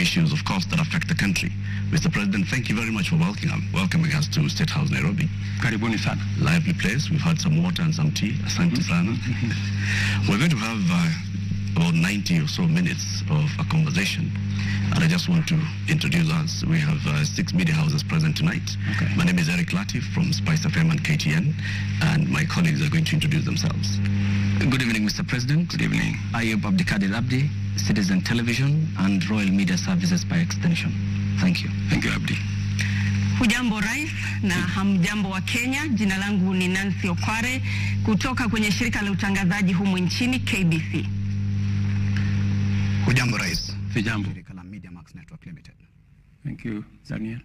issues, of course, that affect the country. Mr. President, thank you very much for welcoming us to State House, Nairobi. Karibuni sana. Lively place. We've had some water and some tea. Asante sana. We're going to have about 90 or so minutes of a conversation. And I just want to introduce us. We have 6 media houses present tonight. Okay. My name is Eric Latif from Spice FM and KTN, and my colleagues are going to introduce themselves. Good evening, Mr. President. Good evening. Ayub Abdikadir Abdi, Citizen Television and Royal Media Services by extension. Thank you. Thank you, Abdi. Hujambo Rais na hamjambo wa Kenya. Jina langu ni Nancy Okware kutoka kwenye shirika la utangazaji humu nchini KBC. Hujambo Rais. Sijambo. Shirika la Media Max Network Limited. Thank you, Daniel.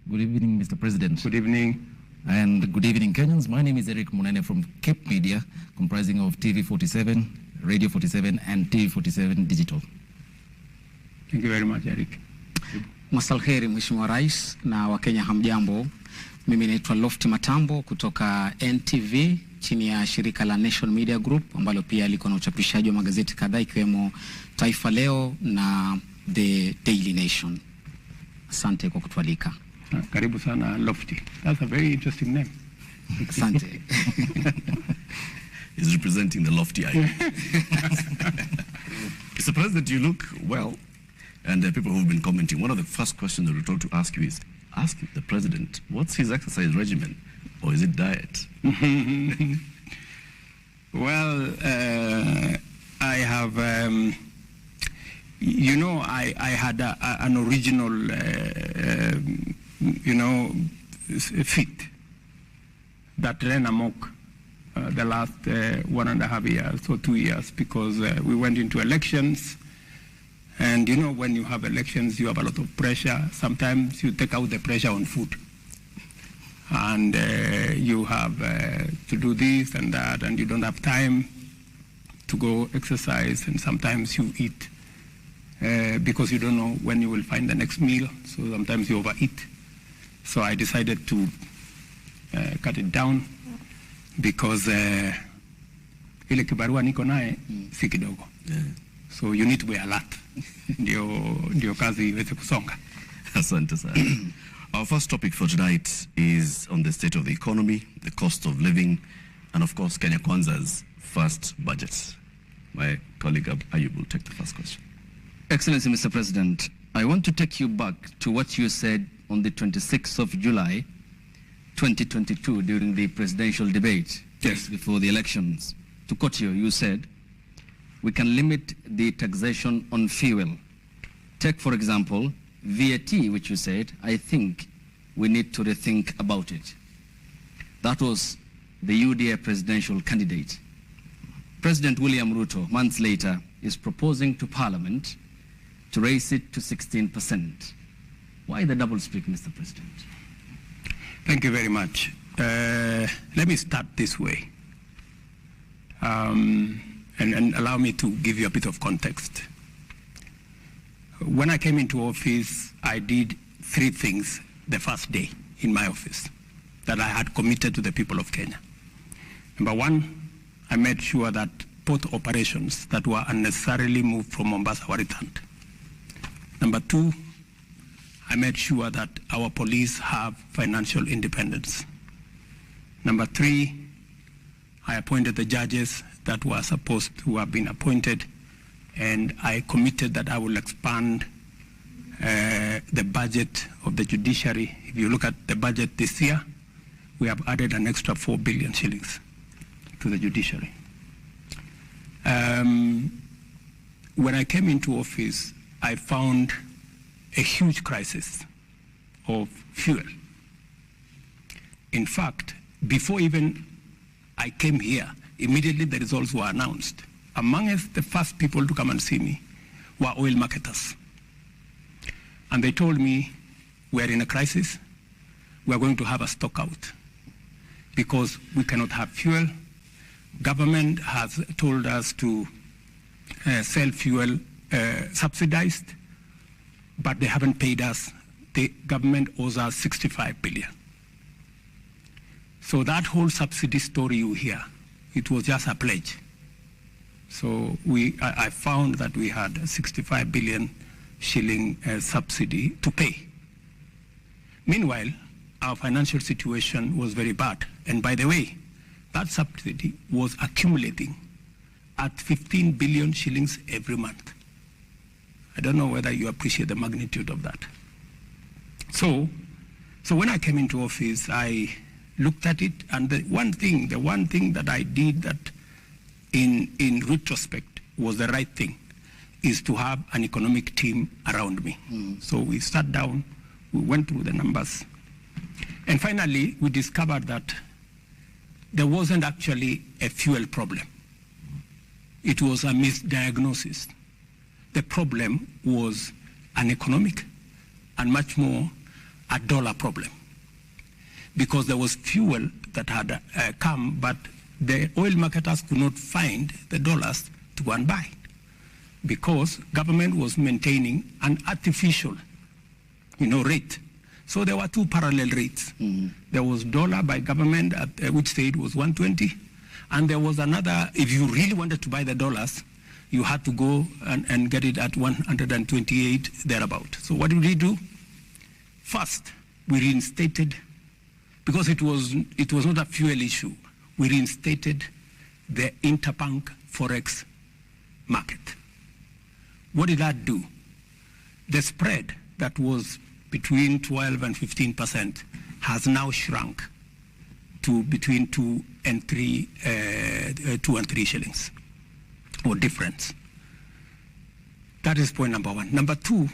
Good evening, Mr. President. Good evening. And good evening, Kenyans. My name is Eric Munene from Cape Media, comprising of TV47, Radio 47, and TV47 Digital. Thank you very much, Eric. Masalheri Mheshimiwa Rais na Wakenya hamjambo. Mimi naitwa Lofty Matambo kutoka NTV chini ya shirika la Nation Media Group ambalo pia liko na uchapishaji wa magazeti kadhaa ikiwemo Taifa Leo na The Daily Nation. Asante kwa kutualika. Karibu sana Lofty. That's a very interesting name. Asante. He's representing the lofty idea. Mr. President, you look well. And people who've been commenting, one of the first questions that we're told to ask you is, ask the President, what's his exercise regimen? Or is it diet? Well, I have, you know, I had an original, you know, fit that ran amok the last 1.5 years or 2 years because we went into elections. And you know, when you have elections, you have a lot of pressure. Sometimes you take out the pressure on food. And you have to do this and that, and you don't have time to go exercise. And sometimes you eat because you don't know when you will find the next meal. So sometimes you overeat. So I decided to cut it down because ile kibarua niko nae si kidogo. So you need to be alert. Ndio kazi iweze kusonga. Asante sana. Our first topic for tonight is on the state of the economy, the cost of living, and of course Kenya Kwanza's first budget. My colleague Ayub will take the first question. Excellency, Mr. President, I want to take you back to what you said on the 26th of July, 2022 during the presidential debate. Yes. Before the elections. To quote you said, we can limit the taxation on fuel. Take, for example, VAT, which you said, I think we need to rethink about it. That was the UDA presidential candidate. President William Ruto, months later, is proposing to Parliament to raise it to 16%. Why the double speak, Mr. President? Thank you very much. Let me start this way. And allow me to give you a bit of context. When I came into office, I did 3 things the first day in my office that I had committed to the people of Kenya. Number 1, I made sure that port operations that were unnecessarily moved from Mombasa were returned. Number 2, I made sure that our police have financial independence. Number 3, I appointed the judges that were supposed to have been appointed, and I committed that I will expand the budget of the judiciary. If you look at the budget this year, we have added an extra 4 billion shillings to the judiciary. When I came into office, I found a huge crisis of fuel. In fact, before even I came here, immediately the results were announced. Amongst the first people to come and see me were oil marketers. And they told me, we are in a crisis, we are going to have a stock out because we cannot have fuel. Government has told us to sell fuel subsidized, but they haven't paid us. The government owes us 65 billion. So that whole subsidy story you hear, it was just a pledge. So I found that we had 65 billion shilling subsidy to pay. Meanwhile, our financial situation was very bad. And by the way, that subsidy was accumulating at 15 billion shillings every month. I don't know whether you appreciate the magnitude of that. So when I came into office, I looked at it, and the one thing that I did that in retrospect was the right thing, is to have an economic team around me. So we sat down, we went through the numbers, and finally we discovered that there wasn't actually a fuel problem. It was a misdiagnosis. The problem was an economic and much more a dollar problem, because there was fuel that had come, but the oil marketers could not find the dollars to go and buy, because government was maintaining an artificial, rate. So there were two parallel rates. There was dollar by government, which said was 120, and there was another, if you really wanted to buy the dollars, you had to go and get it at 128 thereabout. So what did we do? First, we reinstated, because it was not a fuel issue, we reinstated the interbank forex market. What did that do? The spread that was between 12 and 15% has now shrunk to between 2 and 3 shillings, or difference. That is point number one. Number two,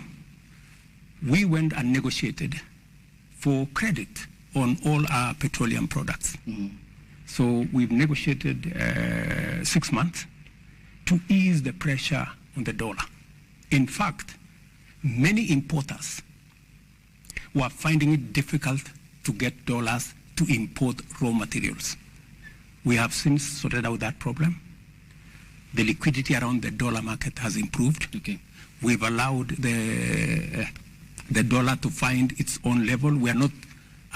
we went and negotiated for credit on all our petroleum products. So we've negotiated 6 months to ease the pressure on the dollar. In fact, many importers were finding it difficult to get dollars to import raw materials. We have since sorted out that problem. The liquidity around the dollar market has improved. Okay. We've allowed the dollar to find its own level. We are not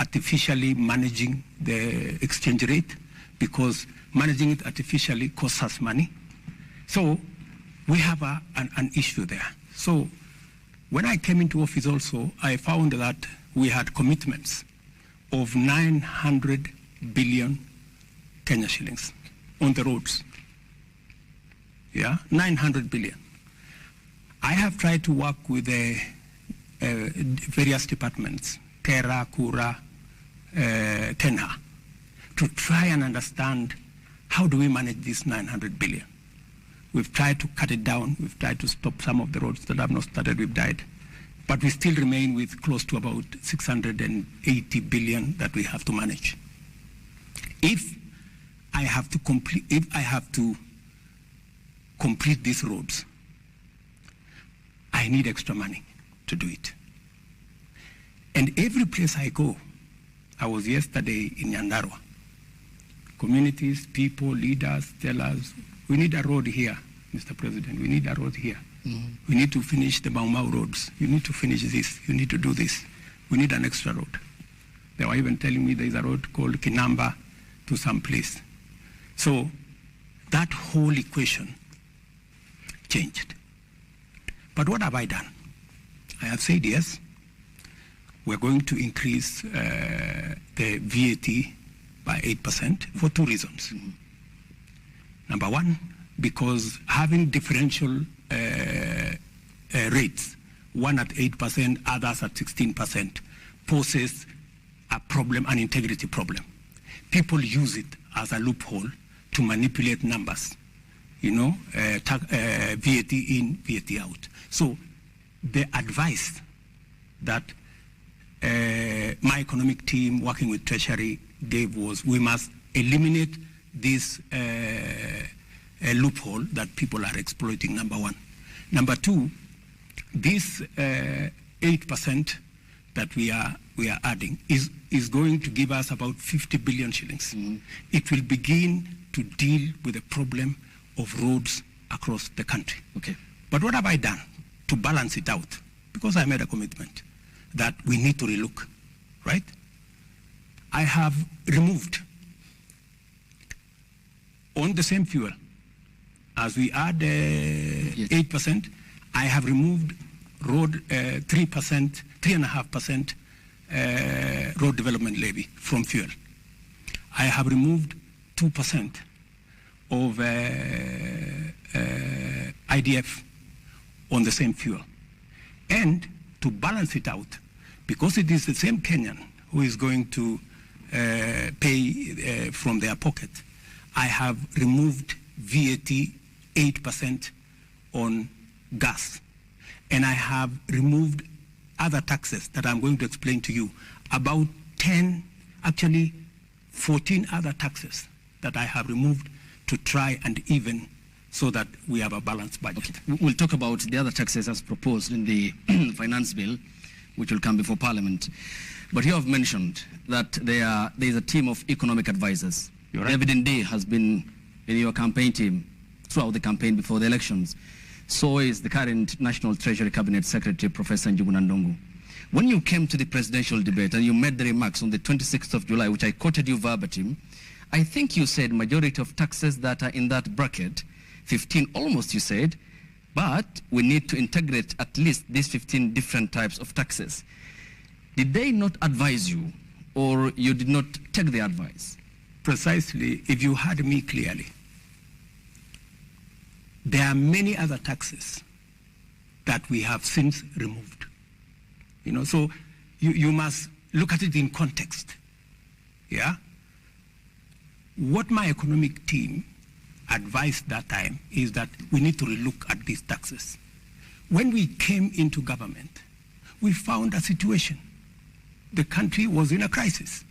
artificially managing the exchange rate, because managing it artificially costs us money. So we have an issue there. So when I came into office also, I found that we had commitments of 900 billion Kenya shillings on the roads. Yeah, 900 billion. I have tried to work with the various departments, Kera, Kura, Kenha, to try and understand how do we manage this 900 billion. We've tried to cut it down. We've tried to stop some of the roads that have not started. We've died. But we still remain with close to about 680 billion that we have to manage. If I have to complete these roads, I need extra money to do it. And every place I go, I was yesterday in Nyandarua. Communities, people, leaders tell us, we need a road here, Mr. President, we need a road here. We need to finish the Mau Mau roads. You need to finish this. You need to do this. We need an extra road. They were even telling me there's a road called Kinamba to some place. So that whole equation changed. But what have I done? I have said, yes, we're going to increase the VAT by 8% for two reasons. Number one, because having differential rates, one at 8%, others at 16%, poses a problem, an integrity problem. People use it as a loophole to manipulate numbers, VAT in, VAT out. So the advice that my economic team working with Treasury gave was, we must eliminate this loophole that people are exploiting, number one. Number two, this 8% that we are adding is going to give us about 50 billion shillings. It will begin to deal with the problem of roads across the country. Okay. But what have I done to balance it out? Because I made a commitment that we need to relook, right? I have removed on the same fuel, as we add 8%, I have removed road 3.5% road development levy from fuel. I have removed 2% of IDF on the same fuel. And to balance it out, because it is the same Kenyan who is going to pay from their pocket, I have removed VAT 8% on gas. And I have removed other taxes that I'm going to explain to you, about 14 other taxes that I have removed to try and even so that we have a balanced budget. Okay. We'll talk about the other taxes as proposed in the finance bill, which will come before Parliament. But you have mentioned that there is a team of economic advisors. Right. David Day has been in your campaign team throughout the campaign before the elections. So is the current National Treasury Cabinet Secretary, Professor Njuguna Ndung'u. When you came to the presidential debate and you made the remarks on the 26th of July, which I quoted you verbatim, I think you said majority of taxes that are in that bracket, 15 almost you said, but we need to integrate at least these 15 different types of taxes. Did they not advise you, or you did not take the advice? Precisely, if you heard me clearly, there are many other taxes that we have since removed. You know, so you must look at it in context. Yeah? What my economic team advised that time is that we need to relook at these taxes. When we came into government, we found a situation. The country was in a crisis.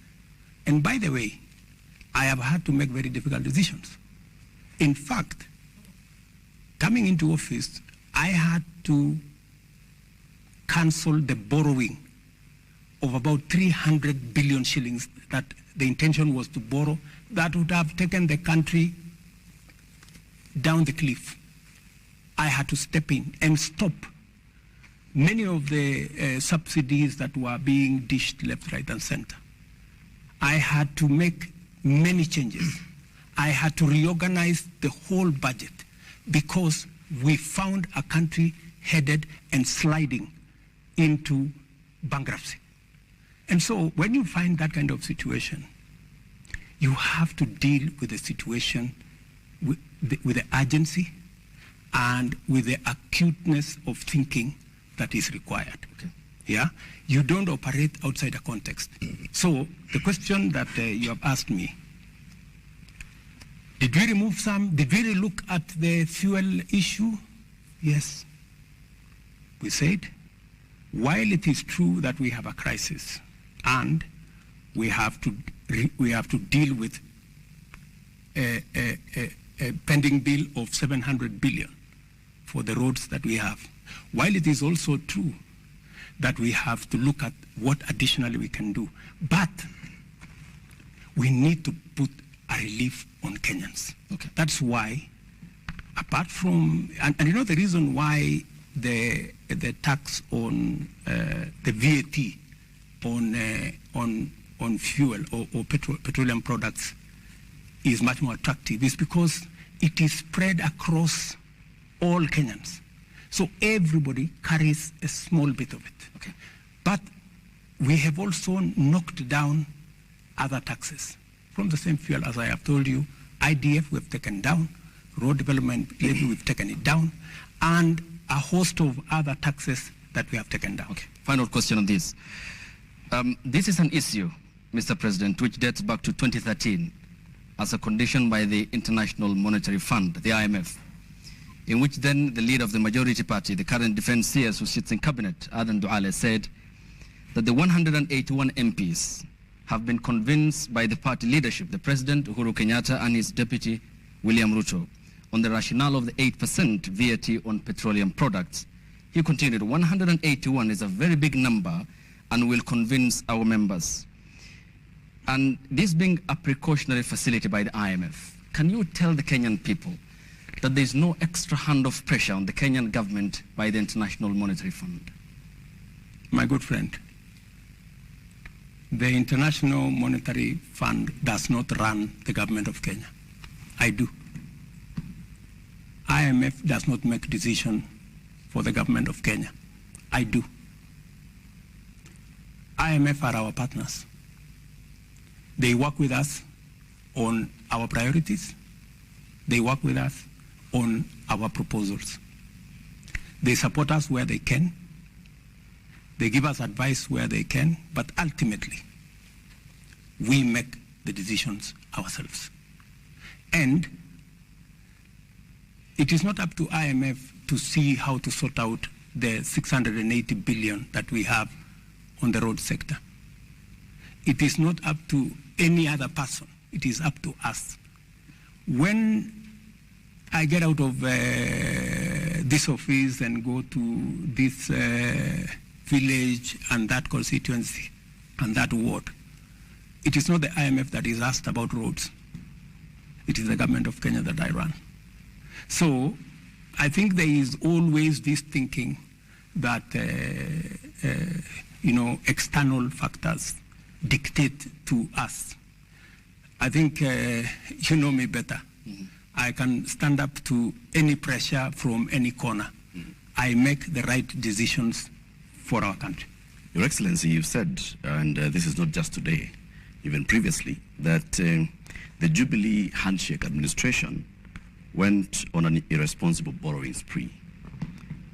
And by the way, I have had to make very difficult decisions. In fact, coming into office, I had to cancel the borrowing of about 300 billion shillings that the intention was to borrow that would have taken the country down the cliff. I had to step in and stop many of the subsidies that were being dished left, right, and center. I had to make many changes. I had to reorganize the whole budget because we found a country headed and sliding into bankruptcy. And so when you find that kind of situation, you have to deal with the situation with the urgency and with the acuteness of thinking that is required. Okay. Yeah? You don't operate outside a context. So the question that you have asked me, did we remove some? Did we look at the fuel issue? Yes. We said, while it is true that we have a crisis and we have to deal with a pending bill of 700 billion for the roads that we have, while it is also true that we have to look at what additionally we can do, but we need to put a relief on Kenyans. Okay. That's why, apart from, and you know the reason why the tax on the VAT on fuel or petroleum products is much more attractive is because it is spread across all Kenyans. So everybody carries a small bit of it. Okay. But we have also knocked down other taxes from the same fuel. As I have told you, IDF we've taken down, road development levy we've taken it down, and a host of other taxes that we have taken down. Okay. Final question on this. This is an issue, Mr. President, which dates back to 2013 as a condition by the International Monetary Fund, the IMF, in which then the leader of the majority party, the current defense CS who sits in cabinet, Adan Duale, said that the 181 MPs have been convinced by the party leadership, the President Uhuru Kenyatta and his deputy William Ruto, on the rationale of the 8% VAT on petroleum products. He continued, 181 is a very big number and will convince our members. And this being a precautionary facility by the IMF, can you tell the Kenyan people that there is no extra hand of pressure on the Kenyan government by the International Monetary Fund? My good friend, the International Monetary Fund does not run the government of Kenya. I do. IMF does not make decisions for the government of Kenya. I do. IMF are our partners. They work with us on our priorities. They work with us on our proposals. They support us where they can. They give us advice where they can, but ultimately, we make the decisions ourselves. And it is not up to IMF to see how to sort out the 680 billion that we have on the road sector. It is not up to any other person. It is up to us. When I get out of this office and go to this village and that constituency and that ward, it is not the IMF that is asked about roads. It is the government of Kenya that I run. So I think there is always this thinking that external factors dictate to us. I think you know me better. Mm-hmm. I can stand up to any pressure from any corner. Mm-hmm. I make the right decisions for our country. Your Excellency, you've said, and this is not just today, even previously, that the Jubilee handshake administration went on an irresponsible borrowing spree.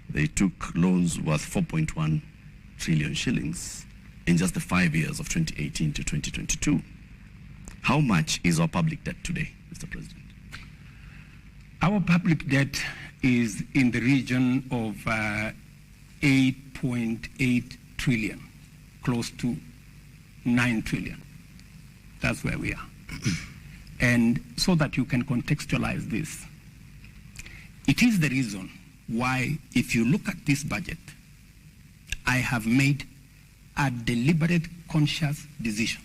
They took loans worth 4.1 trillion shillings in just the 5 years of 2018 to 2022. How much is our public debt today, Mr. President? Our public debt is in the region of 8.8 trillion, close to 9 trillion. That's where we are. And so that you can contextualize this, it is the reason why, if you look at this budget, I have made a deliberate, conscious decision.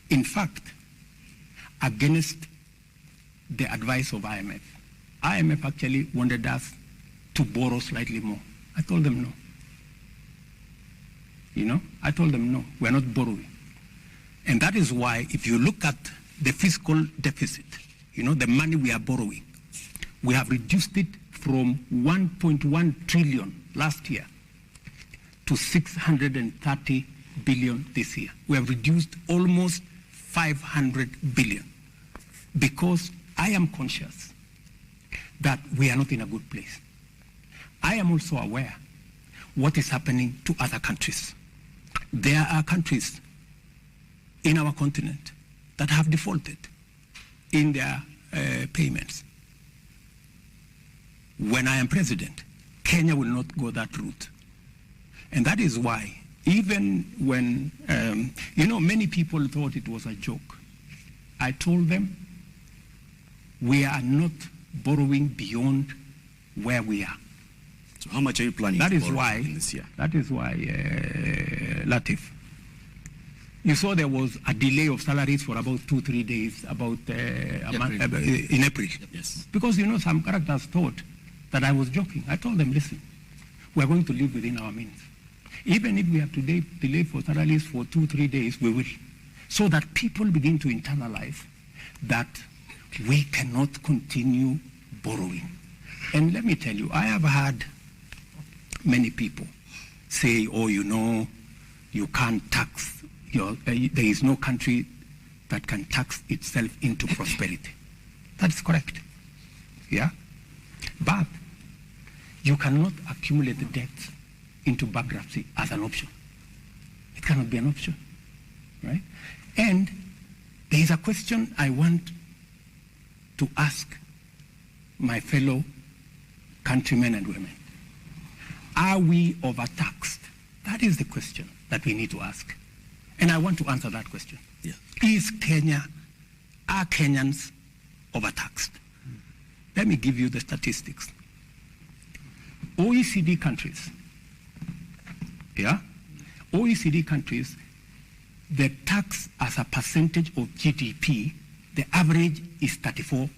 In fact, against the advice of IMF. IMF actually wanted us to borrow slightly more. I told them no. I told them no, we're not borrowing. And that is why, if you look at the fiscal deficit, the money we are borrowing, we have reduced it from 1.1 trillion last year to 630 billion this year. We have reduced almost 500 billion because I am conscious that we are not in a good place. I am also aware what is happening to other countries. There are countries in our continent that have defaulted in their payments. When I am president, Kenya will not go that route. And that is why, even when, many people thought it was a joke, I told them, we are not borrowing beyond where we are. So how much are you planning to borrow in this year? That is why, Latif, you saw there was a delay of salaries for about 2-3 days, about in April. Yes. Because, some characters thought that I was joking. I told them, listen, we're going to live within our means. Even if we have to delay for salaries for 2-3 days, we will. So that people begin to internalize that we cannot continue borrowing. And let me tell you, I have had many people say, oh, you can't tax, there is no country that can tax itself into prosperity. That is correct. Yeah? But you cannot accumulate the debt into bankruptcy as an option. It cannot be an option, right? And there is a question I want to ask my fellow countrymen and women. Are we overtaxed? That is the question that we need to ask. And I want to answer that question. Yeah. Are Kenyans overtaxed? Let me give you the statistics. OECD countries, OECD countries, the tax as a percentage of GDP, the average is 34%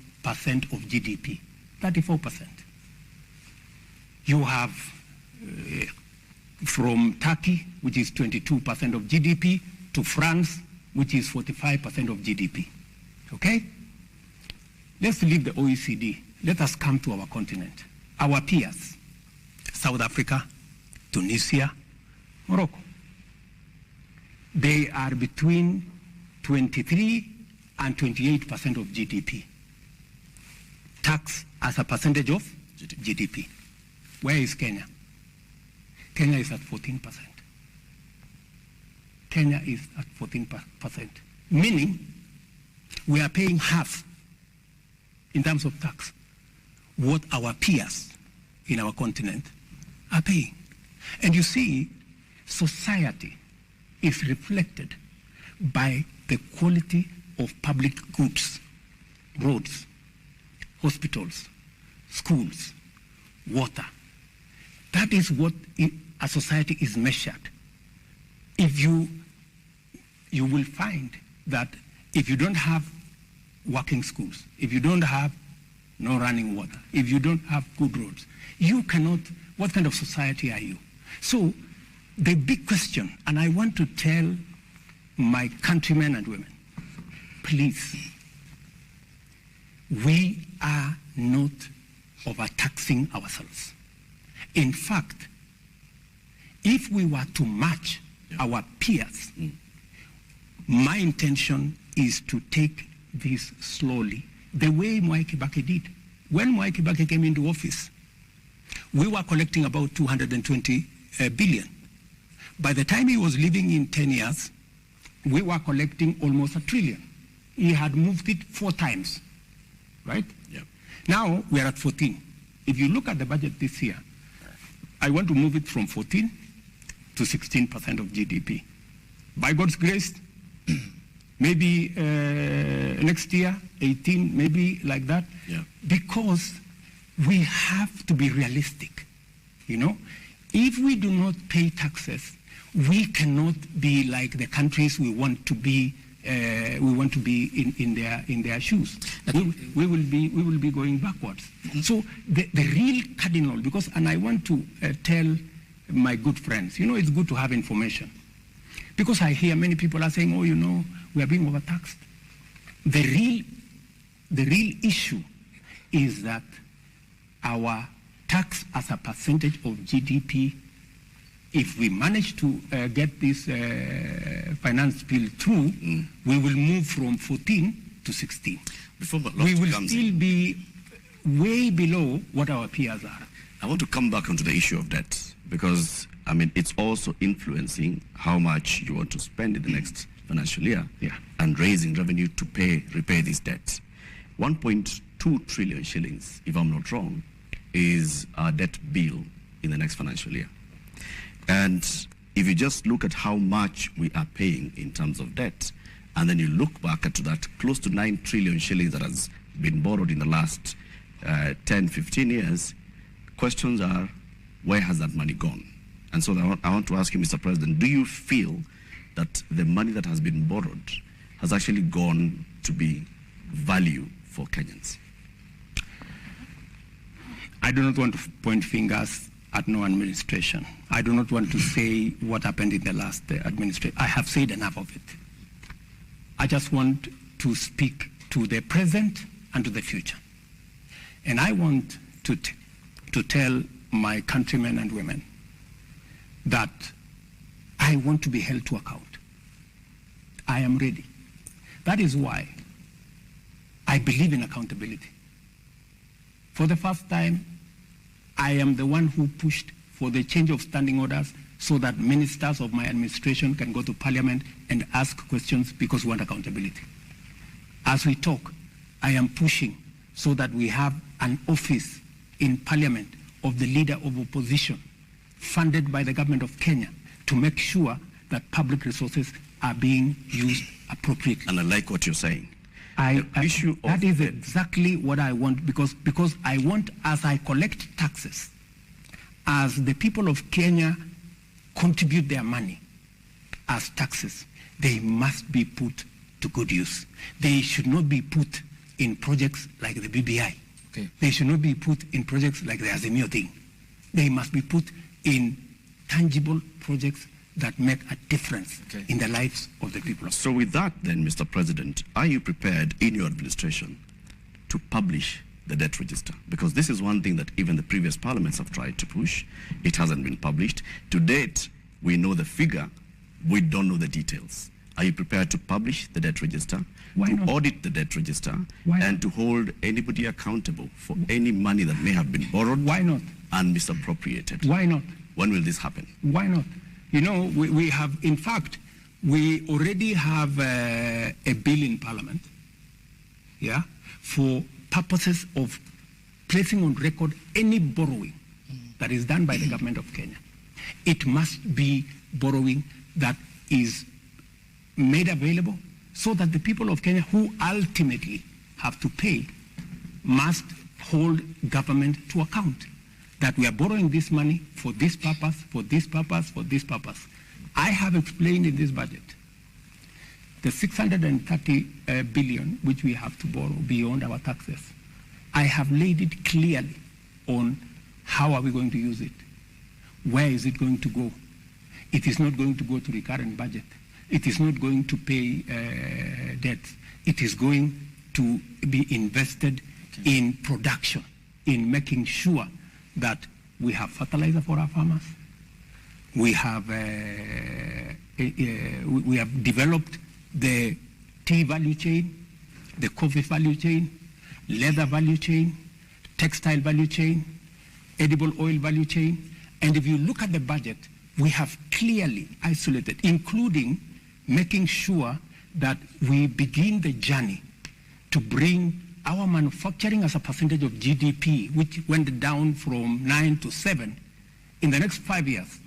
of GDP, 34%. You have from Turkey, which is 22% of GDP, to France, which is 45% of GDP, okay? Let's leave the OECD. Let us come to our continent. Our peers, South Africa, Tunisia, Morocco. They are between 23 and 28% of GDP. Tax as a percentage of GDP. Where is Kenya? Kenya is at 14%. Kenya is at 14%, meaning we are paying half in terms of tax what our peers in our continent are paying. And you see, society is reflected by the quality of public goods, roads, hospitals, schools, water. That is what a society is measured. If you will find that if you don't have working schools, if you don't have no running water, if you don't have good roads, you cannot, what kind of society are you? So the big question, and I want to tell my countrymen and women, please, we are not overtaxing ourselves. In fact, if we were to match our peers, my intention is to take this slowly, the way Mwai Kibaki did. When Mwai Kibaki came into office, we were collecting about 220 billion. By the time he was leaving in 10 years, we were collecting almost $1 trillion. He had moved it 4 times, right? Yeah. Now we are at 14. If you look at the budget this year, I want to move it from 14 to 16% of GDP. By God's grace, maybe next year, 18, maybe like that. Yeah. Because we have to be realistic, you know? If we do not pay taxes, we cannot be like the countries we want to be. We want to be in their shoes. We will be going backwards. So the real cardinal, because, and I want to tell my good friends, you know, it's good to have information, because I hear many people are saying, oh, you know, we are being overtaxed. The real issue is that our tax as a percentage of GDP, if we manage to get this finance bill through, we will move from 14 to 16. We will still be way below what our peers are. I want to come back onto the issue of debt, because, I mean, it's also influencing how much you want to spend in the next financial year, and raising revenue to repay these debts. 1.2 trillion shillings, if I'm not wrong, is our debt bill in the next financial year. And if you just look at how much we are paying in terms of debt, and then you look back at that close to 9 trillion shillings that has been borrowed in the last 10, 15 years, questions are, where has that money gone? And so I want to ask you, Mr. President, do you feel that the money that has been borrowed has actually gone to be value for Kenyans? I do not want to point fingers at no administration. I do not want to say what happened in the last administration. I have said enough of it. I just want to speak to the present and to the future. And I want to tell my countrymen and women that I want to be held to account. I am ready. That is why I believe in accountability. For the first time, I am the one who pushed for the change of standing orders so that ministers of my administration can go to Parliament and ask questions, because we want accountability. As we talk, I am pushing so that we have an office in Parliament of the Leader of Opposition, funded by the government of Kenya, to make sure that public resources are being used appropriately. And I like what you're saying. That is exactly what I want, because I want, as I collect taxes, as the people of Kenya contribute their money as taxes, they must be put to good use. They should not be put in projects like the BBI. Okay. They should not be put in projects like the Azimio thing. They must be put in tangible projects that make a difference in the lives of the people. So with that then, Mr. President, are you prepared in your administration to publish the debt register, because this is one thing that even the previous parliaments have tried to push. It hasn't been published. To date, we know the figure, we don't know the details. Are you prepared to publish the debt register, audit the debt register, and to hold anybody accountable for any money that may have been borrowed and misappropriated? Why not? When will this happen? Why not? You know, we have, in fact, we already have a bill in Parliament, yeah, for purposes of placing on record any borrowing that is done by the government of Kenya. It must be borrowing that is made available so that the people of Kenya who ultimately have to pay must hold government to account that we are borrowing this money for this purpose, for this purpose, for this purpose. I have explained in this budget the 630 billion which we have to borrow beyond our taxes. I have laid it clearly on how are we going to use it. Where is it going to go? It is not going to go to recurrent budget. It is not going to pay debts. It is going to be invested in production, in making sure that we have fertilizer for our farmers. We have developed the tea value chain, the coffee value chain, leather value chain, textile value chain, edible oil value chain. And if you look at the budget, we have clearly isolated, including making sure that we begin the journey to bring our manufacturing as a percentage of GDP, which went down from 9 to 7, in the next 5 years,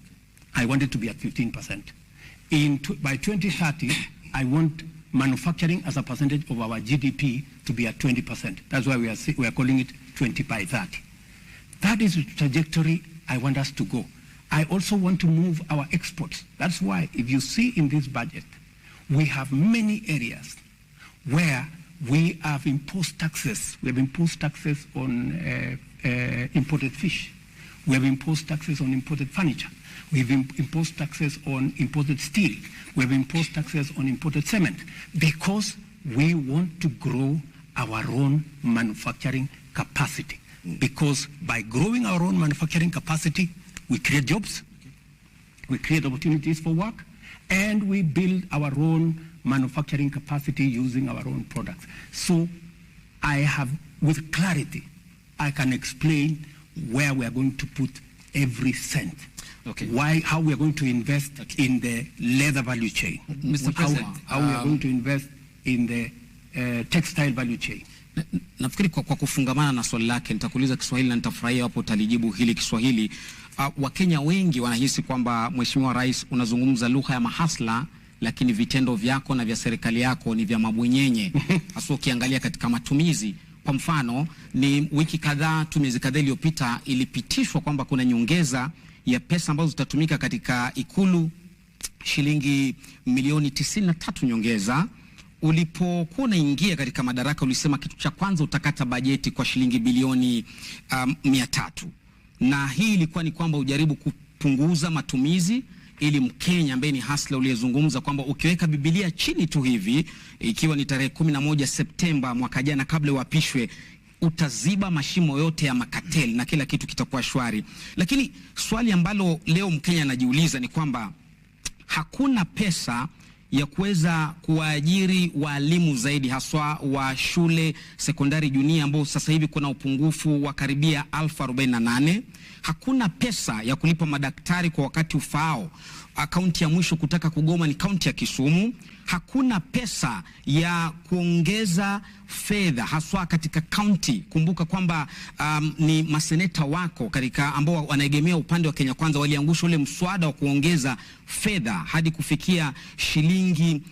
I want it to be at 15%. By 2030, I want manufacturing as a percentage of our GDP to be at 20%. That's why we are calling it 20 by 30. That is the trajectory I want us to go. I also want to move our exports. That's why if you see in this budget, we have many areas where we have imposed taxes. We have imposed taxes on imported fish. We have imposed taxes on imported furniture. We have imposed taxes on imported steel. We have imposed taxes on imported cement because we want to grow our own manufacturing capacity. Because by growing our own manufacturing capacity, we create jobs, we create opportunities for work, and we build our own manufacturing capacity using our own products. So I have, with clarity, I can explain where we are going to put every cent. Okay. How we are going to invest in the leather value chain. Mr. President, how we are going to invest in the textile value chain. Nafikiri kwa kufungamana na swali lake nitakuuliza Kiswahili na nitafurahia hapo utalijibu hili Kiswahili. Wakenya wengi wanahisi kwamba Mheshimiwa Rais unazungumza lugha ya mahasla, lakini vitendo vyako na vya serikali yako ni vya mabwenyenye. Hasa ukiangalia katika matumizi. Kwa mfano, ni wiki kadhaa tu, miezi kadhaa iliyopita ilipitishwa kwamba kuna nyongeza ya pesa ambazo zitatumika katika Ikulu, shilingi milioni 93 nyongeza. Ulipokuwa unaingia katika madaraka ulisema kitu cha kwanza utakata bajeti kwa shilingi bilioni 300. Na hii ilikuwa ni kwamba ujaribu kupunguza matumizi ili Mkenya ambaye ni hasla uliyezungumza kwamba ukiweka Biblia chini tu hivi, ikiwa ni tarehe 11 Septemba mwaka jana kabla uapishwe, utaziba mashimo yote ya makateli na kila kitu kitakuwa shwari. Lakini swali ambalo leo Mkenya anajiuliza ni kwamba hakuna pesa ya kuweza kuwaajiri walimu zaidi, haswa wa shule sekondari junior ambao sasa hivi kuna upungufu wa karibia 1048. Hakuna pesa ya kulipa madaktari kwa wakati ufaao. Kaunti ya mwisho kutaka kugoma ni kaunti ya Kisumu. Hakuna pesa ya kuongeza fedha haswa katika kaunti. Kumbuka kwamba ni maseneta wako katika ambao wanaegemea upande wa Kenya Kwanza waliangusha ule mswada wa kuongeza fedha hadi kufikia shilingi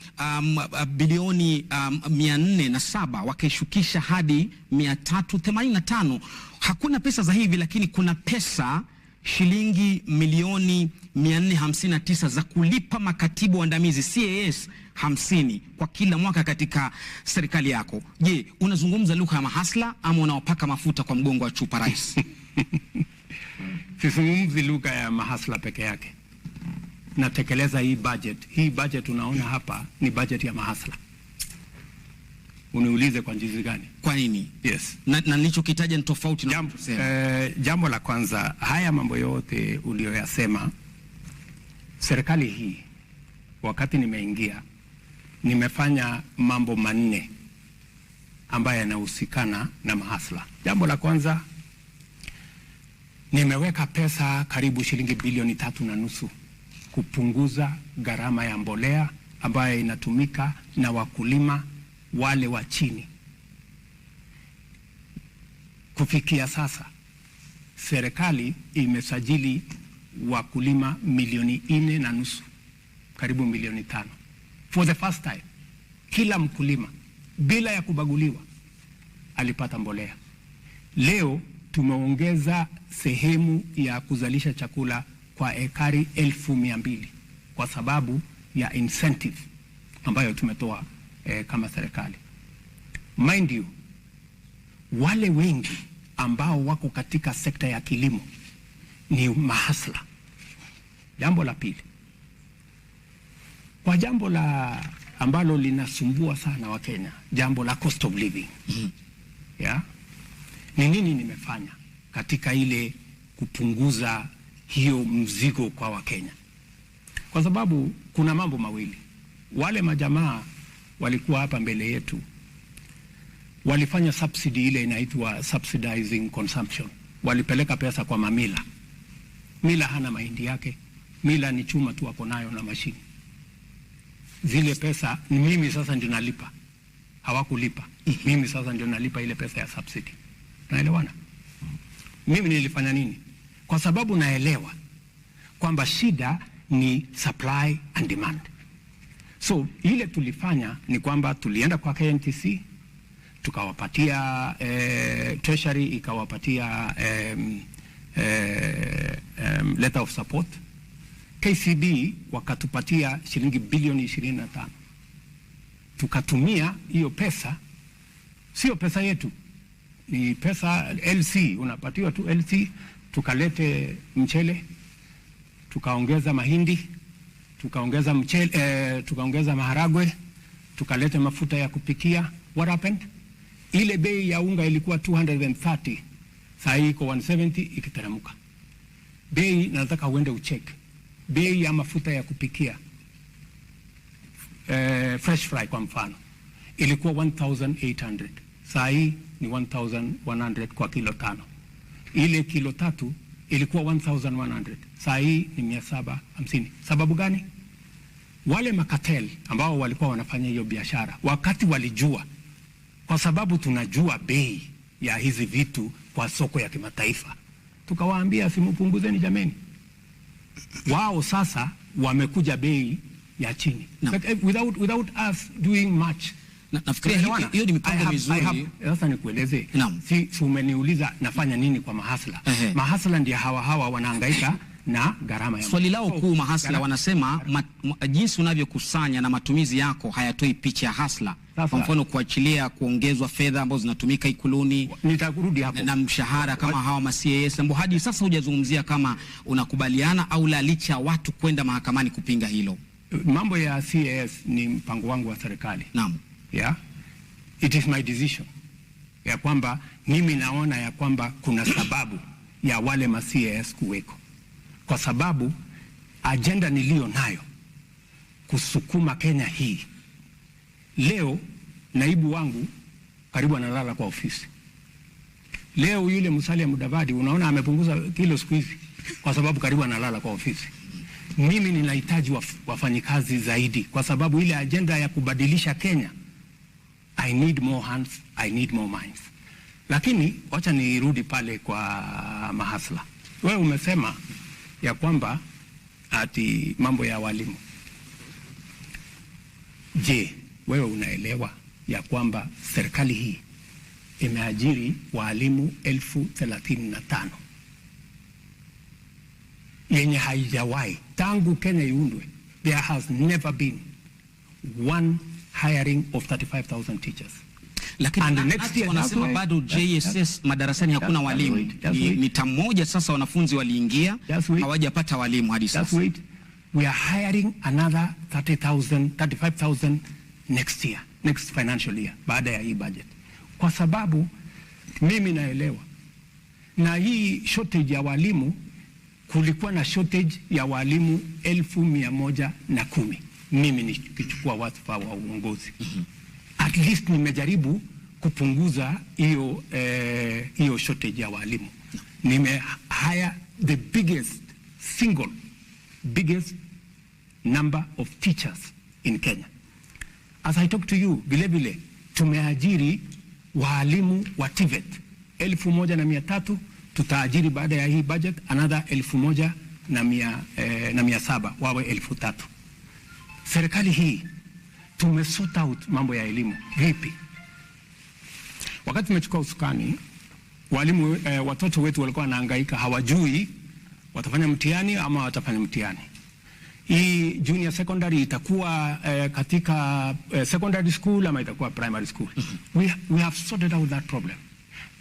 bilioni 407, wakaishukisha hadi 385. Hakuna pesa za hivi, lakini kuna pesa shilingi milioni 459 za kulipa makatibu waandamizi CAS 50 kwa kila mwaka katika serikali yako. Je, unazungumza lugha ya mahasla ama unawapaka mafuta kwa mgongo wa chupa Rais? Sizungumzi lugha ya mahasla peke yake. Natekeleza hii budget. Hii budget unaona hapa ni budget ya mahasla. Uniulize kwa jinsi gani? Kwa nini? Yes. Na nilichokitaja ni tofauti na jambo la kwanza, haya mambo yote uliyoyasema, serikali hii wakati nimeingia nimefanya mambo manne ambayo yanahusikana na mahasla. Jambo la kwanza, nimeweka pesa karibu shilingi bilioni 3.5 kupunguza gharama ya mbolea ambayo inatumika na wakulima wale wa chini. Kufikia sasa serikali imesajili wakulima milioni 4.5, karibu milioni 5. For the first time, kila mkulima bila ya kubaguliwa alipata mbolea. Leo tumeongeza sehemu ya kuzalisha chakula kwa ekari 1,200 kwa sababu ya incentive ambayo tumetoa kama serikali. Mind you, wale wengi ambao wako katika sekta ya kilimo ni mahasla. Jambo la pili, kwa jambo la ambalo linasumbua sana wa Kenya, jambo la cost of living. Yeah? Ni nini nimefanya katika ile kupunguza hiyo mzigo kwa Wakenya? Kwa sababu kuna mambo mawili. Wale majamaa walikuwa hapa mbele yetu walifanya subsidy ile inaitwa subsidizing consumption. Walipeleka pesa kwa mamila. Mila hana mahindi yake. Mila ni chuma tu hapo nayo na mashini. Zile pesa ni mimi sasa ndio nalipa. Hawakulipa. Mimi sasa ndio nalipa ile pesa ya subsidy. Naelewana? Mimi nilifanya nini? Kwa sababu naelewa kwamba shida ni supply and demand. So ile tulifanya ni kwamba tulienda kwa KNTC, tukawapatia treasury ikawapatia letter of support. KCB wakatupatia shilingi bilioni 25. Tukatumia hiyo pesa, sio pesa yetu, ni pesa LC, unapatiwa tu LC. Tukalete mchele, tukaongeza mahindi, tukaongeza mchele, tukaongeza maharagwe, tukalete mafuta ya kupikia. What happened? Ile bei ya unga ilikuwa 230, sasa iko 170 ikiteremka. Bei, nataka uende ucheck. Bei ya mafuta ya kupikia fresh fry kwa mfano ilikuwa 1800, sasa hii ni 1100 kwa kilo 5. Ile kilo 3 ilikuwa 1100, sasa hii ni 750. Sababu gani? Wale makatel ambao walikuwa wanafanya hiyo biashara wakati walijua, kwa sababu tunajua bei ya hizi vitu kwa soko ya kimataifa, tukawaambia simupunguzeni jameni. Wao sasa wamekuja bei ya chini, no. without us doing much. Nafikiria hiyo ni mipango mizuri. Sasa nikueleze, si umeniuliza nafanya nini kwa mahasla. Mahasla ndio hawa wanahangaika na gharama ya swali lao kuu. Mahasla wanasema jinsi unavyokusanya na matumizi yako hayatoi picha ya hasla. Kwa mfano kuachilia kuongezwa fedha ambazo zinatumika ikuluni, nitakurudi hapo, na mshahara kama hawa ma CAS ambao hadi sasa hujazungumzia kama unakubaliana au la, licha watu kwenda mahakamani kupinga hilo. Mambo ya CAS ni mpango wangu wa serikali. Naam. Yeah. It is my decision. Ya kwamba mimi naona ya kwamba kuna sababu ya wale ma CAS kuweko. Kwa sababu agenda nilio nayo kusukuma Kenya hii. Leo naibu wangu karibu analala kwa ofisi. Leo yule Musalia Mudavadi unaona amepunguza kilo siku hizi kwa sababu karibu analala kwa ofisi. Mimi ninahitaji wafanyikazi zaidi kwa sababu ile agenda ya kubadilisha Kenya, I need more hands, I need more minds. Lakini wacha nirudi pale kwa mahasla. Wewe umesema ya kwamba ati mambo ya walimu. Je, wewe unaelewa ya kwamba serikali hii imeajiri walimu 35,000 yenye haijawahi tangu Kenya iundwe? There has never been one hiring of 35,000 teachers. Lakini next year wanasema bado JSS madarasani hakuna walimu. Ni tamoja sasa wanafunzi waliingia hawajapata walimu hadi sasa. We are hiring another 35,000 next year. next financial year baada ya hii budget, kwa sababu mimi naelewa na hii shortage ya walimu, kulikuwa na shortage ya walimu 1,110 mimi nikichukua wadhifa wa uongozi. At least nimejaribu kupunguza hiyo shortage ya walimu. Nime hire the biggest number of teachers in Kenya. As I talk to you, vile tumeajiri walimu wa TVET 1,300, tutaajiri baada ya hii budget another 1,700 wawe 3,000. Serikali hii tumesort out mambo ya elimu vipi? Wakati tumechukua usukani, walimu watoto wetu walikuwa wanahangaika, hawajui watafanya mtihani ama watafanya mtihani. Hii junior secondary itakuwa katika secondary school ama itakuwa primary school. We have sorted out that problem.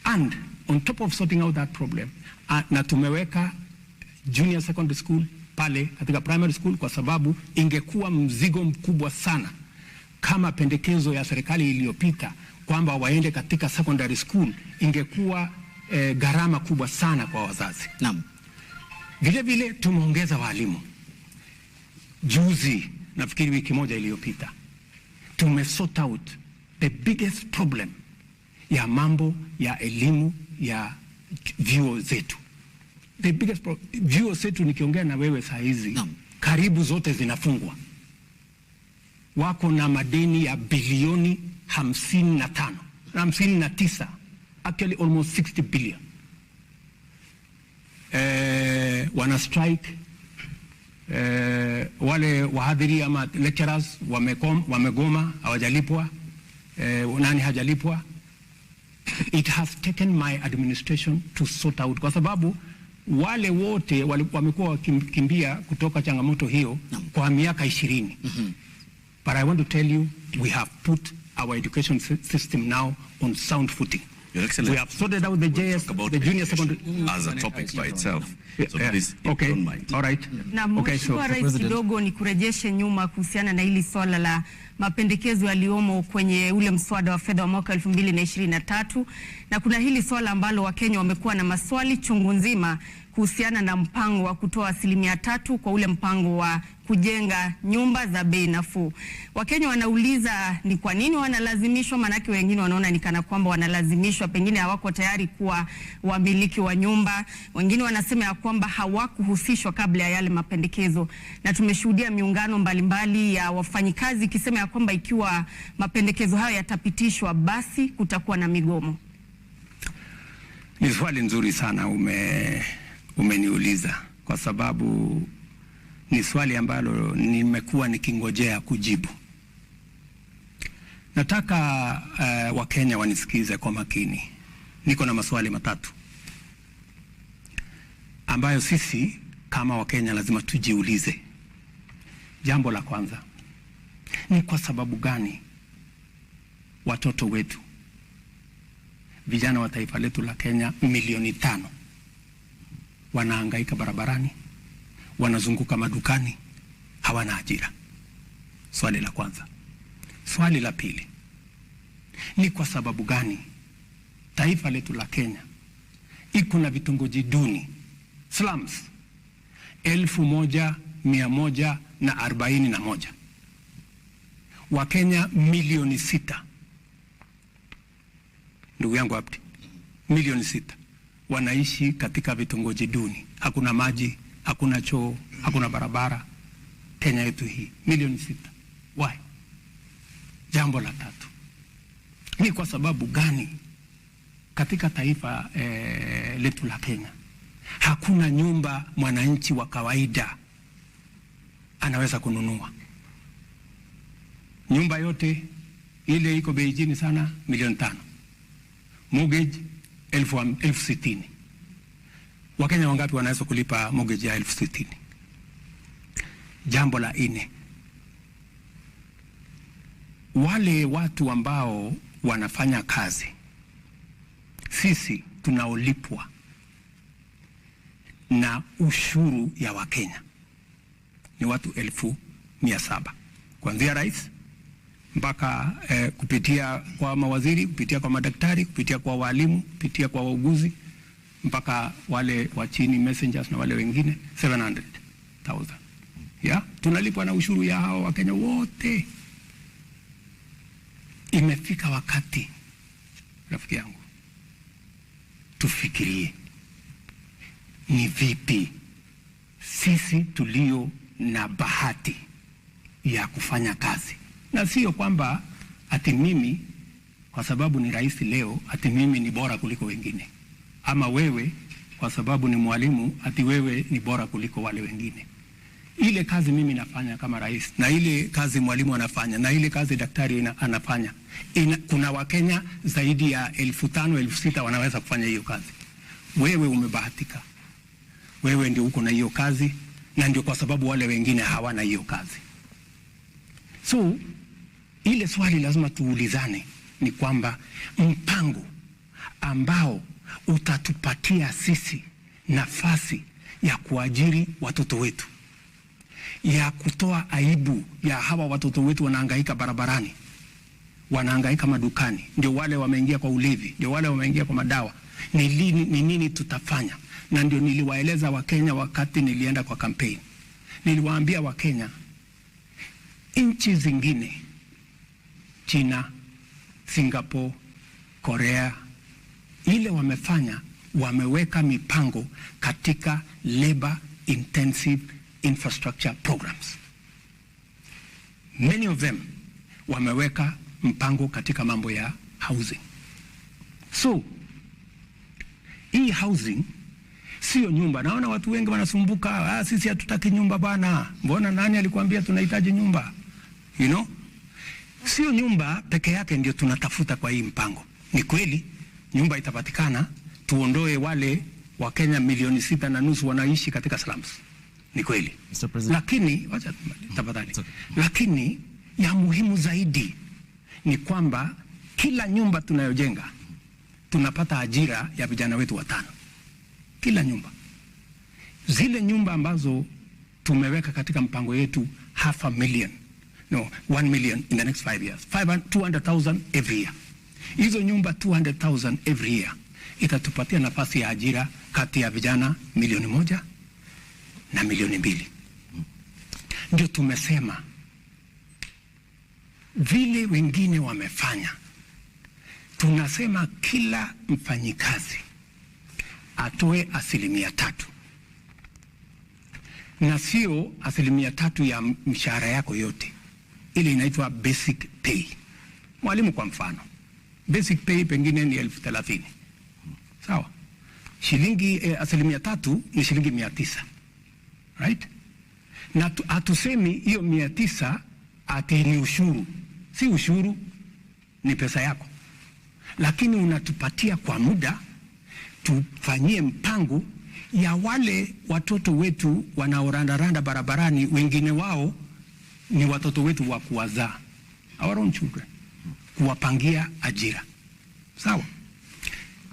And on top of sorting out that problem, na tumeweka junior secondary school pale katika primary school, kwa sababu ingekuwa mzigo mkubwa sana kama pendekezo ya serikali iliyopita kwamba waende katika secondary school, ingekuwa gharama kubwa sana kwa wazazi. Naam. Vile tumeongeza walimu. Juzi, nafikiri wiki moja iliyopita, tumesort out the biggest problem ya mambo ya elimu ya vyuo zetu. The biggest vyuo zetu, nikiongea na wewe saa hizi, karibu zote zinafungwa. Wako na madeni ya bilioni 59, actually almost 60 billion. Wana strike. Wale wahadhiri ama lecturers wamegoma, hawajalipwa. Nani hajalipwa? It has taken my administration to sort out, kwa sababu wale wote wamekuwa wakimbia kutoka changamoto hiyo kwa miaka 20. But I want to tell you, we have put our education system now on sound footing. Your Excellency, we have sorted out the JS, the junior secondary as a topic by itself. So please, okay, don't mind. all right. Na Mheshimiwa Rais, kidogo ni kurejeshe nyuma kuhusiana na hili swala la mapendekezo yaliomo kwenye ule mswada wa fedha wa mwaka 2023, na kuna hili swala ambalo Wakenya wamekuwa na maswali chungu nzima kuhusiana na mpango wa kutoa 3% kwa ule mpango wa kujenga nyumba za bei nafuu. Wakenya wanauliza ni kwa nini wanalazimishwa, manake wengine wanaona ni kana kwamba wanalazimishwa, pengine hawako tayari kuwa wamiliki wa nyumba. Wengine wanasema ya kwamba hawakuhusishwa kabla ya yale mapendekezo, na tumeshuhudia miungano mbalimbali ya wafanyikazi ikisema ya kwamba ikiwa mapendekezo hayo yatapitishwa basi kutakuwa na migomo. Ni swali nzuri sana umeniuliza, kwa sababu ni swali ambalo nimekuwa nikingojea kujibu. Nataka Wakenya wanisikize kwa makini. Niko na maswali matatu ambayo sisi kama Wakenya lazima tujiulize. Jambo la kwanza, ni kwa sababu gani watoto wetu, vijana wa taifa letu la Kenya milioni 5 wanahangaika barabarani, wanazunguka madukani, hawana ajira? Swali la kwanza. Swali la pili, ni kwa sababu gani taifa letu la Kenya iko na vitongoji duni, slums, 1141, Wakenya milioni 6, ndugu yangu Abdi, milioni 6 wanaishi katika vitongoji duni, hakuna maji, hakuna choo, hakuna barabara. Kenya yetu hii milioni 6. Why? Jambo la tatu, ni kwa sababu gani katika taifa letu la Kenya hakuna nyumba mwananchi wa kawaida anaweza kununua? Nyumba yote ile iko bei chini sana, milioni 5. Mortgage 60,000. Wakenya wangapi wanaweza kulipa mortgage ya 60,000? Jambo la 4, wale watu ambao wanafanya kazi, sisi tunaolipwa na ushuru ya Wakenya ni watu 1,700, kuanzia rais mpaka kupitia kwa mawaziri, kupitia kwa madaktari, kupitia kwa walimu, kupitia kwa wauguzi, mpaka wale wa chini messengers na wale wengine 700,000. Ya, tunalipwa na ushuru ya hao Wakenya wote. Imefika wakati, rafiki yangu, tufikirie ni vipi sisi tulio na bahati ya kufanya kazi, na sio kwamba ati mimi kwa sababu ni rais leo ati mimi ni bora kuliko wengine, ama wewe kwa sababu ni mwalimu ati wewe ni bora kuliko wale wengine. Ile kazi mimi nafanya kama rais, na ile kazi mwalimu anafanya, na ile kazi daktari anafanya, kuna Wakenya zaidi ya 5,000 6,000 wanaweza kufanya hiyo kazi. Wewe umebahatika, wewe ndio uko na hiyo kazi, na ndio kwa sababu wale wengine hawana hiyo kazi. So ile swali lazima tuulizane ni kwamba mpango ambao utatupatia sisi nafasi ya kuajiri watoto wetu, ya kutoa aibu ya hawa watoto wetu wanahangaika barabarani, wanahangaika madukani, ndio wale wameingia kwa ulevi, ndio wale wameingia kwa madawa, ni nini tutafanya? Na ndio niliwaeleza Wakenya wakati nilienda kwa campaign. Niliwaambia Wakenya, nchi zingine, China, Singapore, Korea, ile wamefanya, wameweka mipango katika labor intensive infrastructure programs. Many of them wameweka mpango katika mambo ya housing. So hii housing sio nyumba. Naona watu wengi wanasumbuka, sisi hatutaki nyumba bana. Mbona nani alikuambia tunahitaji nyumba? You know? Sio nyumba peke yake ndio tunatafuta kwa hii mpango. Ni kweli nyumba itapatikana, tuondoe wale wa Kenya 6.5 wanaishi katika slums. Ni kweli. Lakini wacha tafadhali. Lakini ya muhimu zaidi ni kwamba kila nyumba tunayojenga tunapata ajira ya vijana wetu 5. Kila nyumba. Zile nyumba ambazo tumeweka katika mpango yetu 1 million in the next 5 years. 200,000 every year. Hizo nyumba 200,000 every year itatupatia nafasi ya ajira kati ya vijana 1,000,000 na 2,000,000. Ndio tumesema vile wengine wamefanya, tunasema kila mfanyikazi atoe 3%, na sio 3% ya mshahara yako yote. Ile inaitwa basic pay. Mwalimu kwa mfano, basic pay pengine ni 30,000. Sawa? Shilingi 3% ni shilingi 900. Right? Na hatusemi hiyo 900 ati ni ushuru. Si ushuru, ni pesa yako. Lakini unatupatia kwa muda tufanyie mpango ya wale watoto wetu wanaorandaranda barabarani, wengine wao ni watoto wetu wa kuwazaa, our own children, kuwapangia ajira. Sawa?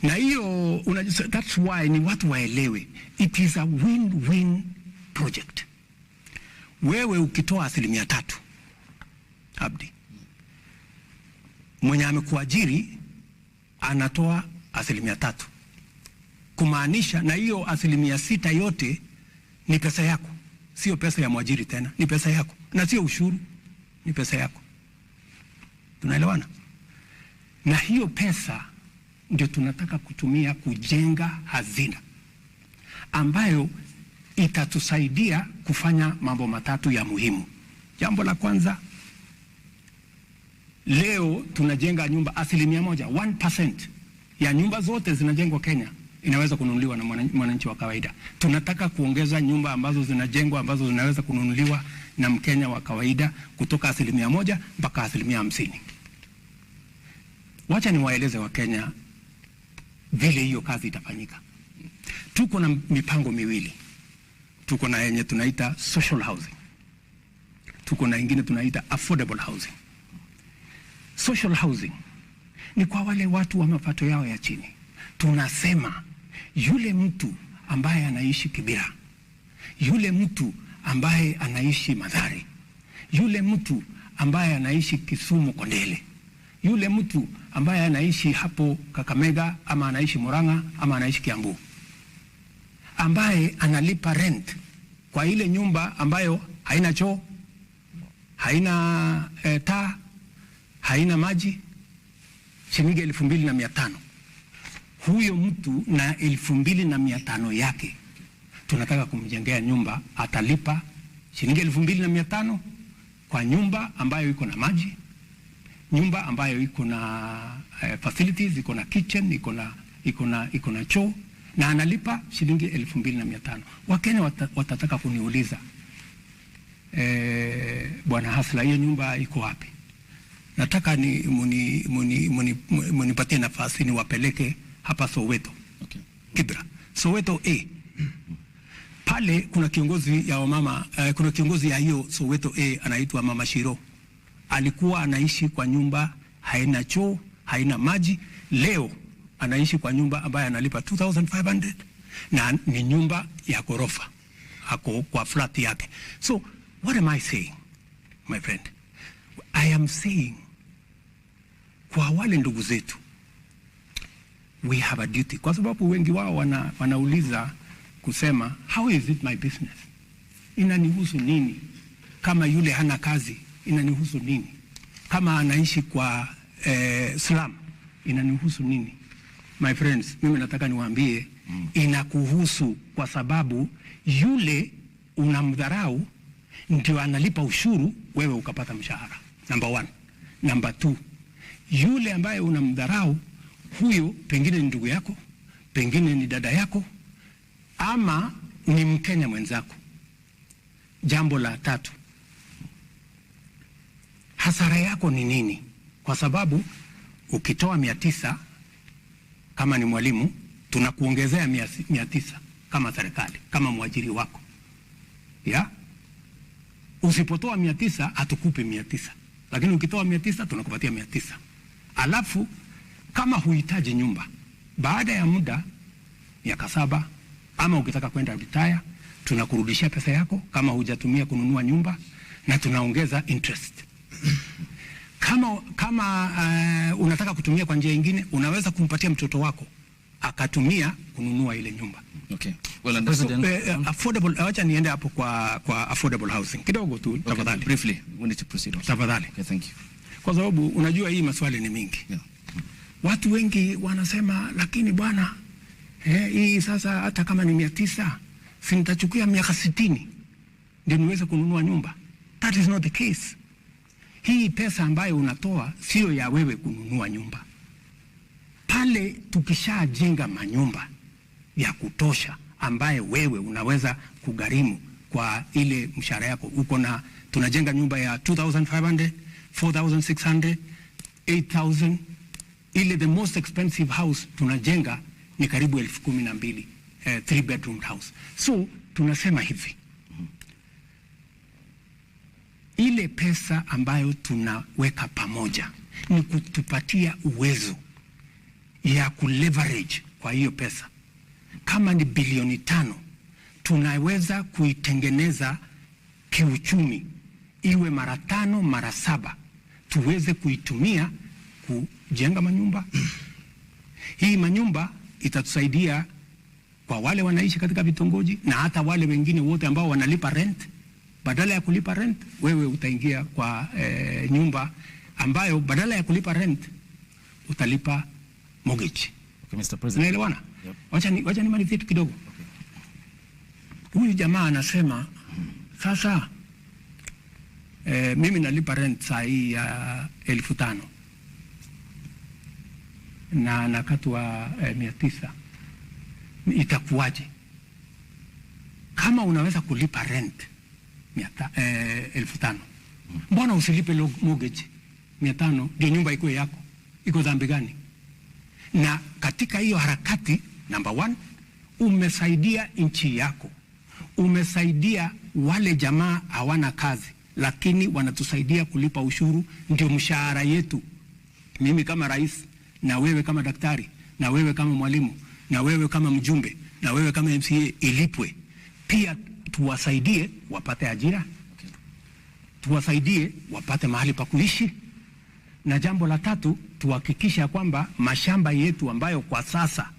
Na hiyo that's why ni watu waelewe, it is a win-win project. Wewe ukitoa 3%, Abdi, mwenye amekuajiri anatoa 3%, kumaanisha na hiyo 6% yote ni pesa yako, sio pesa ya mwajiri tena, ni pesa yako, na sio ushuru, ni pesa yako. Tunaelewana? Na hiyo pesa ndio tunataka kutumia kujenga hazina ambayo itatusaidia kufanya mambo 3 ya muhimu. Jambo la kwanza, leo tunajenga nyumba 1%, 1% ya nyumba zote zinajengwa Kenya inaweza kununuliwa na mwananchi wa kawaida. Tunataka kuongeza nyumba ambazo zinajengwa ambazo zinaweza kununuliwa na Mkenya wa kawaida kutoka 1% mpaka 50%. Wacha niwaeleze wa Kenya vile hiyo kazi itafanyika. Tuko na mipango miwili. Tuko na yenye tunaita social housing. Tuko na ingine tunaita affordable housing. Social housing ni kwa wale watu wa mapato yao ya chini. Tunasema yule mtu ambaye anaishi Kibera, yule mtu ambaye anaishi Mathare, yule mtu ambaye anaishi Kisumu Kondele, yule mtu ambaye anaishi hapo Kakamega ama anaishi Murang'a ama anaishi Kiambu, ambaye analipa rent kwa ile nyumba ambayo haina choo, haina taa, haina maji, shilingi 2,500. Huyo mtu na 2,500 yake tunataka kumjengea nyumba, atalipa shilingi 2,500 kwa nyumba ambayo iko na maji, nyumba ambayo iko na facilities, iko na kitchen, iko na choo, na analipa shilingi 2,500. Wakenya watataka kuniuliza, Bwana Hasla, hiyo nyumba iko wapi? Nataka munipatie nafasi niwapeleke hapa Soweto. Okay. Kibra. Soweto A. Pale kuna kiongozi ya wamama, kuna kiongozi ya hiyo Soweto A anaitwa Mama Shiro. Alikuwa anaishi kwa nyumba haina choo, haina maji. Leo anaishi kwa nyumba ambayo analipa 2,500 na ni nyumba ya ghorofa. Hako kwa flat yake. So, what am I saying, my friend? I am saying, kwa wale ndugu zetu, we have a duty. Kwa sababu wengi wao wanauliza kusema, how is it my business? Inanihusu nini? Kama yule hana kazi, inanihusu nini? Kama anaishi kwa slum, inanihusu nini? My friends, mimi nataka niwaambie, inakuhusu kwa sababu yule unamdharau ndio analipa ushuru, wewe ukapata mshahara. Number 1. Number 2, yule ambaye unamdharau, huyo pengine ni ndugu yako, pengine ni dada yako, ama ni Mkenya mwenzako. Jambo la 3, hasara yako ni nini? Kwa sababu ukitoa 900 kama ni mwalimu, tunakuongezea 900 kama serikali, kama mwajiri wako. Ya? Usipotoa 900 hatukupi 900. Lakini ukitoa 900 tunakupatia 900. Alafu kama huhitaji nyumba, baada ya muda miaka 7 ama ukitaka kwenda retire, tunakurudishia pesa yako kama hujatumia kununua nyumba, na tunaongeza interest. Kama unataka kutumia kwa njia nyingine, unaweza kumpatia mtoto wako akatumia kununua ile nyumba. Okay. Well, and President, affordable, acha niende hapo kwa affordable housing kidogo tu, tafadhali. Okay, briefly, we need to proceed also. Tafadhali. Okay, thank you. Kwa sababu unajua hii maswali ni mingi. Yeah. Watu wengi wanasema, lakini bwana, hii sasa hata kama ni 900, si nitachukua miaka 60 ndio niweze kununua nyumba. That is not the case. Hii pesa ambayo unatoa sio ya wewe kununua nyumba. Pale tukishajenga manyumba ya kutosha ambaye wewe unaweza kugharimu kwa ile mshahara yako, uko na, tunajenga nyumba ya 2,500, 4,600, 8,000. Ile the most expensive house tunajenga ni karibu 12,000, 3 bedroom house. So tunasema hivi, ile pesa ambayo tunaweka pamoja ni kutupatia uwezo ya kuleverage kwa hiyo pesa. Kama ni bilioni 5, tunaweza kuitengeneza kiuchumi iwe mara 5, mara 7, tuweze kuitumia kujenga manyumba. Hii manyumba itatusaidia kwa wale wanaishi katika vitongoji na hata wale wengine wote ambao wanalipa rent. Badala ya kulipa rent, wewe utaingia kwa nyumba ambayo badala ya kulipa rent utalipa mortgage. Okay, Mr. President. Unaelewana? Yep. Wacha nimalizie tu kidogo. Huyu jamaa anasema sasa mimi nalipa rent saa hii ya 5,000 na nakatwa 900. Itakuwaje? Kama unaweza kulipa rent 5,000, mbona usilipe mortgage 500 ndio nyumba iko yako? Iko dhambi gani? Na katika hiyo harakati, number 1, umesaidia nchi yako, umesaidia wale jamaa hawana kazi lakini wanatusaidia kulipa ushuru, ndio mshahara yetu. Mimi kama rais, na wewe kama daktari, na wewe kama mwalimu, na wewe kama mjumbe, na wewe kama MCA ilipwe. Pia tuwasaidie wapate ajira. tuwasaidie wapate mahali pa kuishi, na jambo la tatu tuhakikisha kwamba mashamba yetu ambayo kwa sasa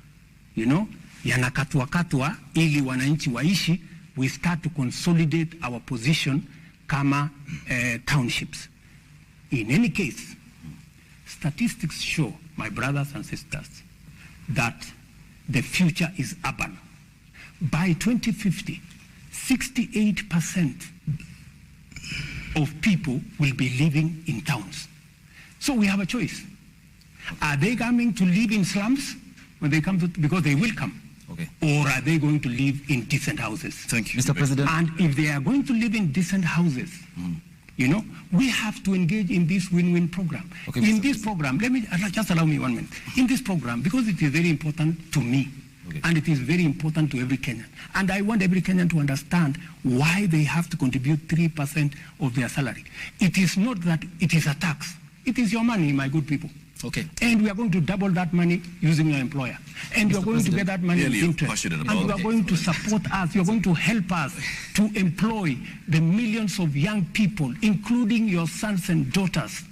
yanakatwa ili wananchi waishi, we start to consolidate our position kama townships. In any case, statistics show, my brothers and sisters, that the future is urban. By 2050, 68% of people will be living in towns. So we have a choice. Are they coming to live in slums when they come to, because they will come? Okay. Or are they going to live in decent houses? Thank you, Mr. President. And if they are going to live in decent houses, we have to engage in this win-win program. Okay, in this program, just allow me 1 minute. In this program, because it is very important to me, and it is very important to every Kenyan, and I want every Kenyan to understand why they have to contribute 3% of their salary. It is not that it is a tax. It is your money, my good people. Okay. And we are going to double that money using your employer. And you are going to get that money in interest. And you are going to support us. You are going to help us to employ the millions of young people, including your sons and daughters,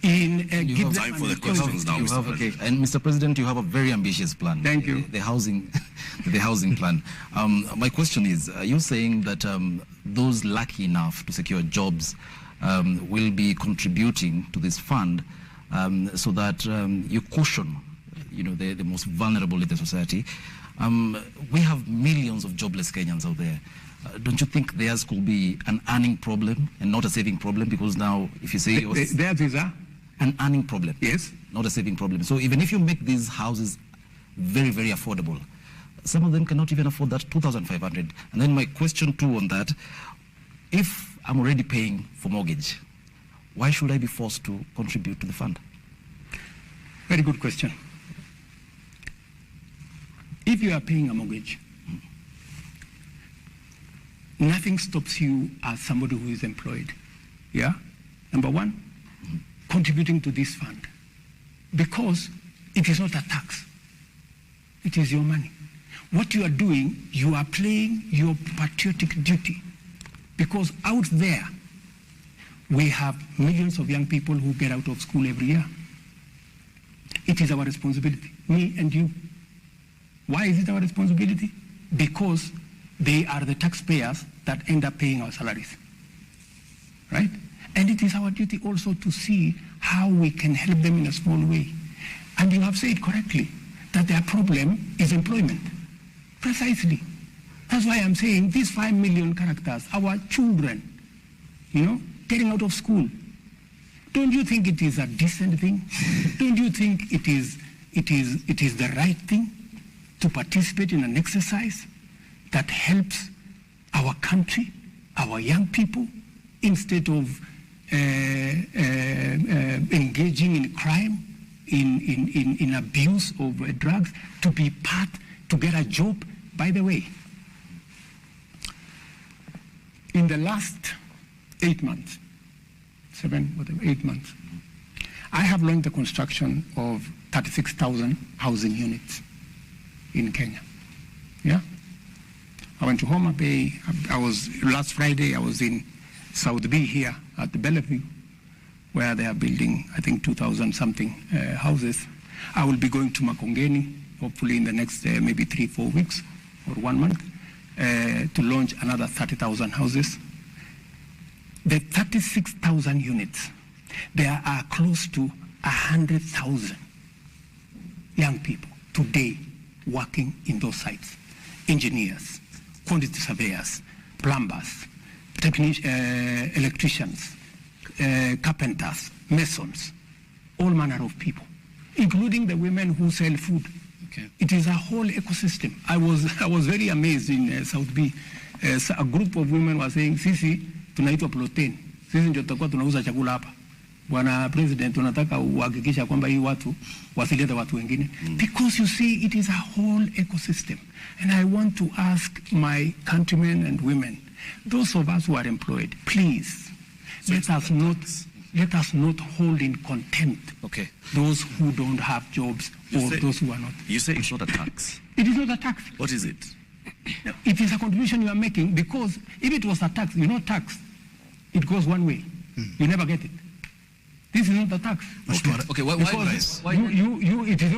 in give time for the questions now, Mr. President. And Mr. President, you have a very ambitious plan. Thank you. The housing plan. My question is, you're saying that those lucky enough to secure jobs will be contributing to this fund so that you cushion, the most vulnerable in the society. We have millions of jobless Kenyans out there. Don't you think theirs could be an earning problem and not a saving problem? Because now, if you say theirs is an earning problem, yes, not a saving problem. So even if you make these houses very, very affordable, some of them cannot even afford that 2,500. And then my question too on that: if I'm already paying for mortgage, why should I be forced to contribute to the fund? Very good question. If you are paying a mortgage, nothing stops you as somebody who is employed. Yeah? Number one, contributing to this fund. Because it is not a tax. It is your money. What you are doing, you are playing your patriotic duty. Because out there, we have millions of young people who get out of school every year. It is our responsibility, me and you. Why is it our responsibility? Because they are the taxpayers that end up paying our salaries, right? And it is our duty also to see how we can help them in a small way. And you have said correctly that their problem is employment. Precisely. That's why I'm saying these 5 million characters, our children, getting out of school. Don't you think it is a decent thing? Don't you think it is the right thing to participate in an exercise that helps our country, our young people, instead of engaging in crime, in abuse of drugs, to be part, to get a job? By the way, in the last 8 months, 8 months, I have launched the construction of 36,000 housing units in Kenya. Yeah? I went to Homa Bay. Last Friday, I was in South B here at the Bellevue, where they are building, I think, 2,000 something houses. I will be going to Makongeni, hopefully in the next maybe 3-4 weeks or 1 month, to launch another 30,000 houses. The 36,000 units, there are close to 100,000 young people today working in those sites. Engineers, quantity surveyors, plumbers, electricians, carpenters, masons, all manner of people, including the women who sell food. Okay. It is a whole ecosystem. I was very amazed in South B. A group of women were saying, sisi tunaitwa protein. Sisi ndio tutakuwa tunauza chakula hapa. Bwana President, tunataka uhakikisha kwamba hii watu wasilete watu wengine. Because you see, it is a whole ecosystem. And I want to ask my countrymen and women, those of us who are employed, please, let us not hold in contempt those who don't have jobs or those who are not. You say it's not a tax. It is not a tax. What is it? It is a contribution you are making, because if it was a tax, tax, it goes one way. You never get it. This is not a tax. Okay, why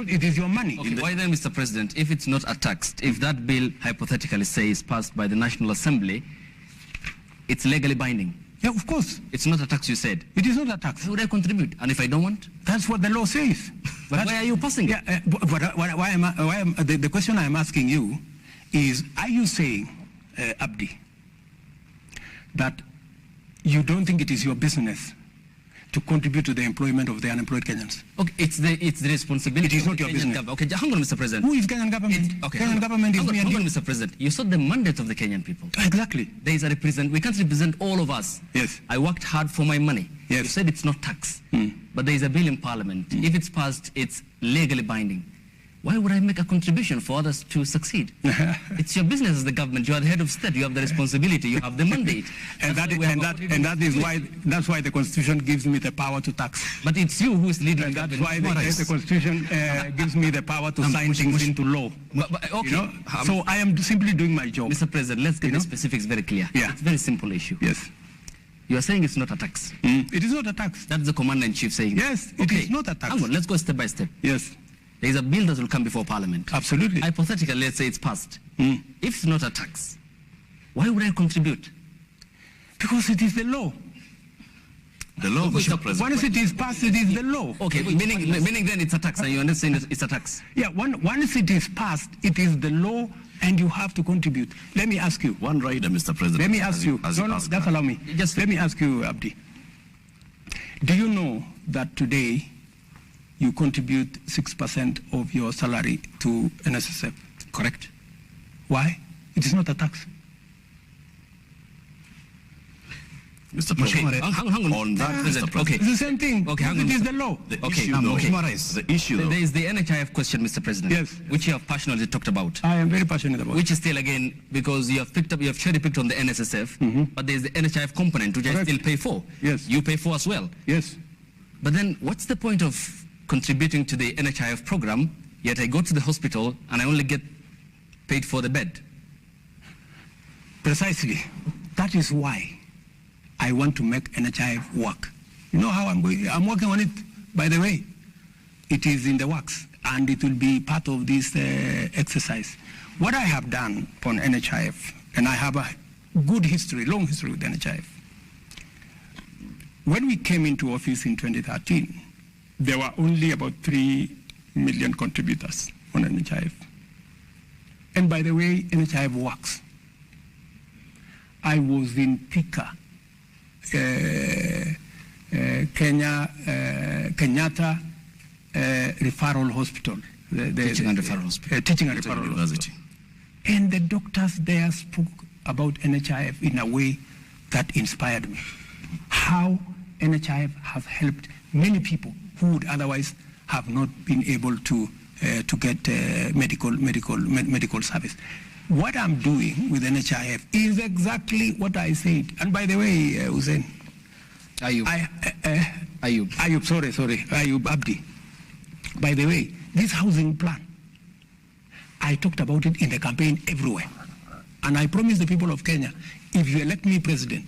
it is your money. Okay, why then, Mr. President, if it's not a tax, if that bill hypothetically says passed by the National Assembly, it's legally binding? Yeah, of course. It's not a tax, you said. It is not a tax. Why would I contribute? And if I don't want? That's what the law says. But why are you passing it? Yeah, the question I'm asking you is, are you saying, Abdi, that you don't think it is your business to contribute to the employment of the unemployed Kenyans? Okay, it's the responsibility. It is not your business. Okay, hang on, Mr. President. Who is Kenyan government? Kenyan government is me and you. Hang on, Mr. President. You saw the mandate of the Kenyan people. Exactly. There is a we can't represent all of us. Yes. I worked hard for my money. Yes. You said it's not tax. But there is a bill in Parliament. If it's passed, it's legally binding. Why would I make a contribution for others to succeed? It's your business as the government. You are the head of state. You have the responsibility. You have the mandate. That's why the Constitution gives me the power to tax. But it's you who is leading. And that's why the Constitution gives me the power to sign things into law. Okay. You know? So I am simply doing my job. Mr. President, let's get the specifics very clear. Yeah. It's a very simple issue. Yes. You are saying it's not a tax. It is not a tax. That's the Commander-in-Chief saying. Yes, it is not a tax. Hang on, let's go step by step. Yes. There is a bill that will come before Parliament. Absolutely. Hypothetically, let's say it's passed. If it's not a tax, why would I contribute? Because it is the law. The law, Mr. President. Once it is passed, it is the law. Okay, meaning then it's a tax, and you understand it's a tax. Yeah, once it is passed, it is the law, and you have to contribute. Let me ask you. One rider, Mr. President. Let me ask you. No, just allow me. Let me ask you, Abdi. Do you know that today you contribute 6% of your salary to NSSF? Correct. Why? It is not a tax. Mr. President, hang on that, President. Okay. It's the same thing. Okay, it is the law. The issue, though. There is the NHIF question, Mr. President. Yes. Which you have passionately talked about. I am very passionate about. Which is still, again, because you have cherry-picked on the NSSF, but there is the NHIF component, which I still pay for. Yes. You pay for as well. Yes. But then, what's the point of contributing to the NHIF program, yet I go to the hospital and I only get paid for the bed? Precisely. That is why I want to make NHIF work. You know how I'm going? I'm working on it, by the way. It is in the works, and it will be part of this exercise. What I have done on NHIF, and I have a good history, long history with NHIF. When we came into office in 2013, there were only about 3 million contributors on NHIF. And by the way, NHIF works. I was in Thika, Kenyatta Referral Hospital. Teaching and Referral Hospital. Teaching and Referral University. And the doctors there spoke about NHIF in a way that inspired me. How NHIF has helped many people who would otherwise have not been able to get medical service. What I'm doing with NHIF is exactly what I said. And by the way, Hussein, Ayub, sorry, Ayub Abdi. By the way, this housing plan, I talked about it in the campaign everywhere. And I promised the people of Kenya, if you elect me president,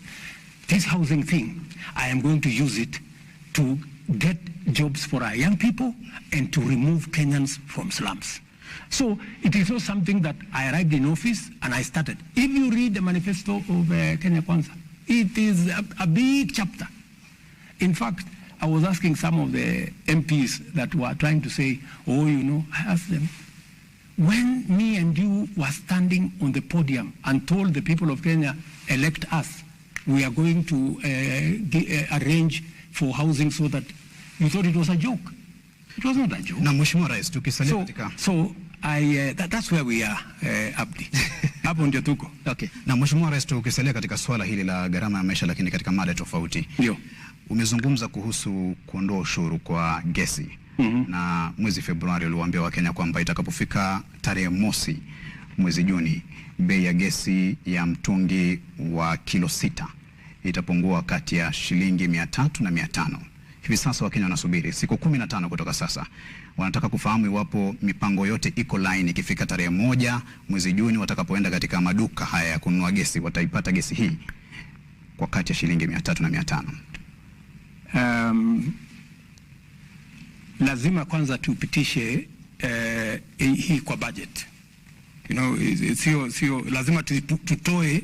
this housing thing, I am going to use it to get jobs for our young people and to remove Kenyans from slums. So it is not something that I arrived in office and I started. If you read the manifesto of Kenya Kwanza, it is a big chapter. In fact, I was asking some of the MPs that were trying to say, oh, you know, I asked them, when me and you were standing on the podium and told the people of Kenya, elect us, we are going to arrange for housing, so that you thought it was a joke. It was not a joke. Na Mheshimiwa Rais, tukisalia katika... So that's where we are, Abdi. Hapo ndio tuko. Okay. Na Mheshimiwa Rais, tukisalia katika swala hili la gharama ya maisha, lakini katika mada tofauti. Ndio. Umezungumza kuhusu kuondoa ushuru kwa gesi. Na mwezi Februari uliwaambia Wakenya kwamba itakapofika tarehe mosi mwezi Juni, bei ya gesi ya mtungi wa kilo 6 itapungua kati ya shilingi 300 na 500. Hivi sasa Wakenya wanasubiri siku 15 kutoka sasa. Wanataka kufahamu iwapo mipango yote iko line, ikifika tarehe 1 mwezi Juni watakapoenda katika maduka haya ya kununua gesi, wataipata gesi hii kwa kati ya shilingi 300 na 500. lazima kwanza tupitishe hii kwa budget. You know, sio lazima tutoe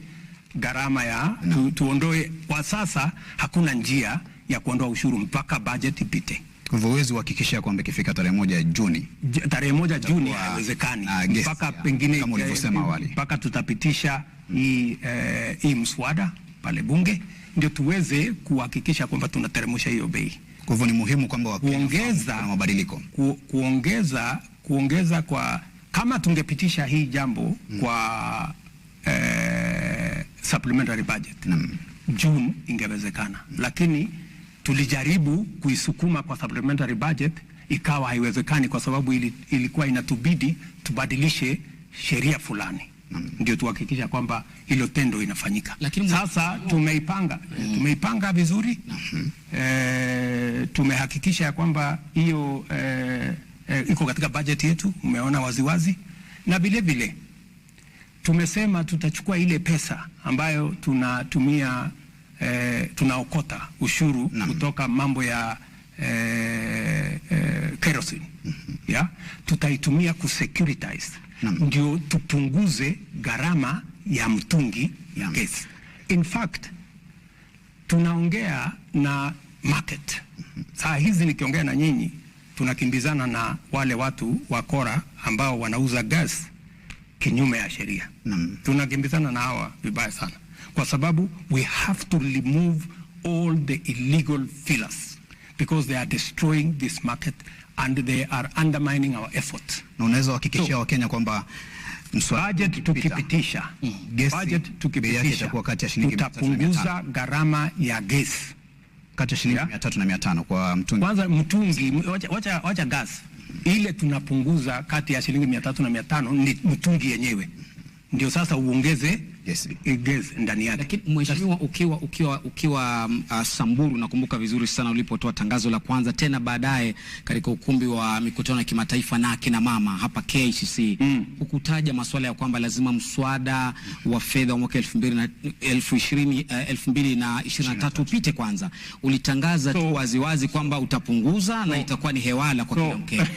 gharama ya tuondoe. Kwa sasa hakuna njia ya kuondoa ushuru mpaka budget ipite. Kwa hivyo huwezi kuhakikisha kwamba ikifika tarehe 1 Juni. Tarehe 1 Juni haiwezekani. Mpaka pengine kama ulivyosema awali. Mpaka tutapitisha hii mswada pale bunge ndio tuweze kuhakikisha kwamba tunateremsha hiyo bei. Kwa hivyo ni muhimu kwamba kuongeza mabadiliko. Kuongeza kwa kama tungepitisha hii jambo kwa supplementary budget. June ingewezekana. Lakini tulijaribu kuisukuma kwa supplementary budget, ikawa haiwezekani kwa sababu ilikuwa inatubidi tubadilishe sheria fulani. Ndio tuhakikisha kwamba hilo tendo inafanyika. Lakini sasa tumeipanga vizuri. Tumehakikisha ya kwamba hiyo iko katika budget yetu, umeona waziwazi, na vile vile tumesema tutachukua ile pesa ambayo tunatumia tunaokota ushuru kutoka mambo ya kerosene, tutaitumia kusecuritize, ndio tupunguze gharama ya mtungi ya gesi. In fact, tunaongea na market. Saa hizi nikiongea na nyinyi, tunakimbizana na wale watu wakora ambao wanauza gas kinyume ya sheria. Tunakimbizana na hawa vibaya sana, kwa sababu we have to remove all the illegal fillers because they are destroying this market and they are undermining our efforts. Na unaweza kuhakikishia Wakenya kwamba budget tukipitisha, tutapunguza gharama ya gesi kati ya shilingi 300 na 500 kwa mtungi. Kwanza mtungi, wacha gas. Ile tunapunguza kati ya shilingi 300 na 500 ni mtungi yenyewe. Ndio sasa uongeze gesi ndani yake. Lakini mheshimiwa, ukiwa Samburu, nakumbuka vizuri sana ulipotoa tangazo la kwanza, tena baadaye katika ukumbi wa mikutano ya kimataifa na kina mama hapa KICC, ukutaja masuala ya kwamba lazima mswada wa fedha wa mwaka 2023 upite kwanza. Ulitangaza tu waziwazi kwamba utapunguza na itakuwa ni hewala kwa kila Mkenya.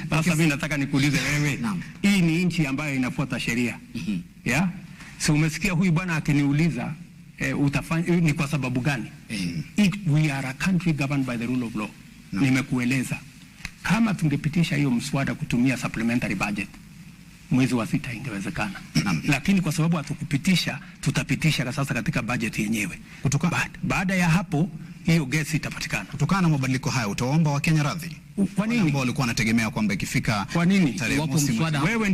Sasa mimi nataka nikuulize wewe, hii ni nchi ambayo inafuata sheria. So umesikia huyu bwana akiniuliza utafanya ni kwa sababu gani? We are a country governed by the rule of law. Nimekueleza kama tungepitisha hiyo mswada kutumia supplementary budget, mwezi wa 6 ingewezekana. Lakini kwa sababu hatukupitisha, tutapitisha sasa katika budget yenyewe. Baada ya hapo hiyo gesi itapatikana. Kutokana na mabadiliko haya, utaomba Wakenya radhi? Kwa nini? Ambao walikuwa wanategemea kwamba ikifika tarehe mosi wewe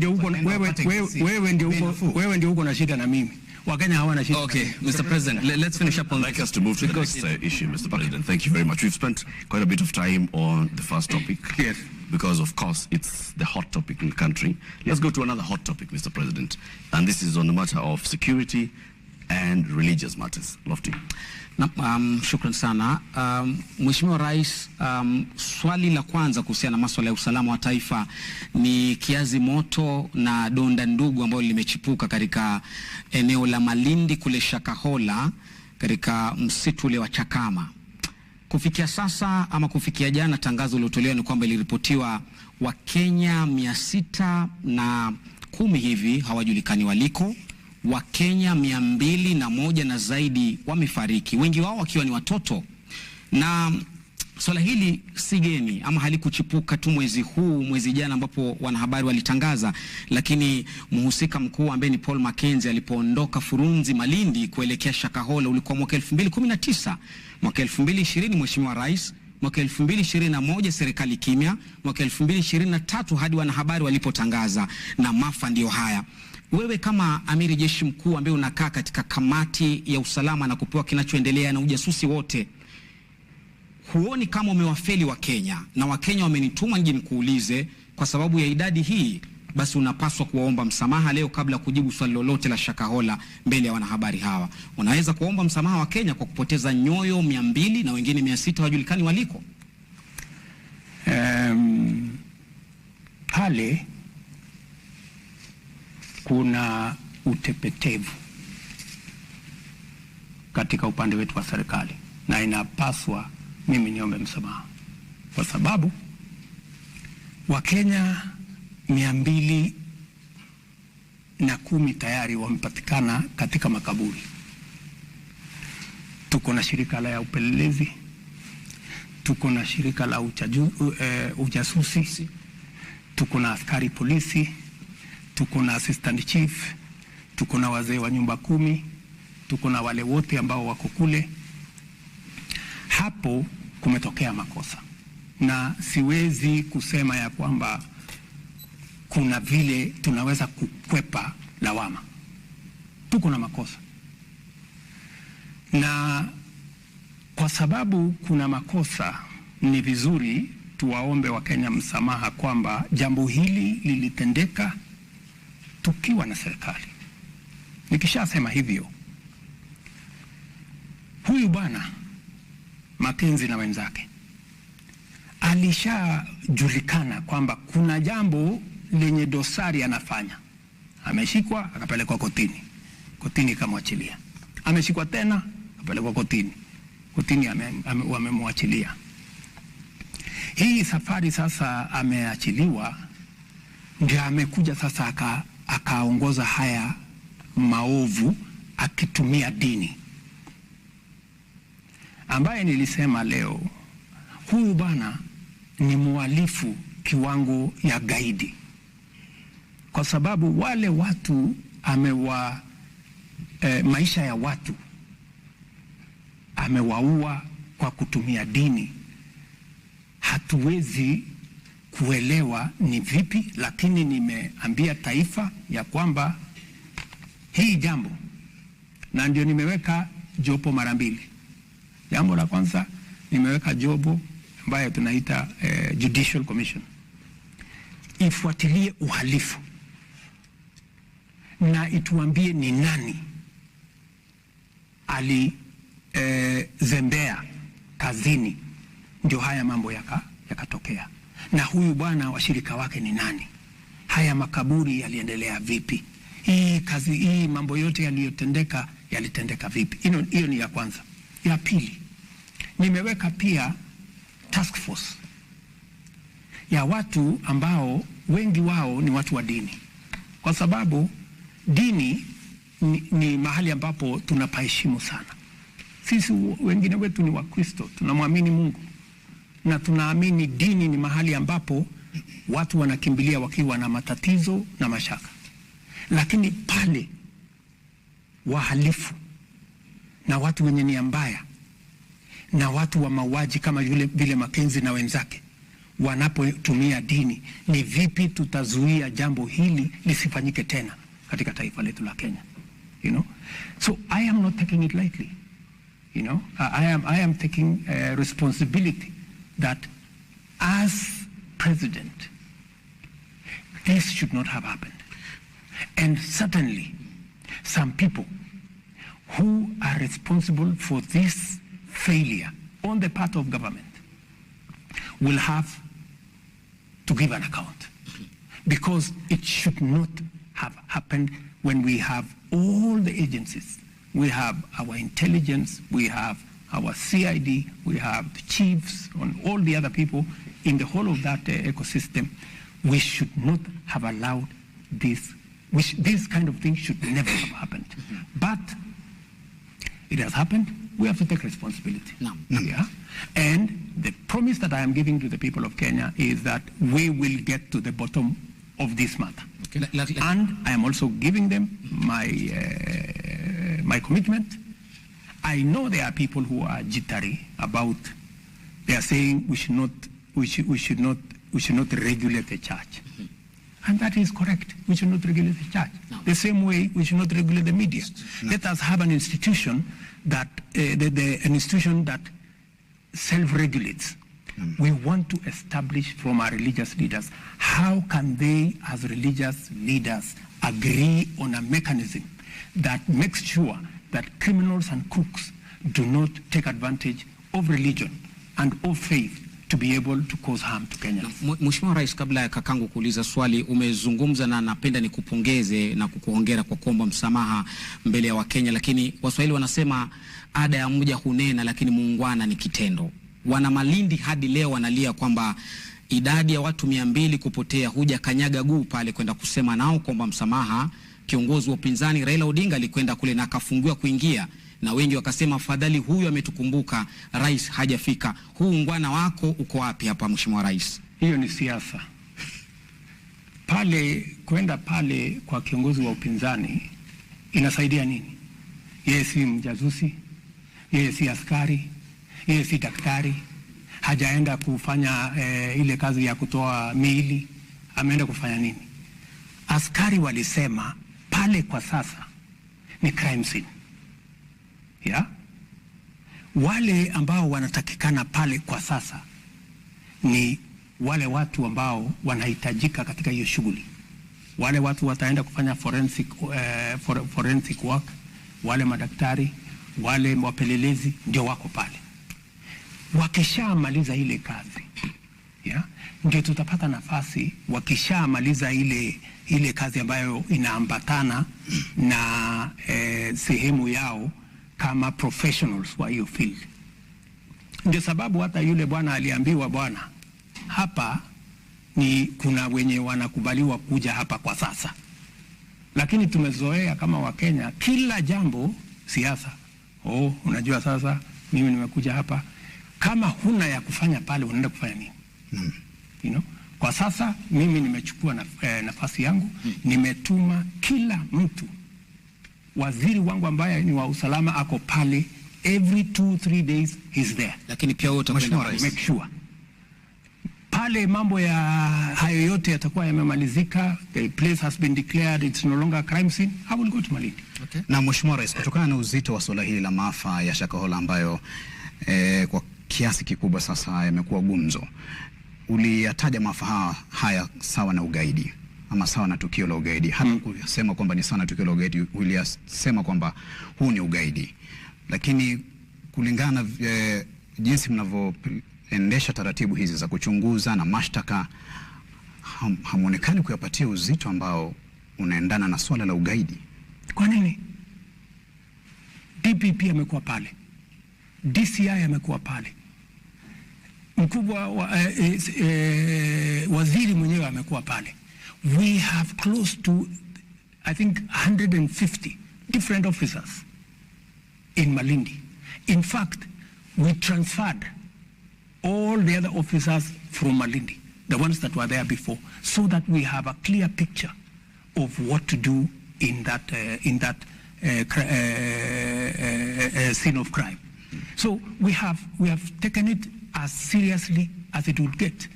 ndio uko na shida na mimi. Wakenya hawana shida. Okay, Mr. President, let's finish up on like us to move to the next issue, Mr. President. Thank you very much. We've spent quite a bit of time on the first topic. Yes. Because of course it's the hot topic in the country. Let's go to another hot topic, Mr. President. And this is on the matter of security and religious matters. Lofty. Shukran sana. Mheshimiwa Rais, swali la kwanza kuhusiana na masuala ya usalama wa taifa ni kiazi moto na donda ndugu ambalo limechipuka katika eneo la Malindi kule Shakahola katika msitu ule wa Chakama. Kufikia sasa ama kufikia jana, tangazo lilotolewa ni kwamba iliripotiwa Wakenya 610 hivi hawajulikani waliko. Wakenya 201 na zaidi wamefariki, wengi wao wakiwa ni watoto. Na swala hili si geni ama halikuchipuka tu mwezi jana ambapo wanahabari walitangaza, lakini mhusika mkuu ambaye ni Paul Mackenzie alipoondoka Furunzi Malindi kuelekea Shakahola ulikuwa mwaka 2019, mwaka 2020 Mheshimiwa Rais, mwaka 2021 serikali kimya, mwaka 2023 hadi wanahabari walipotangaza, na maafa ndio haya. Wewe kama amiri jeshi mkuu ambaye unakaa katika kamati ya usalama na kupewa kinachoendelea na ujasusi wote, huoni kama umewafeli Wakenya? Na Wakenya wamenituma nje nikuulize, kwa sababu ya idadi hii, basi unapaswa kuwaomba msamaha leo kabla kujibu swali lolote la Shakahola mbele ya wanahabari hawa. Unaweza kuomba msamaha wa Kenya kwa kupoteza nyoyo 200 na wengine 600 wajulikani waliko? Pale kuna utepetevu katika upande wetu wa serikali, na inapaswa mimi niombe msamaha, kwa sababu Wakenya 210 tayari wamepatikana katika makaburi. Tuko na shirika la upelelezi, tuko na shirika la ujasusi, tuko na askari polisi, tuko na assistant chief, tuko na wazee wa nyumba 10, tuko na wale wote ambao wako kule. Hapo kumetokea makosa, na siwezi kusema ya kwamba kuna vile tunaweza kukwepa lawama. Tuko na makosa, na kwa sababu kuna makosa, ni vizuri tuwaombe Wakenya msamaha kwamba jambo hili lilitendeka tukiwa na serikali. Nikishasema hivyo, huyu bwana Makenzi na wenzake alishajulikana kwamba kuna jambo lenye dosari anafanya. Ameshikwa akapelekwa kotini, kotini ikamwachilia. Ameshikwa tena akapelekwa kotini, kotini wamemwachilia. Hii safari sasa ameachiliwa, ndio amekuja sasa akaongoza haya maovu akitumia dini, ambaye nilisema leo huyu bwana ni muhalifu kiwango ya gaidi, kwa sababu wale watu maisha ya watu amewaua kwa kutumia dini. Hatuwezi kuelewa ni vipi, lakini nimeambia taifa ya kwamba hii jambo, na ndio nimeweka jopo mara mbili. Jambo la kwanza nimeweka jopo ambayo tunaita Judicial Commission, ifuatilie uhalifu na ituambie ni nani zembea kazini ndio haya mambo yakatokea, na huyu bwana washirika wake ni nani, haya makaburi yaliendelea vipi, hii mambo yote yalitendeka vipi. Hiyo ni ya kwanza. Ya pili, nimeweka pia task force ya watu ambao wengi wao ni watu wa dini, kwa sababu dini ni mahali ambapo tunapaheshimu sana. Sisi wengine wetu ni Wakristo, tunamwamini Mungu na tunaamini dini ni mahali ambapo watu wanakimbilia wakiwa na matatizo na mashaka. Lakini pale wahalifu na watu wenye nia mbaya na watu wa mauaji kama vile Makenzi na wenzake wanapotumia dini, ni vipi tutazuia jambo hili lisifanyike tena katika taifa letu la Kenya? So I am not taking it lightly. I am taking responsibility that as president, this should not have happened. And certainly some people who are responsible for this failure on the part of government will have to give an account, because it should not have happened when we have all the agencies. We have our intelligence, we have our CID, we have the chiefs and all the other people in the whole of that ecosystem. We should not have allowed this. This kind of thing should never have happened. But it has happened. We have to take responsibility. No. Yeah? And the promise that I am giving to the people of Kenya is that we will get to the bottom of this matter. Okay. And I am also giving them my commitment. I know there are people who are jittery about. They are saying we should not regulate the church. And that is correct. We should not regulate the church. No. The same way we should not regulate the media. No. Let us have an institution that an institution that self-regulates. We want to establish from our religious leaders, how can they as religious leaders agree on a mechanism that makes sure that criminals and crooks do not take advantage of religion and of faith to be able to cause harm to Kenya. Mheshimiwa Rais, kabla ya kakangu kuuliza swali, umezungumza na napenda nikupongeze na kukuhongera kwa kuomba msamaha mbele ya Wakenya, lakini Waswahili wanasema ada ya mmoja hunena lakini muungwana ni kitendo. Wana Malindi hadi leo wanalia kwamba idadi ya watu 200 kupotea. Huja kanyaga guu pale kwenda kusema nao kwamba msamaha. Kiongozi wa upinzani Raila Odinga alikwenda kule na akafungiwa kuingia, na wengi wakasema afadhali huyu ametukumbuka, rais hajafika. Huu ungwana wako uko wapi hapa, Mheshimiwa Rais? Hiyo ni siasa. Pale kwenda pale kwa kiongozi wa upinzani inasaidia nini? Yeye si mjazusi, yeye si askari, yeye si daktari, hajaenda kufanya ile kazi ya kutoa miili. Ameenda kufanya nini? Askari walisema pale kwa sasa ni crime scene. Yeah? Wale ambao wanatakikana pale kwa sasa ni wale watu ambao wanahitajika katika hiyo shughuli. Wale watu wataenda kufanya forensic work, wale madaktari, wale wapelelezi ndio wako pale. Wakishamaliza ile kazi, yeah, ndio tutapata nafasi. Wakishamaliza ile kazi ambayo inaambatana na sehemu yao kama professionals wa hiyo field. Ndio sababu hata yule bwana aliambiwa, bwana, hapa ni kuna wenye wanakubaliwa kuja hapa kwa sasa. Lakini tumezoea kama Wakenya kila jambo siasa. Unajua sasa mimi nimekuja hapa. Kama huna ya kufanya pale unaenda kufanya nini? You know? Kwa sasa mimi nimechukua nafasi yangu, nimetuma kila mtu. Waziri wangu ambaye ni wa usalama ako pale, every 2-3 days he's there. Lakini pia wote make sure pale mambo ya hayo yote yatakuwa yamemalizika, the place has been declared it's no longer a crime scene. I will go to Malindi. Okay. Na Mheshimiwa Rais, kutokana na uzito wa swala hili la maafa ya Shakahola ambayo kwa kiasi kikubwa sasa yamekuwa gumzo, uliyataja maafa haya sawa na ugaidi ama sawa na tukio la ugaidi. Hata kusema kwamba ni sawa na tukio la ugaidi, uliyasema kwamba huu ni ugaidi. Lakini kulingana na jinsi mnavyoendesha taratibu hizi za kuchunguza na mashtaka, hamuonekani kuyapatia uzito ambao unaendana na swala la ugaidi. Kwa nini? DPP amekuwa pale, DCI amekuwa pale, mkubwa waziri mwenyewe amekuwa pale. We have close to, I think, 150 different officers in Malindi. In fact, we transferred all the other officers from Malindi, the ones that were there before, so that we have a clear picture of what to do in that scene of crime. So we have taken it as seriously as it would get.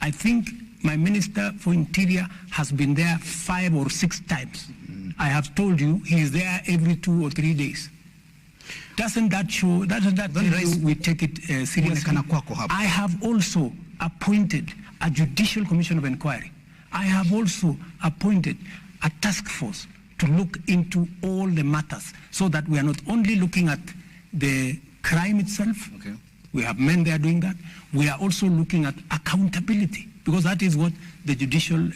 I think my Minister for Interior has been there 5 or 6 times. I have told you he is there every 2 or 3 days. Doesn't that show, doesn't that tell you we take it seriously? I have also appointed a Judicial Commission of Inquiry. I have also appointed a task force to look into all the matters, so that we are not only looking at the crime itself. Okay. We have men there doing that. We are also looking at accountability, because that is what the Judicial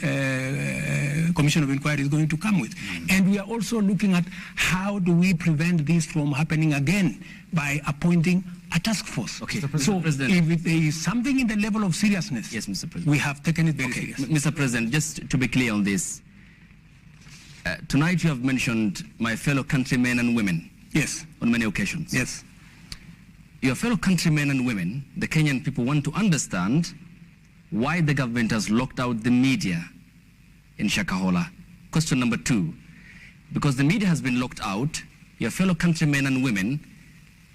Commission of Inquiry is going to come with. And we are also looking at how do we prevent this from happening again by appointing a task force. Okay. So if there is something in the level of seriousness, yes, Mr. President, we have taken it very seriously. Mr. President, just to be clear on this, tonight you have mentioned my fellow countrymen and women. Yes. On many occasions. Yes. Your fellow countrymen and women, the Kenyan people, want to understand why the government has locked out the media in Shakahola. Question number 2, because the media has been locked out, your fellow countrymen and women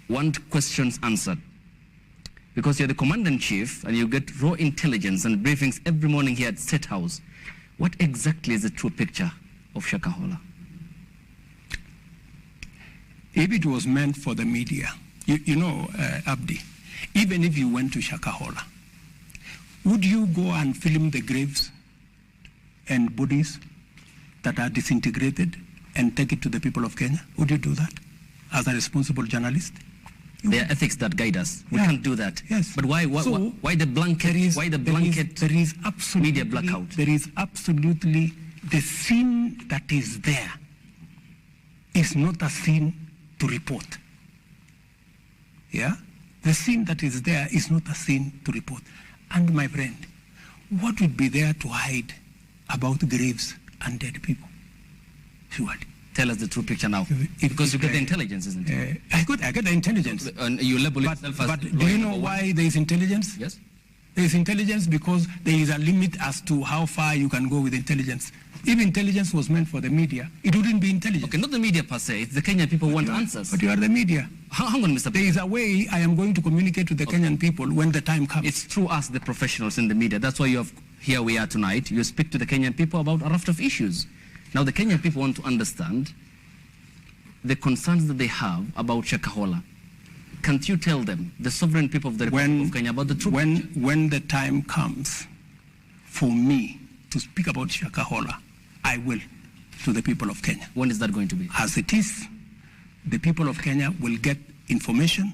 want questions answered. Because you're the commander-in-chief and you get raw intelligence and briefings every morning here at State House. What exactly is the true picture of Shakahola? If it was meant for the media, you know, Abdi, even if you went to Shakahola, would you go and film the graves and bodies that are disintegrated and take it to the people of Kenya? Would you do that as a responsible journalist? There are ethics that guide us. We can't do that. Yes. But why the blanket? Why the blanket? There is absolutely media blackout. There is absolutely, the scene that is there is not a scene to report. Yeah. The scene that is there is not a scene to report. And my friend, what would be there to hide about graves and dead people? Surely. Tell us the true picture now. Because you get the intelligence, isn't it? I get the intelligence. And you label yourself as... But do you know why there is intelligence? Yes. There is intelligence because there is a limit as to how far you can go with intelligence. If intelligence was meant for the media, it wouldn't be intelligence. Okay, not the media per se. It's the Kenyan people who want answers. But you are the media. Hang on, Mr. There is a way I am going to communicate with the Kenyan people when the time comes. It's through us, the professionals in the media. That's why here we are tonight. You speak to the Kenyan people about a raft of issues. Now, the Kenyan people want to understand the concerns that they have about Shakahola. Can't you tell them, the sovereign people of the Republic of Kenya, about the truth? When the time comes for me to speak about Shakahola, I will to the people of Kenya. When is that going to be? As it is, the people of Kenya will get information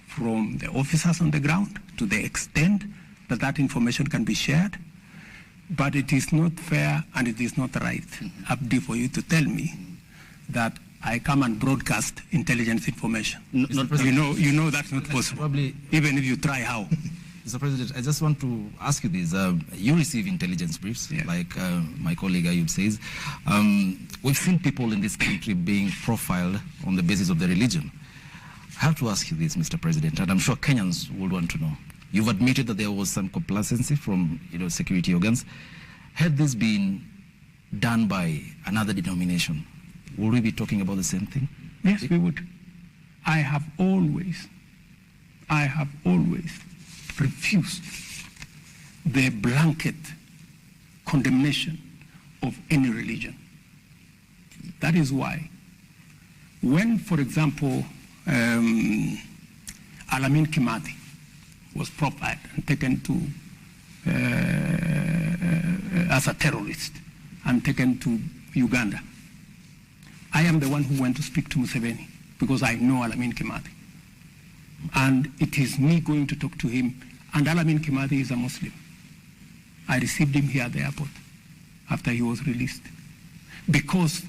from the officers on the ground to the extent that that information can be shared. But it is not fair and it is not right, Abdi, for you to tell me that I come and broadcast intelligence information. You know that's not possible. Probably, even if you try how. Mr. President, I just want to ask you this. You receive intelligence briefs, like my colleague Ayub says. We've seen people in this country being profiled on the basis of their religion. I have to ask you this, Mr. President, and I'm sure Kenyans would want to know. You've admitted that there was some complacency from security organs. Had this been done by another denomination, would we be talking about the same thing? Yes, we would. I have always refused the blanket condemnation of any religion. That is why when, for example, Alamin Kimathi was profiled and taken to as a terrorist and taken to Uganda, I am the one who went to speak to Museveni because I know Alamin Kimathi. And it is me going to talk to him. And Alamin Kimathi is a Muslim. I received him here at the airport after he was released. Because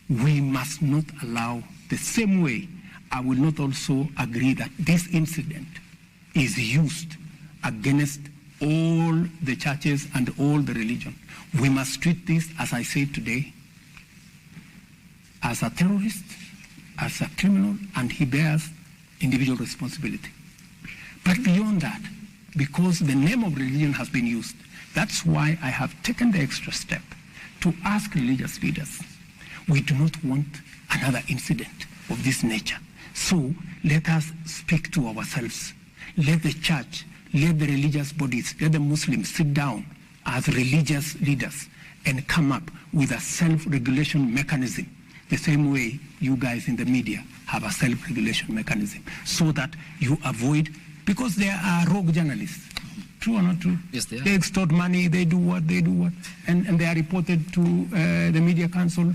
we must not allow, the same way I will not also agree that this incident is used against all the churches and all the religion. We must treat this, as I said today, as a terrorist, as a criminal, and he bears individual responsibility. But beyond that, because the name of religion has been used, that's why I have taken the extra step to ask religious leaders, we do not want another incident of this nature. So let us speak to ourselves. Let the church, let the religious bodies, let the Muslims sit down as religious leaders and come up with a self-regulation mechanism, the same way you guys in the media have a self-regulation mechanism, so that you avoid, because there are rogue journalists, true or not true? Yes, they are. They extort money, they do what, and they are reported to the Media Council,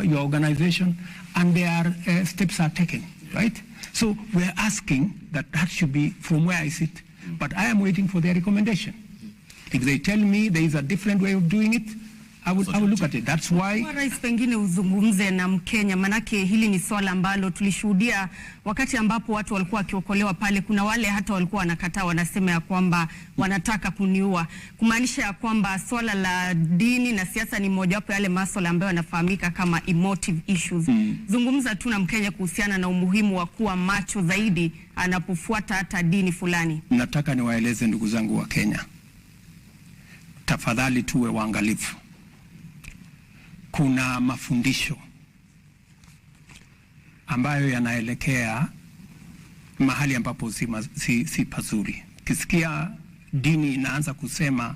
your organization, and their steps are taken, right? So we're asking that should be from where I sit, but I am waiting for their recommendation. If they tell me there is a different way of doing it, I will look at it. That's why. Rais, pengine uzungumze na Mkenya, manake hili ni swala ambalo tulishuhudia wakati ambapo watu walikuwa wakiokolewa pale. Kuna wale hata walikuwa wanakataa, wanasema ya kwamba wanataka kuniua, kumaanisha ya kwamba swala la dini na siasa ni mojawapo yale masuala ambayo yanafahamika kama emotive issues. Zungumza tu na Mkenya kuhusiana na umuhimu wa kuwa macho zaidi anapofuata hata dini fulani. Nataka niwaeleze ndugu zangu wa Kenya, tafadhali tuwe waangalifu. Kuna mafundisho ambayo yanaelekea mahali ambapo si pazuri. Kisikia dini inaanza kusema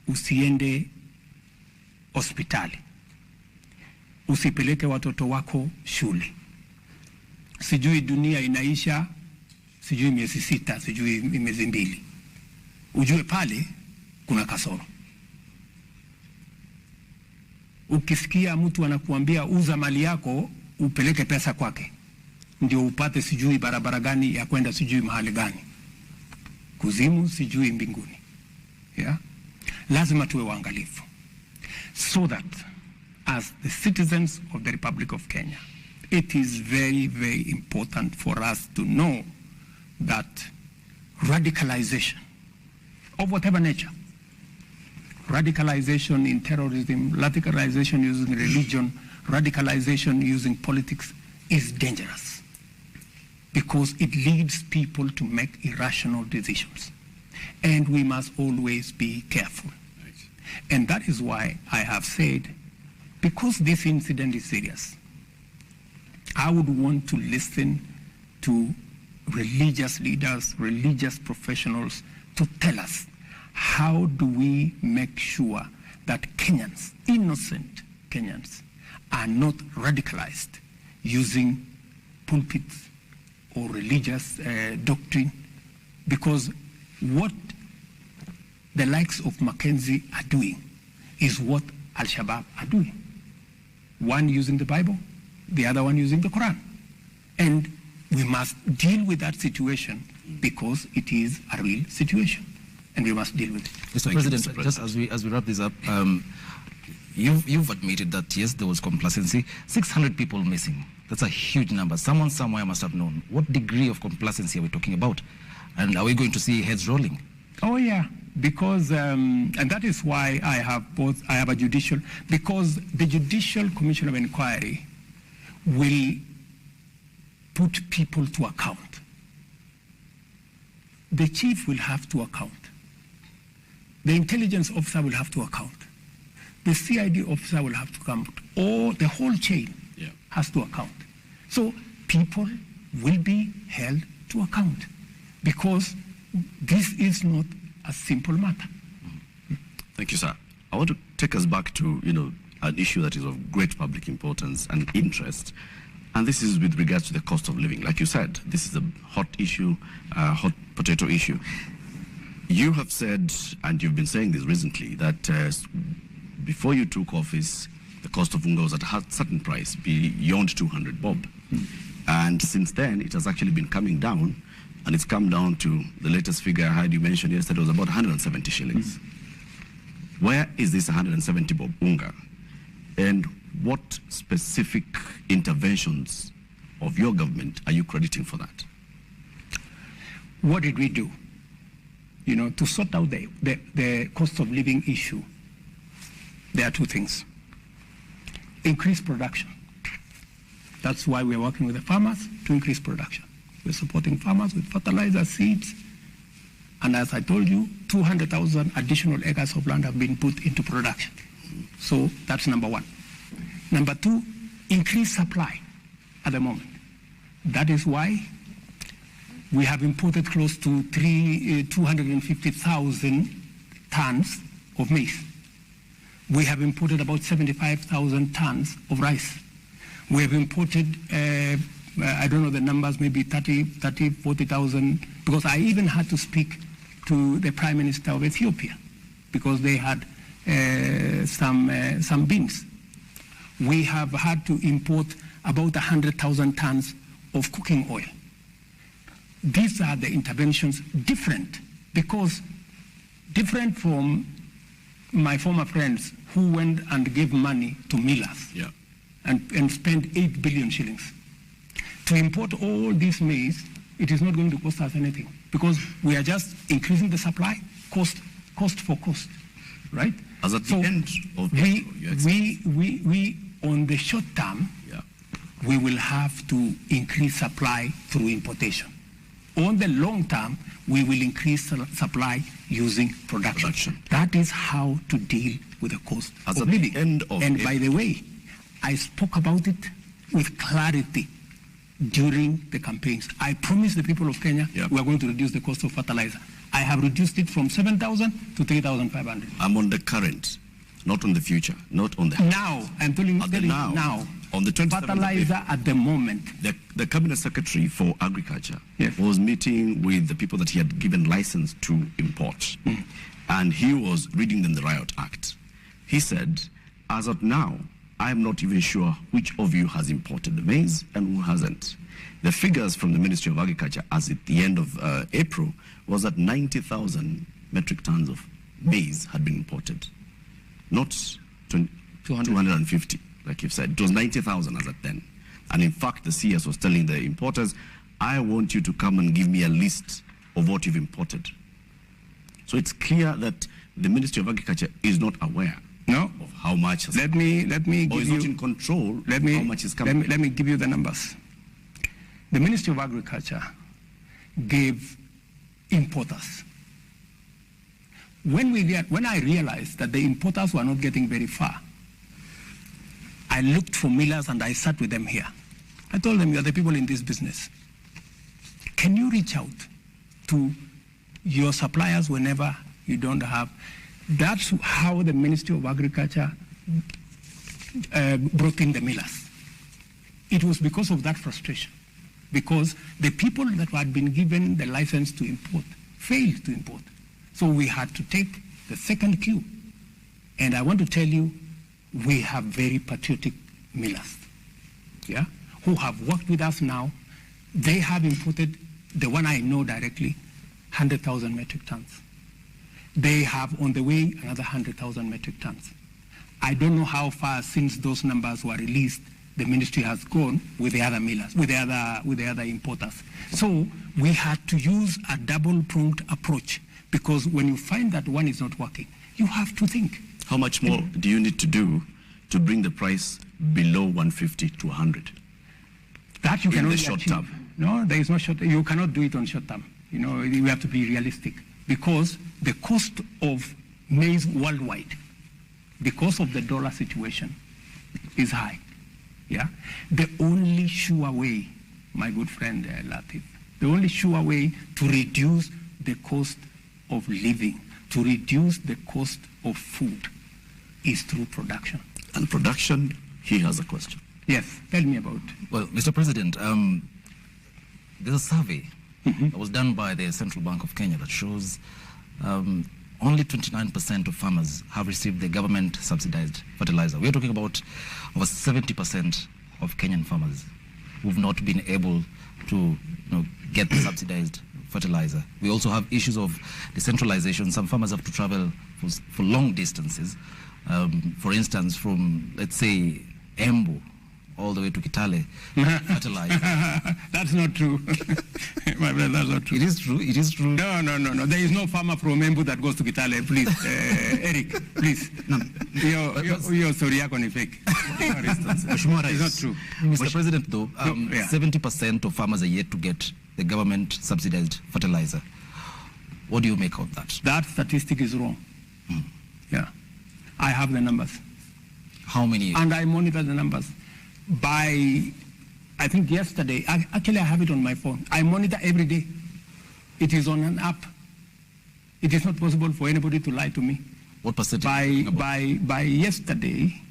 usiende hospitali, usipeleke watoto wako shule, sijui dunia inaisha, sijui miezi 6, sijui miezi 2, ujue pale kuna kasoro. Ukisikia mtu anakuambia uza mali yako upeleke pesa kwake ndio upate sijui barabara gani ya kwenda sijui mahali gani, kuzimu sijui mbinguni, lazima tuwe waangalifu, so that as the citizens of the Republic of Kenya, it is very, very important for us to know that radicalization of whatever nature, radicalization in terrorism, radicalization using religion, radicalization using politics is dangerous because it leads people to make irrational decisions. And we must always be careful. Right. And that is why I have said, because this incident is serious, I would want to listen to religious leaders, religious professionals to tell us how do we make sure that Kenyans, innocent Kenyans, are not radicalized using pulpits or religious doctrine, because what the likes of Mackenzie are doing is what Al-Shabaab are doing. One using the Bible, the other one using the Quran. And we must deal with that situation because it is a real situation, and we must deal with it. Mr. President, just as we wrap this up, you've admitted that yes, there was complacency. 600 people missing. That's a huge number. Someone somewhere must have known. What degree of complacency are we talking about? And are we going to see heads rolling? Oh yeah, because and that is why I have a judicial, because the Judicial Commission of Inquiry will put people to account. The chief will have to account. The intelligence officer will have to account. The CID officer will have to account. Or the whole chain has to account. So people will be held to account because this is not a simple matter. Thank you, sir. I want to take us back to, an issue that is of great public importance and interest. And this is with regards to the cost of living. Like you said, this is a hot issue, hot potato issue. You have said, and you've been saying this recently, that before you took office, the cost of unga was at a certain price, beyond 200 bob. And since then, it has actually been coming down, and it's come down to the latest figure I heard you mention yesterday was about 170 shillings. Where is this 170 bob unga? And what specific interventions of your government are you crediting for that? What did we do? To sort out the cost of living issue, there are two things. Increase production. That's why we're working with the farmers to increase production. We're supporting farmers with fertilizer, seeds, and as I told you, 200,000 additional acres of land have been put into production. So that's number one. Number two, increase supply at the moment. That is why we have imported close to 250,000 tons of maize. We have imported about 75,000 tons of rice. We have imported, I don't know the numbers, maybe 40,000, because I even had to speak to the Prime Minister of Ethiopia because they had some beans. We have had to import about 100,000 tons of cooking oil. These are the interventions different from my former friends who went and gave money to millers and spent 8 billion shillings. To import all this maize, it is not going to cost us anything because we are just increasing the supply, cost for cost, right? As at the end of April, we on the short term, we will have to increase supply through importation. On the long term, we will increase supply using production. That is how to deal with the cost of living. And by the way, I spoke about it with clarity during the campaigns. I promised the people of Kenya we are going to reduce the cost of fertilizer. I have reduced it from 7,000 to 3,500. I'm on the current, not on the future, not on the... Now, I'm telling you now. On the 27th fertilizer at the moment. The Cabinet Secretary for Agriculture was meeting with the people that he had given license to import. And he was reading them the Riot Act. He said, as of now, I am not even sure which of you has imported the maize and who hasn't. The figures from the Ministry of Agriculture as at the end of April was that 90,000 metric tons of maize had been imported. Not 250, like you've said. It was 90,000 as at then. And in fact, the CS was telling the importers, I want you to come and give me a list of what you've imported. So it's clear that the Ministry of Agriculture is not aware of how much has let me give is you, not in control of how much is coming. Let me give you the numbers. The Ministry of Agriculture gave importers. When I realized that the importers were not getting very far, I looked for millers and I sat with them here. I told them, you are the people in this business. Can you reach out to your suppliers whenever you don't have? That's how the Ministry of Agriculture brought in the millers. It was because of that frustration, because the people that had been given the license to import failed to import. So we had to take the second queue. And I want to tell you, we have very patriotic millers, who have worked with us now. They have imported, the one I know directly, 100,000 metric tons. They have on the way another 100,000 metric tons. I don't know how far since those numbers were released the ministry has gone with the other millers, with the other importers. So we had to use a double-pronged approach, because when you find that one is not working, you have to think. How much more do you need to do to bring the price below 150 to 100? That you can only short achieve. term. No, there is no short term. You cannot do it on short term. We have to be realistic, because the cost of maize worldwide, because of the dollar situation, is high. The only sure way, my good friend Latif, the only sure way to reduce the cost of living, to reduce the cost of food, is through production. And production, he has a question. Yes, tell me about. Well, Mr. President, there's a survey that was done by the Central Bank of Kenya that shows only 29% of farmers have received the government subsidized fertilizer. We're talking about over 70% of Kenyan farmers who've not been able to get the subsidized fertilizer. We also have issues of decentralization. Some farmers have to travel for long distances. For instance, from, let's say, Embu all the way to Kitale, fertilizer. That's not true. My brother, that's not true. It is true. It is true. No. There is no farmer from Embu that goes to Kitale. Please, Eric, please. No. Your story is fake. It's not true. Mr. President, though, 70% of farmers are yet to get the government subsidized fertilizer. What do you make of that? That statistic is wrong. Yeah. I have the numbers. How many? And I monitor the numbers. By, I think yesterday, actually I have it on my phone. I monitor every day. It is on an app. It is not possible for anybody to lie to me. What percentage? By yesterday,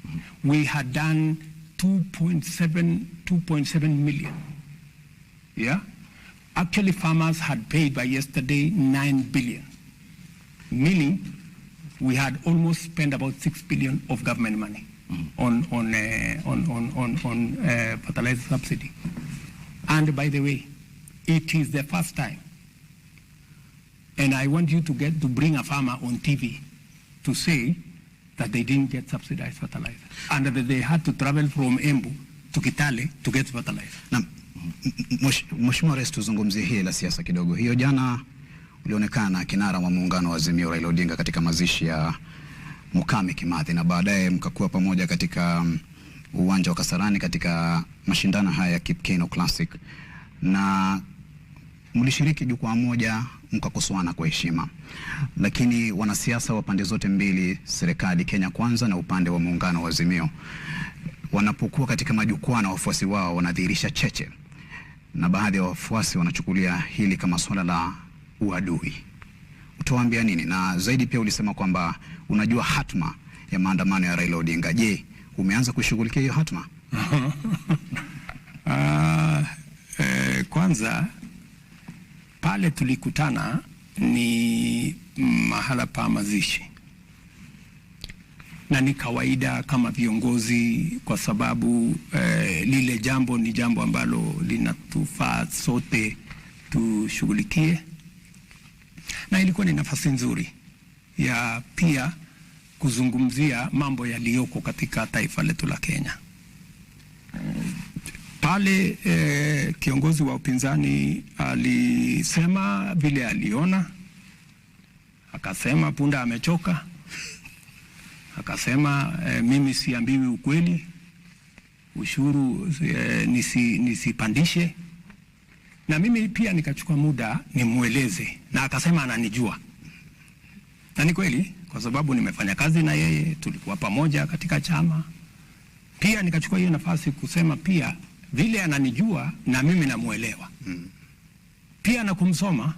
we had done 2.7 million. Yeah? Actually, farmers had paid by yesterday 9 billion. Meaning, we had almost spent about 6 billion of government money on fertilizer subsidy. And by the way, it is the first time. And I want you to bring a farmer on TV to say that they didn't get subsidized fertilizer, and that they had to travel from Embu to Kitale to get fertilizer. Na Mheshimiwa Rais, tuzungumzie hili la siasa kidogo. Hiyo jana ulionekana kinara wa muungano wa Azimio Raila Odinga katika mazishi ya Mukami Kimathi, na baadaye mkakuwa pamoja katika uwanja wa Kasarani katika mashindano haya ya Kipkeino Classic, na mlishiriki jukwaa moja mkakosoana kwa heshima. Lakini wanasiasa wa pande zote mbili, serikali Kenya Kwanza na upande wa muungano wa Azimio, wanapokuwa katika majukwaa na wafuasi wao wanadhihirisha cheche, na baadhi ya wafuasi wanachukulia hili kama swala la uadui. Utawaambia nini? Na zaidi pia ulisema kwamba unajua hatma ya maandamano ya Raila Odinga. Je, umeanza kushughulikia hiyo hatma? Kwanza pale tulikutana ni mahala pa mazishi, na ni kawaida kama viongozi, kwa sababu lile jambo ni jambo ambalo linatufaa sote tushughulikie, na ilikuwa ni nafasi nzuri ya pia kuzungumzia mambo yaliyoko katika taifa letu la Kenya. Pale kiongozi wa upinzani alisema vile aliona, akasema punda amechoka, akasema mimi siambiwi ukweli, ushuru nisipandishe, na mimi pia nikachukua muda nimueleze, na akasema ananijua, na ni kweli kwa sababu nimefanya kazi na yeye, tulikuwa pamoja katika chama. Pia nikachukua hiyo nafasi kusema pia vile ananijua na mimi namuelewa. Pia na kumsoma.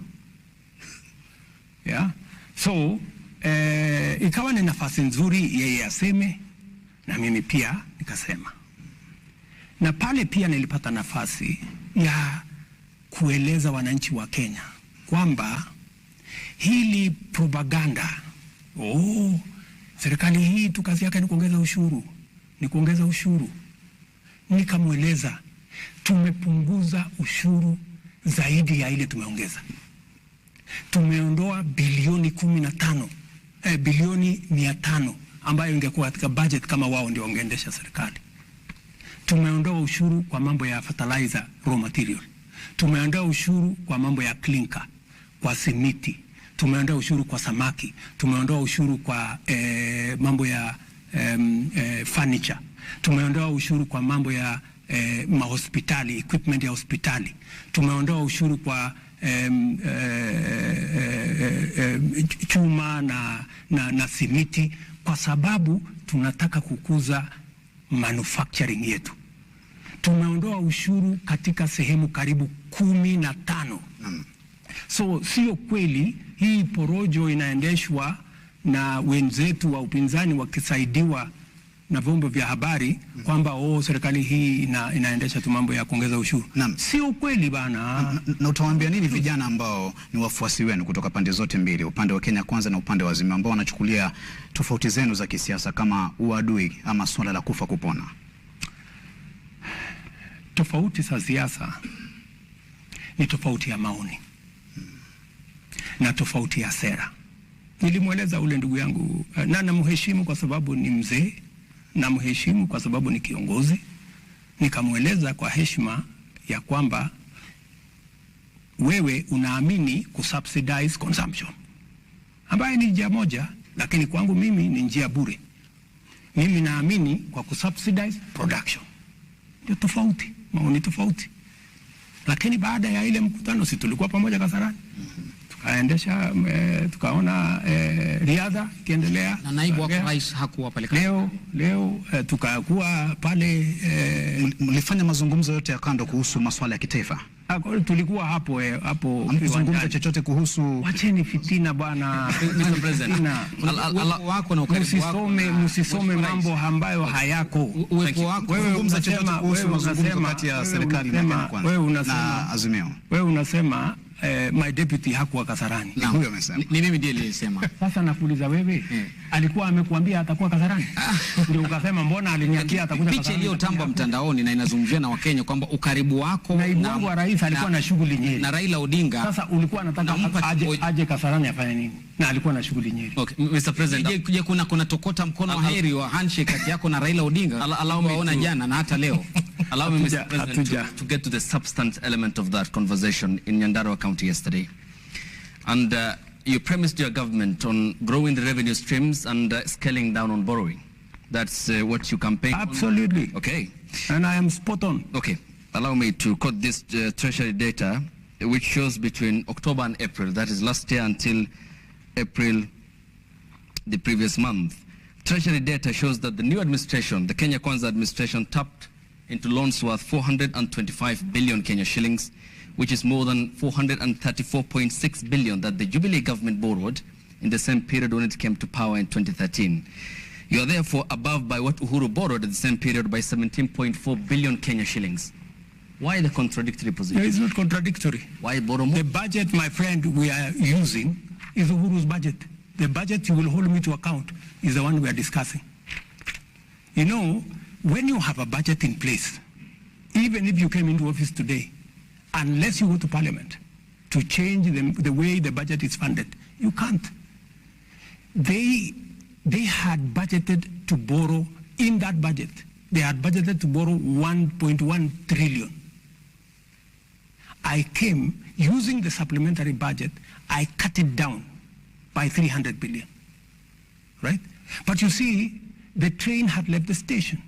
Yeah. So ikawa ni nafasi nzuri yeye aseme na mimi pia nikasema. Na pale pia nilipata nafasi ya kueleza wananchi wa Kenya kwamba hili propaganda, serikali hii tu kazi yake ni kuongeza ushuru, ni kuongeza ushuru. Nikamweleza tumepunguza ushuru zaidi ya ile tumeongeza. Tumeondoa bilioni 15, bilioni 500 ambayo ingekuwa katika budget kama wao ndio wangeendesha serikali. Tumeondoa ushuru kwa mambo ya fertilizer, raw material. Tumeondoa ushuru kwa mambo ya clinker, kwa simiti. Tumeondoa ushuru kwa samaki. Tumeondoa ushuru kwa mambo ya furniture. Tumeondoa ushuru kwa mambo ya mahospitali, equipment ya hospitali. Tumeondoa ushuru kwa chuma na simiti, kwa sababu tunataka kukuza manufacturing yetu. Tumeondoa ushuru katika sehemu karibu 15. So sio kweli hii porojo inaendeshwa na wenzetu wa upinzani wakisaidiwa na vyombo vya habari kwamba serikali hii inaendesha tu mambo ya kuongeza ushuru. Sio kweli bana. Na utawaambia nini vijana ambao ni wafuasi wenu kutoka pande zote mbili, upande wa Kenya Kwanza na upande wa Azimio, ambao wanachukulia tofauti zenu za kisiasa kama uadui ama swala la kufa kupona? Tofauti za siasa ni tofauti ya maoni na tofauti ya sera. Nilimweleza ule ndugu yangu, na namheshimu kwa sababu ni mzee, na mheshimu kwa sababu ni kiongozi. Nikamweleza kwa heshima ya kwamba wewe unaamini kusubsidize consumption, ambaye ni njia moja, lakini kwangu mimi ni njia bure. Mimi naamini kwa kusubsidize production. Ndio tofauti, maoni tofauti. Lakini baada ya ile mkutano, si tulikuwa pamoja Kasarani? Tukaendesha, tukaona riadha ikiendelea. Na naibu wa rais hakuwa pale. Leo tukakuwa pale. Mlifanya mazungumzo yote ya kando kuhusu masuala ya kitaifa? Tulikuwa hapo mkizungumza chochote kuhusu? Wacheni fitina bwana. Mr. President, wako na ukaribu wako, msisome mambo ambayo hayako. Uwepo wako wewe unasema kuhusu mazungumzo kati ya serikali na Kenya Kwanza na Azimio. Wewe unasema my deputy hakuwa Kasarani. Ni huyo amesema. Ni mimi ndiye nilisema. Sasa nakuuliza wewe, alikuwa amekuambia atakuwa Kasarani? Ndio ukasema mbona aliniambia atakuja Kasarani? Picha iliyotambwa mtandaoni na inazungumzia na Wakenya kwamba ukaribu wako naibu wangu wa rais alikuwa na shughuli Nyeri. Na Raila Odinga. Sasa ulikuwa unataka aje Kasarani afanye nini? Na alikuwa na shughuli Nyeri. Okay, Mr. President. Je, kuna tokota mkono wa heri wa handshake kati yako na Raila Odinga? Allow me waona jana na hata leo. Allow me, Mr. President, to get to the substance element of that conversation in Nyandarua County yesterday. And you premised your government on growing the revenue streams and scaling down on borrowing. That's what you campaigned on. Absolutely. Okay. And I am spot on. Okay. Allow me to quote this treasury data, which shows between October and April, that is last year until April the previous month. Treasury data shows that the new administration, the Kenya Kwanza administration, tapped into loans worth 425 billion Kenya shillings, which is more than 434.6 billion that the Jubilee government borrowed in the same period when it came to power in 2013. You are therefore above by what Uhuru borrowed at the same period by 17.4 billion Kenya shillings. Why the contradictory position? It's not contradictory. Why borrow more? The budget, my friend, we are using is Uhuru's budget. The budget you will hold me to account is the one we are discussing. You know, when you have a budget in place, even if you came into office today, unless you go to parliament to change the way the budget is funded, you can't. They had budgeted to borrow in that budget they had budgeted to borrow 1.1 trillion. I came, using the supplementary budget, I cut it down by 300 billion, right? But you see, the train had left the station.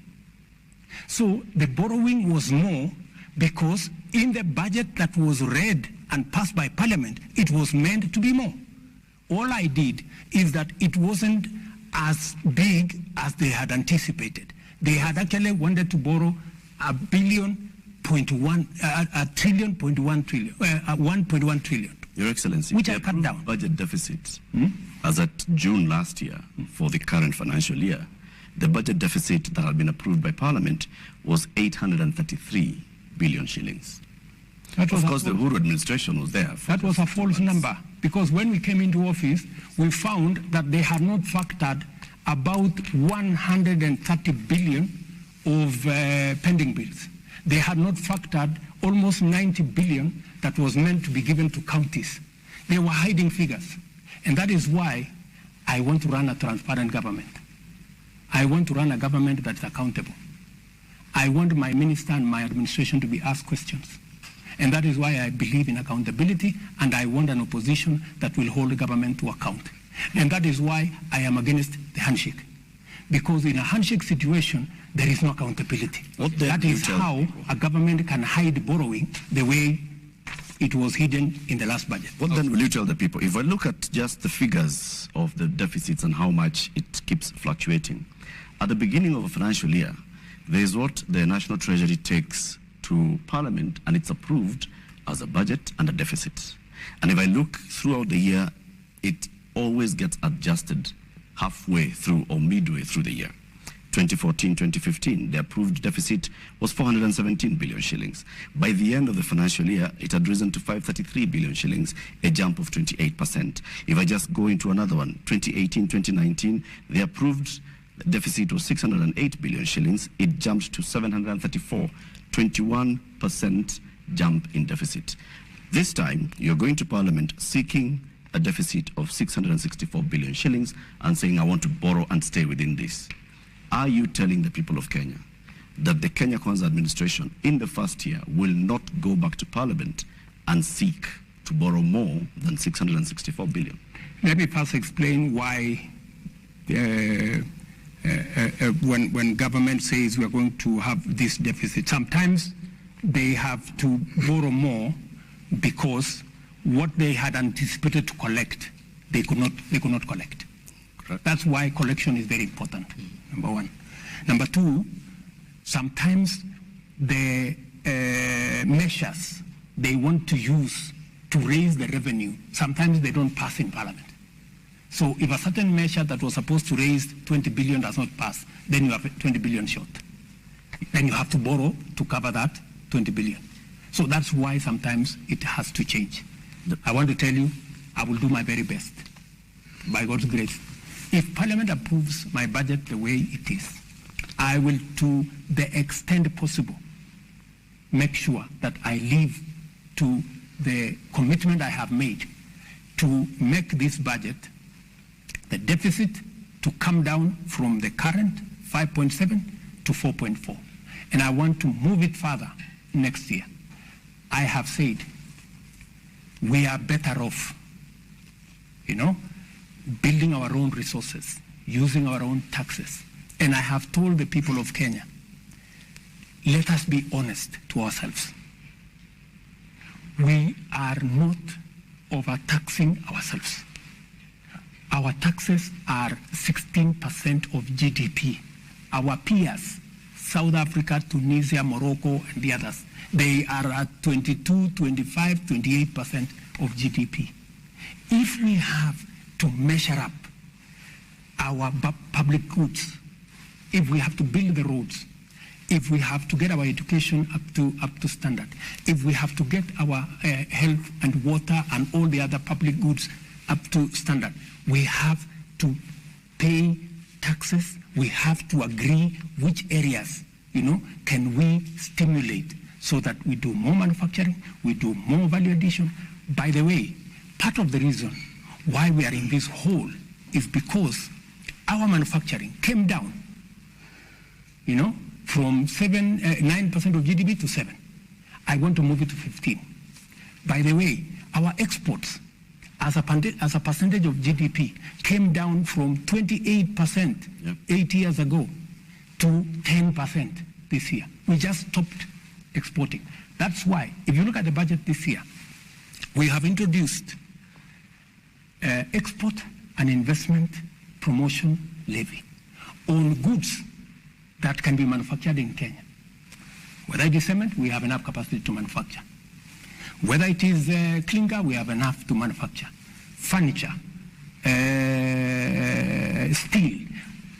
So the borrowing was more because in the budget that was read and passed by Parliament, it was meant to be more. All I did is that it wasn't as big as they had anticipated. They had actually wanted to borrow 1.1 trillion. Your Excellency, which I cut down. Budget deficits as at June last year for the current financial year, the budget deficit that had been approved by Parliament was 833 billion shillings. Of course, the Uhuru administration was there. That was a false number, because when we came into office, we found that they had not factored about 130 billion of pending bills. They had not factored almost 90 billion that was meant to be given to counties. They were hiding figures. And that is why I want to run a transparent government. I want to run a government that's accountable. I want my minister and my administration to be asked questions. And that is why I believe in accountability, and I want an opposition that will hold the government to account. And that is why I am against the handshake. Because in a handshake situation, there is no accountability. That is how a government can hide borrowing the way it was hidden in the last budget. What then will you tell the people? If I look at just the figures of the deficits and how much it keeps fluctuating, at the beginning of a financial year, there is what the National Treasury takes to Parliament, and it's approved as a budget and a deficit. And if I look throughout the year, it always gets adjusted halfway through or midway through the year. 2014-2015, the approved deficit was 417 billion shillings. By the end of the financial year, it had risen to 533 billion shillings, a jump of 28%. If I just go into another one, 2018-2019, the approved deficit was 608 billion shillings. It jumped to 734, 21% jump in deficit. This time, you're going to Parliament seeking a deficit of 664 billion shillings and saying, I want to borrow and stay within this. Are you telling the people of Kenya that the Kenya Kwanza administration in the first year will not go back to Parliament and seek to borrow more than 664 billion? Let me first explain why when government says we are going to have this deficit, sometimes they have to borrow more because what they had anticipated to collect, they could not collect. Correct. That's why collection is very important, number one. Number two, sometimes the measures they want to use to raise the revenue, sometimes they don't pass in Parliament. So if a certain measure that was supposed to raise 20 billion does not pass, then you have 20 billion short. Then you have to borrow to cover that 20 billion. So that's why sometimes it has to change. I want to tell you, I will do my very best, by God's grace. If Parliament approves my budget the way it is, I will, to the extent possible, make sure that I live to the commitment I have made to make this budget, the deficit, to come down from the current 5.7 to 4.4. And I want to move it further next year. I have said we are better off, building our own resources, using our own taxes. And I have told the people of Kenya, let us be honest to ourselves. We are not overtaxing ourselves. Our taxes are 16% of GDP. Our peers, South Africa, Tunisia, Morocco, and the others, they are at 22, 25, 28% of GDP. If we have to measure up our public goods, if we have to build the roads, if we have to get our education up to standard, if we have to get our health and water and all the other public goods up to standard, we have to pay taxes. We have to agree which areas, can we stimulate so that we do more manufacturing, we do more value addition. By the way, part of the reason why we are in this hole is because our manufacturing came down, from 9% of GDP to 7. I want to move it to 15. By the way, our exports as a percentage of GDP came down from 28% 8 years ago to 10% this year. We just stopped exporting. That's why, if you look at the budget this year, we have introduced export and investment promotion levy on goods that can be manufactured in Kenya. Whether it is cement, we have enough capacity to manufacture. Whether it is clinker, we have enough to manufacture. Furniture, steel.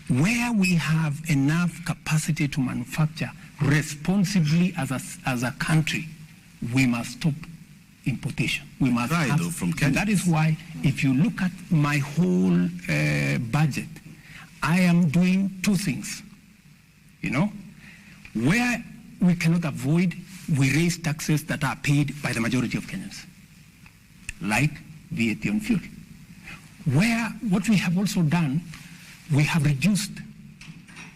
Where we have enough capacity to manufacture responsibly as a country, we must stop importation. We must have, from Kenya. And that is why, if you look at my whole budget, I am doing two things. You know, where we cannot avoid, we raise taxes that are paid by the majority of Kenyans, like VAT on fuel. Where what we have also done, we have reduced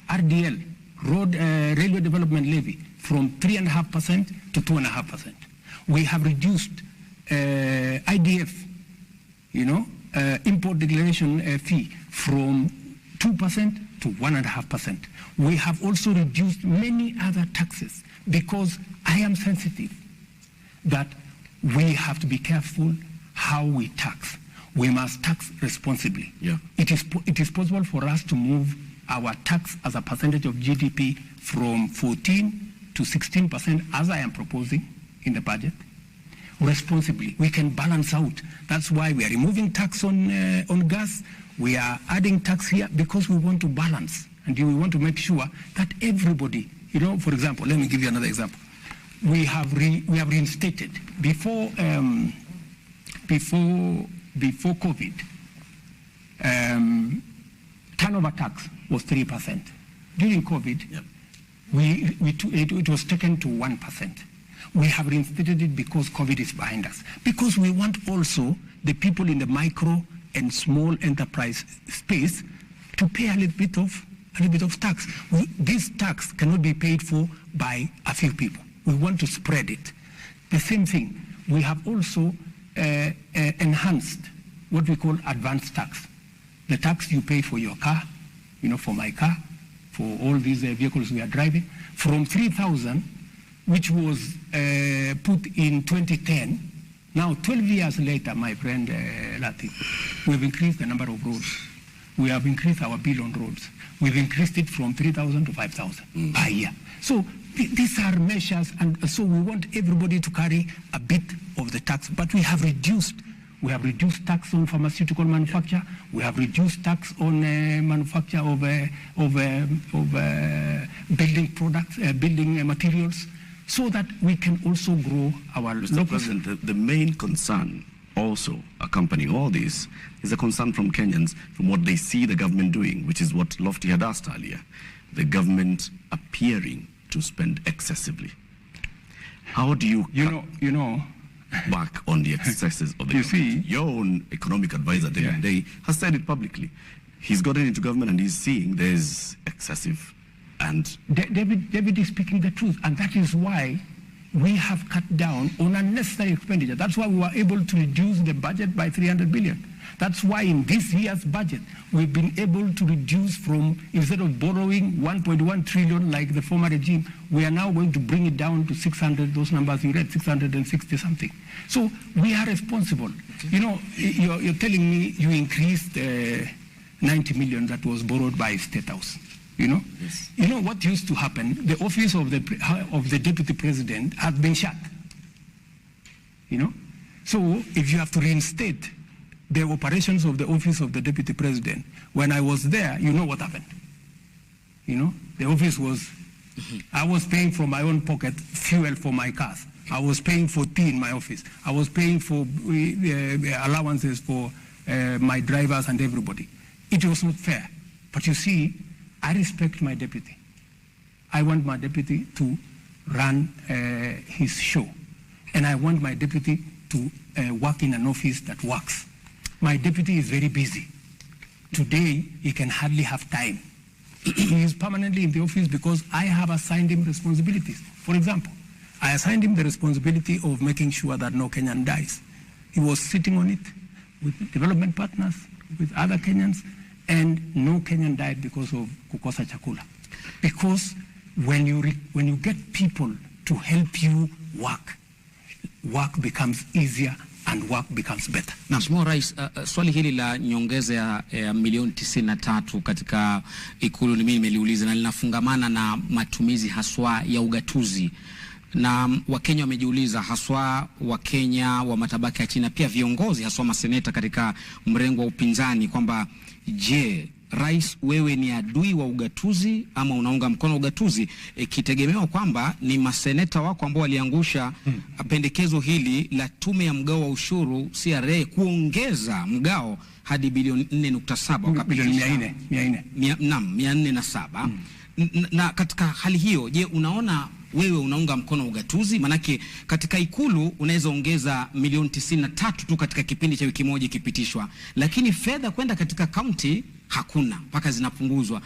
RDL, Railway Development Levy, from 3.5% to 2.5%. We have reduced IDF, import declaration fee from 2% to 1.5%. We have also reduced many other taxes because I am sensitive that we have to be careful how we tax. We must tax responsibly. Yeah. It is possible for us to move our tax as a percentage of GDP from 14 to 16%, as I am proposing in the budget, responsibly. We can balance out. That's why we are removing tax on gas. We are adding tax here because we want to balance, and we want to make sure that everybody, for example, let me give you another example. We have reinstated before COVID. Turnover tax was 3%. During COVID, it was taken to 1%. We have reinstated it because COVID is behind us. Because we want also the people in the micro and small enterprise space to pay a little bit of tax. This tax cannot be paid for by a few people. We want to spread it. The same thing, we have also enhanced what we call advanced tax. The tax you pay for your car, for my car, for all these vehicles we are driving, from 3,000, which was put in 2010. Now, 12 years later, my friend Lati, we've increased the number of roads. We have increased our bill on roads. We've increased it from 3,000 to 5,000 per year. So these are measures, and so we want everybody to carry a bit of the tax. But we have reduced tax on pharmaceutical manufacture. We have reduced tax on manufacture of building products, building materials, so that we can also grow our Mr. President, the main concern also accompanying all this is a concern from Kenyans from what they see the government doing, which is what Lofty had asked earlier, the government appearing to spend excessively. How do you back on the excesses of the government? Your own economic advisor, David Day, has said it publicly. He's gotten into government and he's seeing there's excessive. And David is speaking the truth, and that is why we have cut down on unnecessary expenditure. That's why we were able to reduce the budget by 300 billion. That's why in this year's budget, we've been able to reduce from, instead of borrowing 1.1 trillion like the former regime, we are now going to bring it down to 600, those numbers you read, 660 something. So we are responsible. You're telling me you increased 90 million that was borrowed by State House. Yes. What used to happen? The office of the deputy president has been shut. So if you have to reinstate the operations of the office of the deputy president, when I was there, what happened? The office was, I was paying from my own pocket fuel for my cars. I was paying for tea in my office. I was paying for allowances for my drivers and everybody. It was not fair. But you see, I respect my deputy. I want my deputy to run his show. And I want my deputy to work in an office that works. My deputy is very busy. Today, he can hardly have time He is permanently in the office because I have assigned him responsibilities. For example, I assigned him the responsibility of making sure that no Kenyan dies. He was sitting on it with development partners, with other Kenyans, and no Kenyan died because of kukosa chakula. Because when you get people to help you work becomes easier and work becomes better. Mheshimiwa Rais, swali hili la nyongeza ya milioni 93 katika Ikulu mimi nimeliuliza na linafungamana na matumizi haswa ya ugatuzi. Na Wakenya wamejiuliza, haswa Wakenya wa matabaka ya chini, pia viongozi haswa maseneta katika mrengo wa upinzani, kwamba je, Rais, wewe ni adui wa ugatuzi ama unaunga mkono ugatuzi, ikitegemewa kwamba ni maseneta wako ambao waliangusha pendekezo hili la tume ya mgao wa ushuru CRA kuongeza mgao hadi bilioni 4.7 bilioni 407. Na katika hali hiyo, je, unaona wewe unaunga mkono ugatuzi? Manake katika Ikulu unaweza ongeza milioni 93 tu katika kipindi cha wiki moja ikipitishwa, lakini fedha kwenda katika kaunti hakuna, mpaka zinapunguzwa.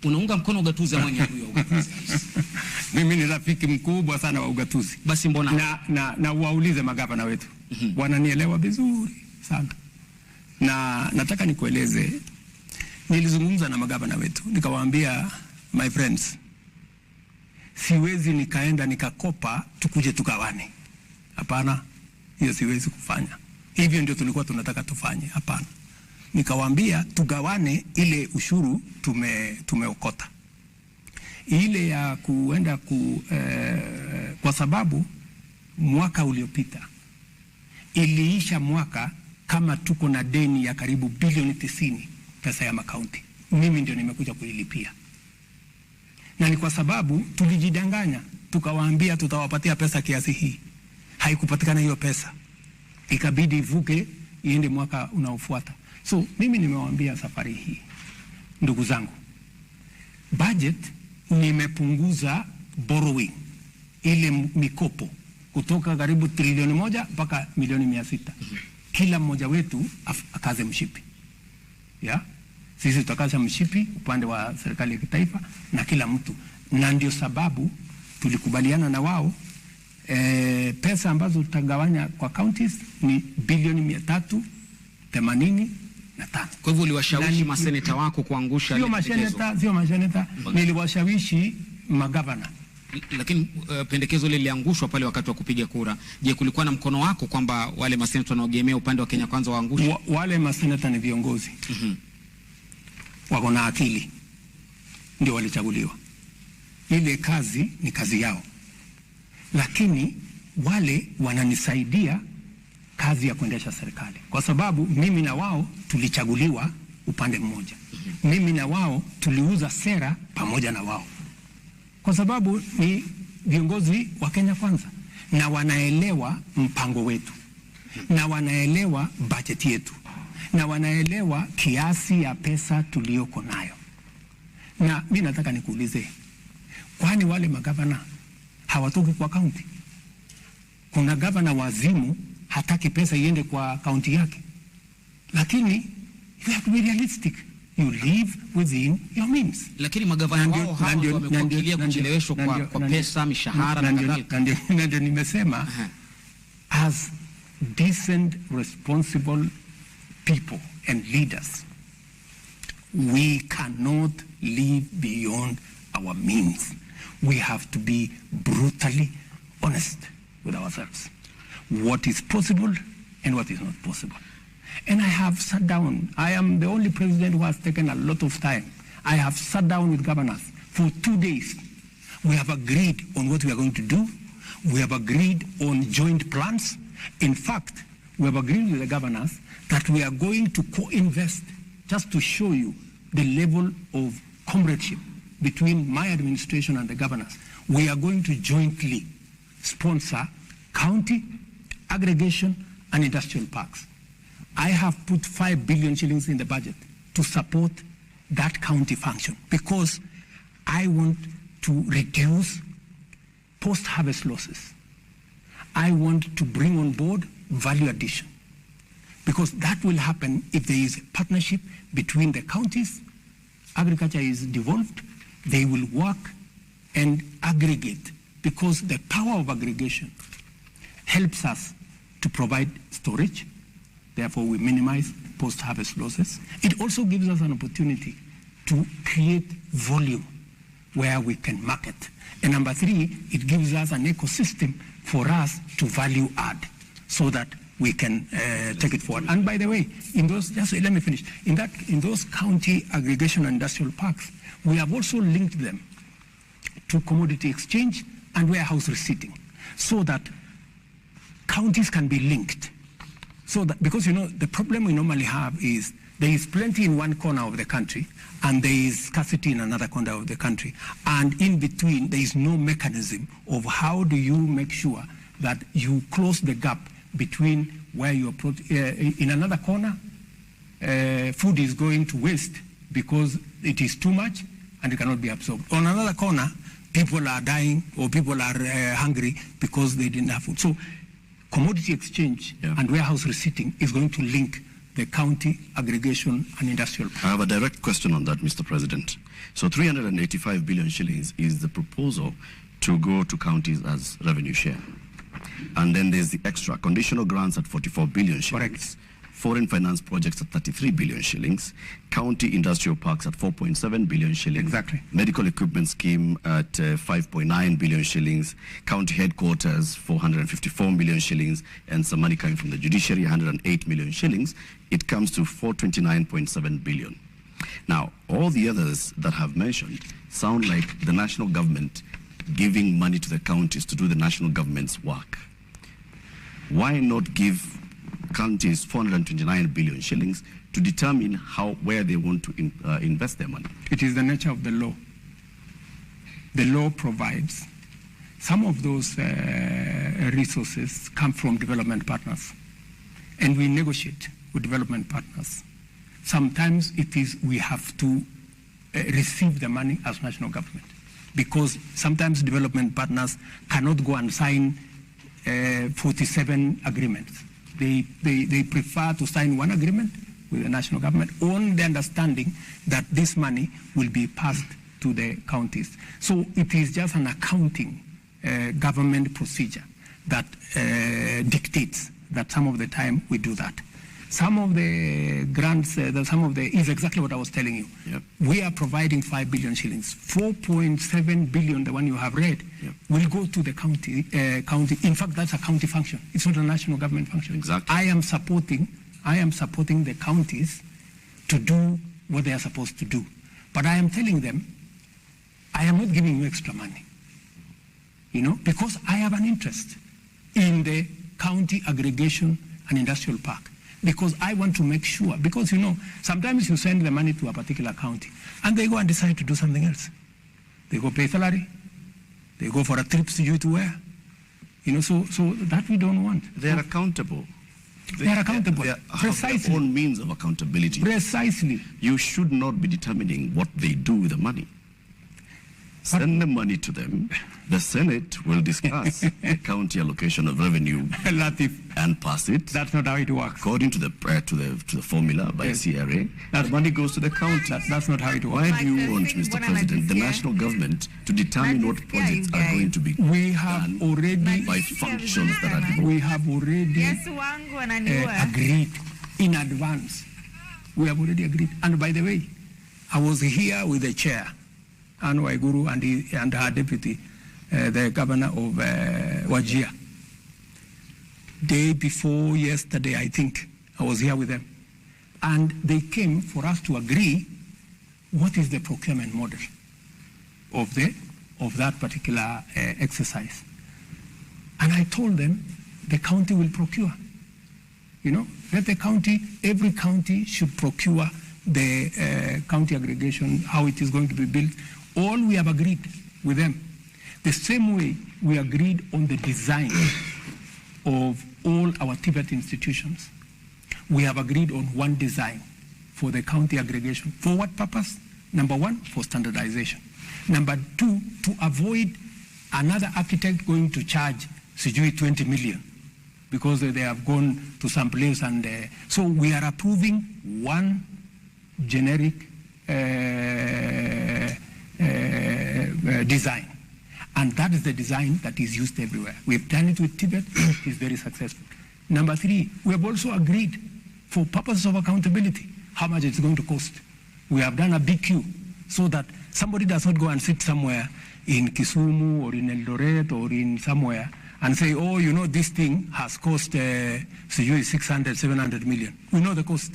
Unaunga mkono ugatuzi ama ni adui wa ugatuzi? Mimi ni rafiki mkubwa sana wa ugatuzi. Basi mbona na waulize magavana wetu. Wananielewa vizuri sana. Na nataka nikueleze, nilizungumza na magavana wetu nikawaambia, my friends, siwezi nikaenda nikakopa tukuje tugawane. Hapana, hiyo siwezi kufanya. Hivyo ndio tulikuwa tunataka tufanye. Hapana. Nikawaambia tugawane ile ushuru tumeokota. Ile ya kuenda kwa sababu mwaka uliopita iliisha mwaka kama tuko na deni ya karibu bilioni 90 pesa ya makaunti. Mimi ndio nimekuja kuilipia. Na ni kwa sababu tulijidanganya, tukawaambia tutawapatia pesa kiasi hii. Haikupatikana hiyo pesa. Ikabidi ivuke iende mwaka unaofuata. So mimi nimewaambia safari hii, ndugu zangu, budget nimepunguza borrowing, ile mikopo kutoka karibu trilioni 1 mpaka milioni 600. Kila mmoja wetu akaze mshipi. Ya? Sisi tutakaza mshipi upande wa serikali ya kitaifa na kila mtu. Na ndio sababu tulikubaliana na wao pesa ambazo tutagawanya kwa counties ni bilioni 385. Kwa hivyo uliwashawishi maseneta wako kuangusha sio maseneta, niliwashawishi magavana. Lakini pendekezo lile liliangushwa pale wakati wa kupiga kura. Je, kulikuwa na mkono wako kwamba wale maseneta wanaogemea upande wa Kenya Kwanza waangushe? Wale maseneta ni viongozi. Wako na akili. Ndio walichaguliwa. Ile kazi ni kazi yao. Lakini wale wananisaidia kazi ya kuendesha serikali. Kwa sababu mimi na wao tulichaguliwa upande mmoja. Mimi na wao tuliuza sera pamoja na wao. Kwa sababu ni viongozi wa Kenya Kwanza na wanaelewa mpango wetu. Na wanaelewa budget yetu. Na wanaelewa kiasi ya pesa tuliyoko nayo. Na mimi nataka nikuulize, kwani wale magavana hawatoki kwa kaunti? Kuna gavana wazimu hataki pesa iende kwa kaunti yake. Lakini you have to be realistic. You live within your means. Lakini magavana wao hawa wamekukilia kucheleweshwa kwa pesa, mishahara na kadhalika. Ndio nimesema, as decent, responsible people and leaders, we cannot live beyond our means. We have to be brutally honest with ourselves. What is possible and what is not possible. And I have sat down. I am the only president who has taken a lot of time. I have sat down with governors for 2 days. We have agreed on what we are going to do. We have agreed on joint plans. In fact, we have agreed with the governors that we are going to co-invest, just to show you the level of comradeship between my administration and the governors. We are going to jointly sponsor county, aggregation, and industrial parks. I have put 5 billion shillings in the budget to support that county function because I want to reduce post-harvest losses. I want to bring on board value addition because that will happen if there is a partnership between the counties, agriculture is devolved, they will work and aggregate, because the power of aggregation helps us to provide storage. Therefore, we minimize post-harvest losses. It also gives us an opportunity to create volume where we can market. And number three, it gives us an ecosystem for us to value add so that we can take it forward. And by the way, in those, just let me finish. In those county aggregation and industrial parks, we have also linked them to commodity exchange and warehouse receipting, so that counties can be linked. So that, because the problem we normally have is there is plenty in one corner of the country and there is scarcity in another corner of the country. And in between, there is no mechanism of how do you make sure that you close the gap between where you are in another corner, food is going to waste because it is too much and it cannot be absorbed. On another corner, people are dying or people are hungry because they didn't have food. So commodity exchange and warehouse receipting is going to link the county aggregation and industrial. I have a direct question on that, Mr. President. So 385 billion shillings is the proposal to go to counties as revenue share. And then there's the extra conditional grants at 44 billion shillings. Correct. Foreign finance projects at 33 billion shillings, county industrial parks at 4.7 billion shillings, exactly. Medical equipment scheme at 5.9 billion shillings, county headquarters 454 million shillings, and some money coming from the judiciary 108 million shillings. It comes to 429.7 billion. Now, all the others that have mentioned sound like the national government giving money to the counties to do the national government's work. Why not give counties 429 billion shillings to determine where they want to invest their money? It is the nature of the law. The law provides some of those resources come from development partners, and we negotiate with development partners. Sometimes it is we have to receive the money as national government, because sometimes development partners cannot go and sign 47 agreements. They prefer to sign one agreement with the national government on the understanding that this money will be passed to the counties. So it is just an accounting government procedure that dictates that some of the time we do that. Some of the grants, is exactly what I was telling you. Yep. We are providing 5 billion shillings. 4.7 billion, the one you have read, will go to the county. In fact, that's a county function. It's not a national government function. Exactly. I am supporting the counties to do what they are supposed to do. But I am telling them, I am not giving you extra money. Because I have an interest in the county aggregation and industrial park. Because I want to make sure, because sometimes you send the money to a particular county and they go and decide to do something else. They go pay salary, they go for a trip to where, so that we don't want. They are accountable. They are accountable. They Precisely. have their own means of accountability. Precisely. You should not be determining what they do with the money. Send the money to them. The Senate will discuss the county allocation of revenue and pass it. That's not how it works. According to the formula by CRA, that money goes to the county. That's not how it works. Why do you want, Mr. President, the national government to determine what projects are going to be done by functions that are devolved? We have already agreed in advance. We have already agreed. And by the way, I was here with the chair, Anu Waiguru, and her deputy, the governor of Wajir. Day before yesterday, I think, I was here with them. And they came for us to agree what is the procurement model of that particular exercise. And I told them the county will procure. Let the county, every county should procure the county aggregation, how it is going to be built. All we have agreed with them. The same way we agreed on the design of all our TVET institutions. We have agreed on one design for the county aggregation. For what purpose? Number one, for standardization. Number two, to avoid another architect going to charge 20 million because they have gone to some place. And so we are approving one generic design. And that is the design that is used everywhere. We've done it with Tibet, it's very successful. Number 3, we have also agreed for purposes of accountability how much it's going to cost. We have done a BQ so that somebody does not go and sit somewhere in Kisumu or in Eldoret or in somewhere and say, oh, you know, this thing has cost 600, 700 million. We know the cost.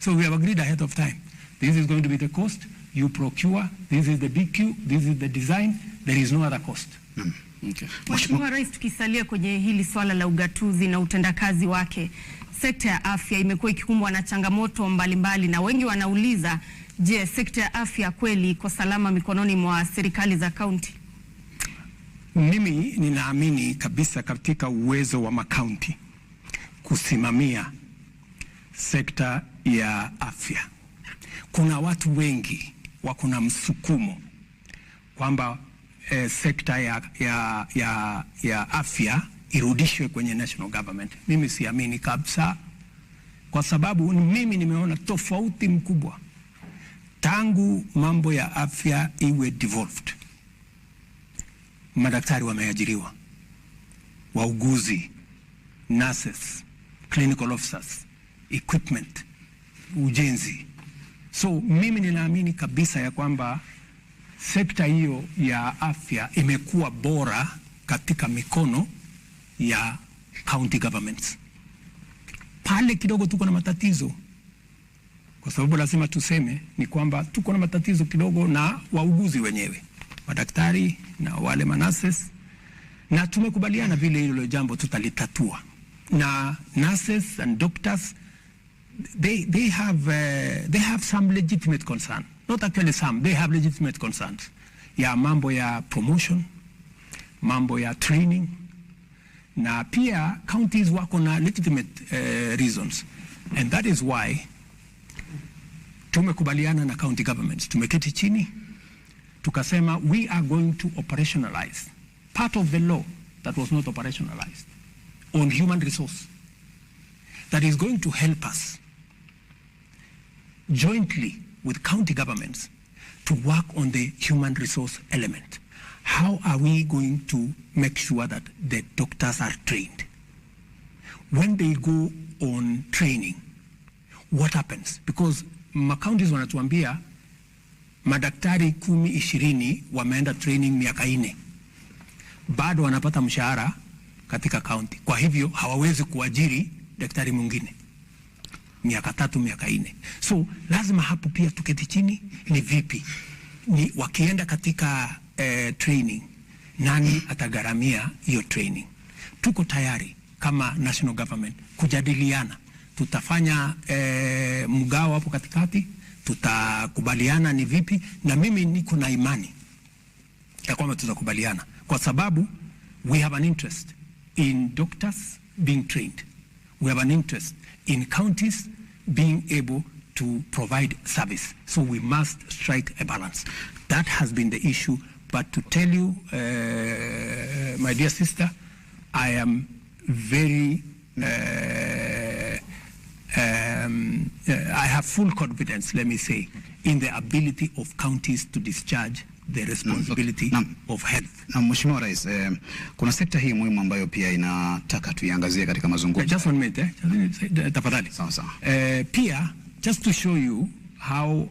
So we have agreed ahead of time. This is going to be the cost. You procure. This is the BQ. This is the design. There is no other cost. Okay. Mheshimiwa Rais, tukisalia kwenye hili swala la ugatuzi na utendakazi wake, sekta ya afya imekuwa ikikumbwa na changamoto mbalimbali na wengi wanauliza, je, sekta ya afya kweli iko salama mikononi mwa serikali za kaunti? Mimi ninaamini kabisa katika uwezo wa makaunti kusimamia sekta ya afya. Kuna watu wengi wakuna msukumo kwamba sekta ya afya irudishwe kwenye national government. Mimi siamini kabisa, kwa sababu mimi nimeona tofauti mkubwa tangu mambo ya afya iwe devolved. Madaktari wameajiriwa, wauguzi, nurses, clinical officers, equipment, ujenzi. So mimi ninaamini kabisa ya kwamba sekta hiyo ya afya imekuwa bora katika mikono ya county governments. Pale kidogo tuko na matatizo, kwa sababu lazima tuseme ni kwamba tuko na matatizo kidogo na wauguzi wenyewe, madaktari na wale manases, na tumekubaliana vile hilo jambo tutalitatua. Na nurses and doctors, they have some legitimate concern. Not actually some, they have legitimate concerns. Ya mambo ya promotion, mambo ya training, na pia counties wako na legitimate reasons. And that is why tumekubaliana na county governments. Tumeketi chini, tukasema we are going to operationalize part of the law that was not operationalized on human resource, that is going to help us jointly with county governments to work on the human resource element. How are we going to make sure that the doctors are trained? When they go on training, what happens? Because counties wanatuambia madaktari 10-20 wameenda training miaka 4, bado wanapata mshahara katika county. Kwa hivyo hawawezi kuajiri daktari mwingine miaka 3, miaka 4. So lazima hapo pia tuketi chini, ni vipi ni wakienda katika training, nani atagharamia hiyo training? Tuko tayari kama national government kujadiliana, tutafanya mgao hapo katikati, tutakubaliana ni vipi, na mimi niko na imani ya kwamba tutakubaliana, kwa sababu we have an interest in doctors being trained. We have an interest in counties being able to provide service. So we must strike a balance. That has been the issue. But to tell you, my dear sister, I am very, I have full confidence, let me say, in the ability of counties to discharge the responsibility of health. Na Mheshimiwa Rais, kuna sekta hii muhimu ambayo pia inataka tuiangazie katika mazungumzo. Just one minute, tafadhali. Sawa sawa. Pia, just to show you how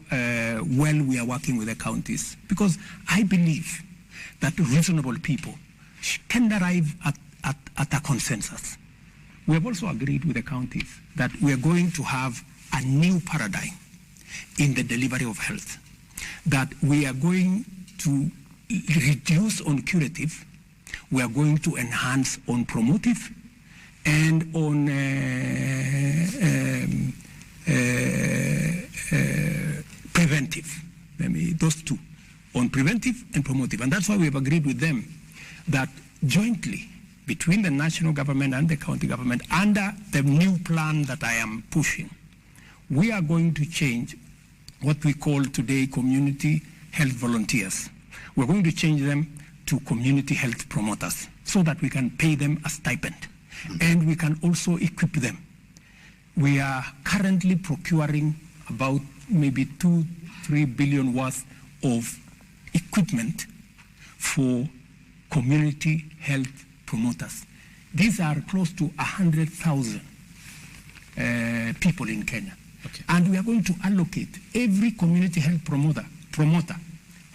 well we are working with the counties, because I believe that reasonable people can arrive at a consensus. We have also agreed with the counties that we are going to have a new paradigm in the delivery of health, that we are going to reduce on curative, we are going to enhance on promotive, and on preventive. Those two, on preventive and promotive. And that's why we have agreed with them that jointly between the national government and the county government, under the new plan that I am pushing, we are going to change what we call today community health volunteers. We're going to change them to community health promoters so that we can pay them a stipend. And we can also equip them. We are currently procuring about maybe 1.3 billion worth of equipment for community health promoters. These are close to 100,000 people in Kenya. Okay. And we are going to allocate every community health promoter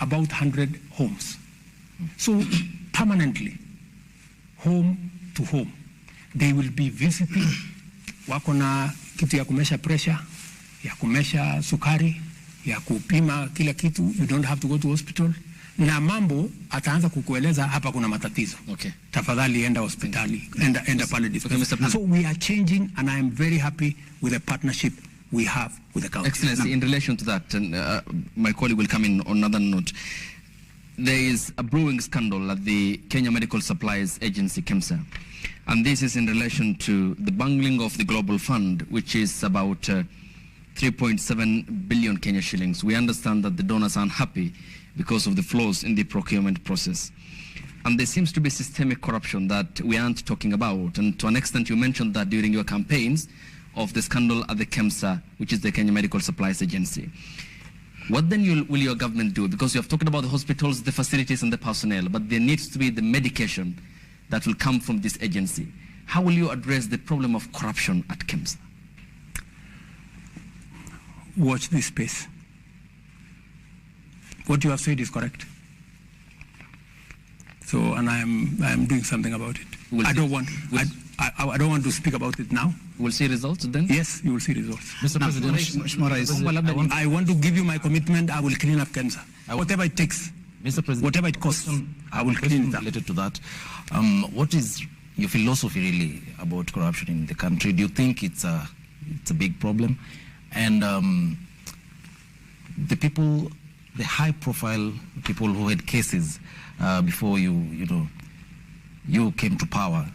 about 100 homes. So permanently, home to home, they will be visiting. Wako na kitu ya kumesha pressure, ya kumesha sukari, ya kupima kila kitu. You don't have to go to hospital. Na mambo ataanza kukueleza hapa kuna matatizo. Okay. Tafadhali enda hospitali, enda pale dispensary. Okay, so we are changing, and I am very happy with the partnership we have with the council. Excellency, in relation to that, and my colleague will come in on another note. There is a brewing scandal at the Kenya Medical Supplies Agency, KEMSA. And this is in relation to the bungling of the Global Fund, which is about 3.7 billion Kenya shillings. We understand that the donors are unhappy because of the flaws in the procurement process. And there seems to be systemic corruption that we aren't talking about. And to an extent, you mentioned that during your campaigns of the scandal at the KEMSA, which is the Kenya Medical Supplies Agency. What then will your government do? Because you have talked about the hospitals, the facilities, and the personnel, but there needs to be the medication that will come from this agency. How will you address the problem of corruption at KEMSA? Watch this space. What you have said is correct. So, and I am doing something about it. I don't want to speak about it now. We'll see results then? Yes, you will see results. Mr. President, I want to give you my commitment. I will clean up KEMSA. Whatever it takes. Mr. President, whatever it costs, I will clean it up. Related to that, what is your philosophy really about corruption in the country? Do you think it's a big problem? And the people, the high-profile people who had cases before you came to power,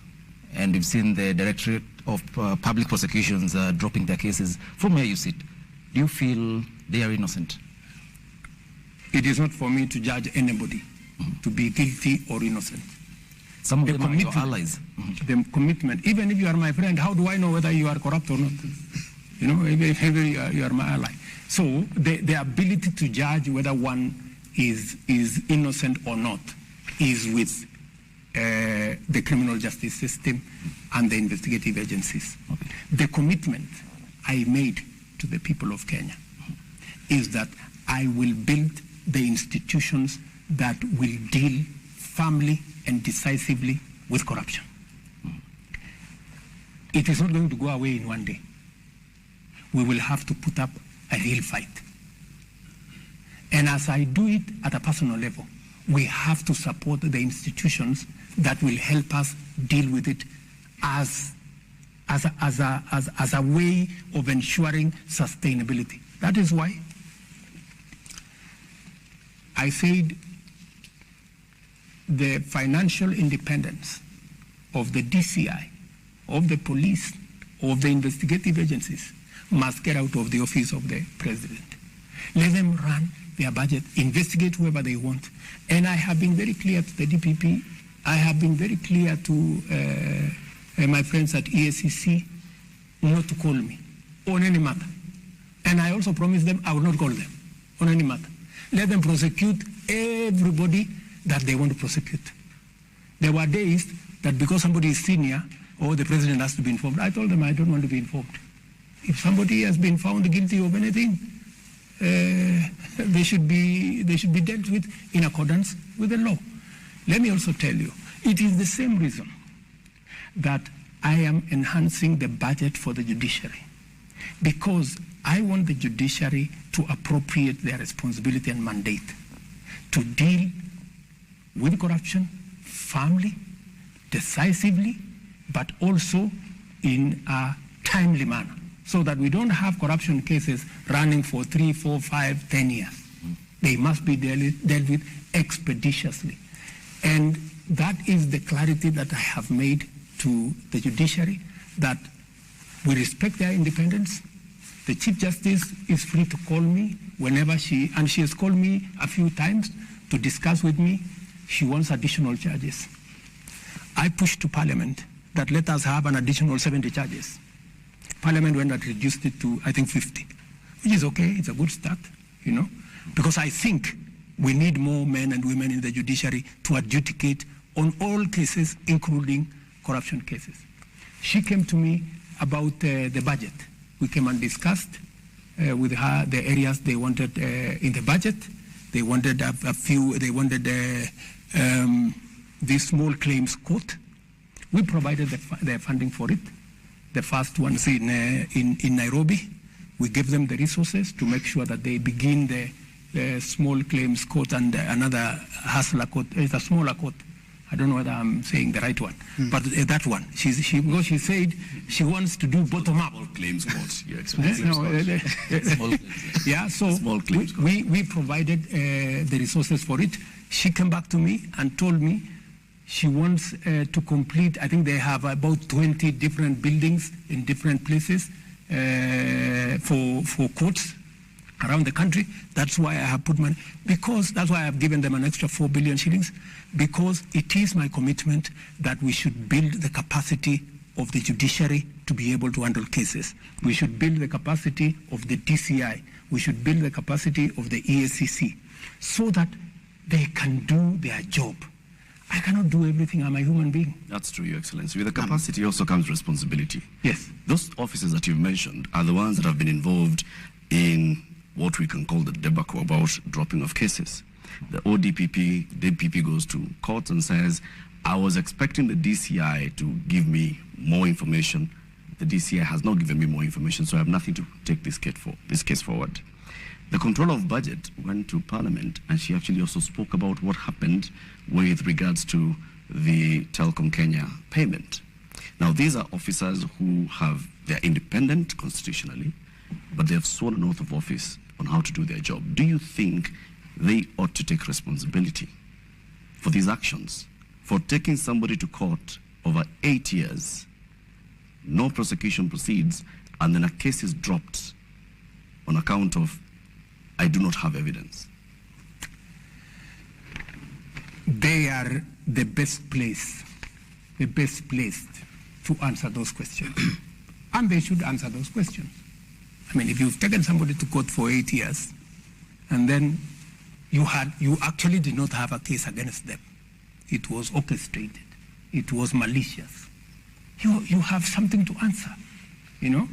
and you've seen the Directorate of Public Prosecutions dropping their cases. From where you sit, do you feel they are innocent? It is not for me to judge anybody to be guilty or innocent. Some of them are your allies. The commitment, even if you are my friend, how do I know whether you are corrupt or not? You know, even you are my ally. So the ability to judge whether one is innocent or not is with the criminal justice system and the investigative agencies. Okay. The commitment I made to the people of Kenya is that I will build the institutions that will deal firmly and decisively with corruption. It is not going to go away in one day. We will have to put up a real fight. And as I do it at a personal level, we have to support the institutions that will help us deal with it as a way of ensuring sustainability. That is why I said the financial independence of the DCI, of the police, of the investigative agencies must get out of the office of the president. Let them run their budget, investigate whoever they want. And I have been very clear to the DPP, I have been very clear to my friends at EACC not to call me on any matter. And I also promised them I will not call them on any matter. Let them prosecute everybody that they want to prosecute. There were days that because somebody is senior or the president has to be informed, I told them I don't want to be informed. If somebody has been found guilty of anything, they should be dealt with in accordance with the law. Let me also tell you, it is the same reason that I am enhancing the budget for the judiciary, because I want the judiciary to appropriate their responsibility and mandate to deal with corruption firmly, decisively, but also in a timely manner, so that we don't have corruption cases running for 3, 4, 5, 10 years. They must be dealt with expeditiously. And that is the clarity that I have made to the judiciary, that we respect their independence. The Chief Justice is free to call me whenever she has called me a few times to discuss with me. She wants additional charges. I pushed to Parliament that let us have an additional 70 charges. Parliament went and reduced it to, I think, 50, which is okay. It's a good start, you know. because I think we need more men and women in the judiciary to adjudicate on all cases, including corruption cases. She came to me about the budget. We came and discussed with her the areas they wanted in the budget. They wanted a few, they wanted the small claims court. We provided the funding for it. The first one's in Nairobi. We gave them the resources to make sure that they begin the small claims court and another hustler court. It's a smaller court. I don't know whether I'm saying the right one, but that one. She said she wants to do bottom up. Small claims court. Yeah, so we provided the resources for it. She came back to me and told me she wants to complete, I think they have about 20 different buildings in different places for courts around the country. That's why I have put money, because that's why I have given them an extra 4 billion shillings, because it is my commitment that we should build the capacity of the judiciary to be able to handle cases. We should build the capacity of the DCI. We should build the capacity of the EACC so that they can do their job. I cannot do everything. I'm a human being. That's true, Your Excellency. With the capacity also comes responsibility. Yes. Those officers that you've mentioned are the ones that have been involved in what we can call the debacle about dropping of cases. The DPP goes to court and says, I was expecting the DCI to give me more information. The DCI has not given me more information, so I have nothing to take this case forward. The controller of budget went to Parliament, and she actually also spoke about what happened with regards to the Telecom Kenya payment. Now, these are officers who they're independent constitutionally, but they have sworn an oath of office on how to do their job. Do you think they ought to take responsibility for these actions, for taking somebody to court over 8 years, no prosecution proceeds, and then a case is dropped on account of, I do not have evidence? They are the best placed to answer those questions. And they should answer those questions. I mean, if you've taken somebody to court for 8 years, and then you actually did not have a case against them, it was orchestrated, it was malicious, you have something to answer, you know?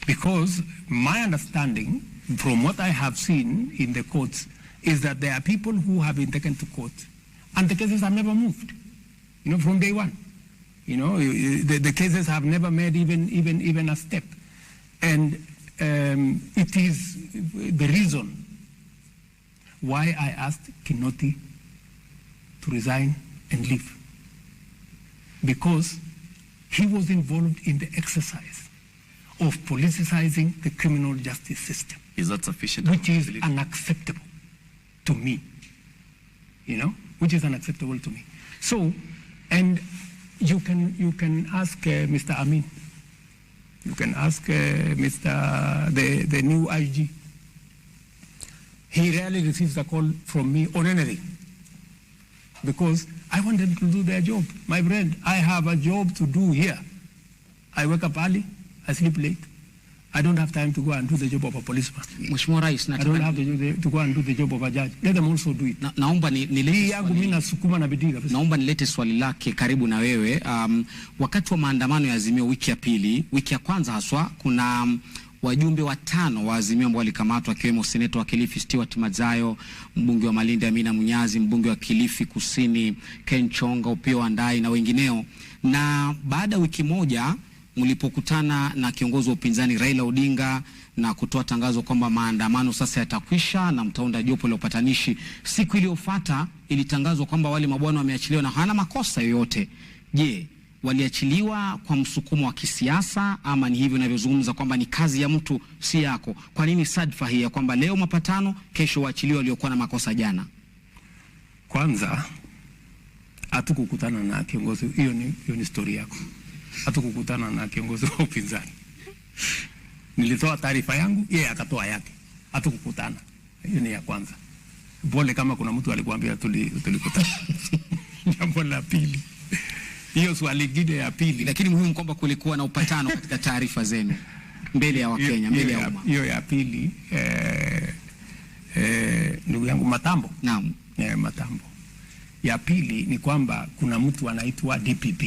Because my understanding, from what I have seen in the courts, is that there are people who have been taken to court, and the cases have never moved, you know, from day one. You know, the cases have never made even a step. And it is the reason why I asked Kinoti to resign and leave. Because he was involved in the exercise of politicizing the criminal justice system. Is that sufficient? Which is unacceptable to me. You know, which is unacceptable to me. So, and you can ask Mr. Amin. You can ask the new IG. He rarely receives a call from me on anything, because I want them to do their job. My friend, I have a job to do here. I wake up early, I sleep late. I don't have time to go and do the job of a policeman. Mheshimiwa Rais, I don't have to go and do the job of a judge. Let them also do it. Naomba nilete swali lake karibu na wewe. Wakati wa maandamano ya Azimio wiki ya pili, wiki ya kwanza haswa, kuna wajumbe 5 wa Azimio ambao walikamatwa, akiwemo seneta wa Kilifi Stewart Mazayo, mbunge wa Malindi Amina Munyazi, mbunge wa Kilifi Kusini Ken Chonga, Upio Andai na wengineo. Na baada ya wiki moja mlipokutana na kiongozi wa upinzani Raila Odinga na kutoa tangazo kwamba maandamano sasa yatakwisha na mtaunda jopo la upatanishi, siku iliyofuata ilitangazwa kwamba wale mabwana wameachiliwa na hana makosa yoyote. Je, waliachiliwa kwa msukumo wa kisiasa, ama ni hivyo ninavyozungumza kwamba ni kazi ya mtu si yako? Kwa nini sadfa hii ya kwamba leo mapatano, kesho waachiliwa waliokuwa na makosa jana? Kwanza hatukukutana na kiongozi, hiyo ni story yako. Hatukukutana na kiongozi wa upinzani. Nilitoa taarifa yangu, yeye akatoa yake. Hatukukutana. Hiyo ni ya kwanza. Pole kama kuna mtu alikuambia tulikutana. Jambo la pili, hiyo swali lingine ya pili, lakini muhimu kwamba kulikuwa na upatano katika taarifa zenu mbele ya Wakenya, mbele ya umma. Hiyo ya pili, ndugu yangu Matambo. Naam. Matambo. Ya pili ni kwamba kuna mtu anaitwa DPP.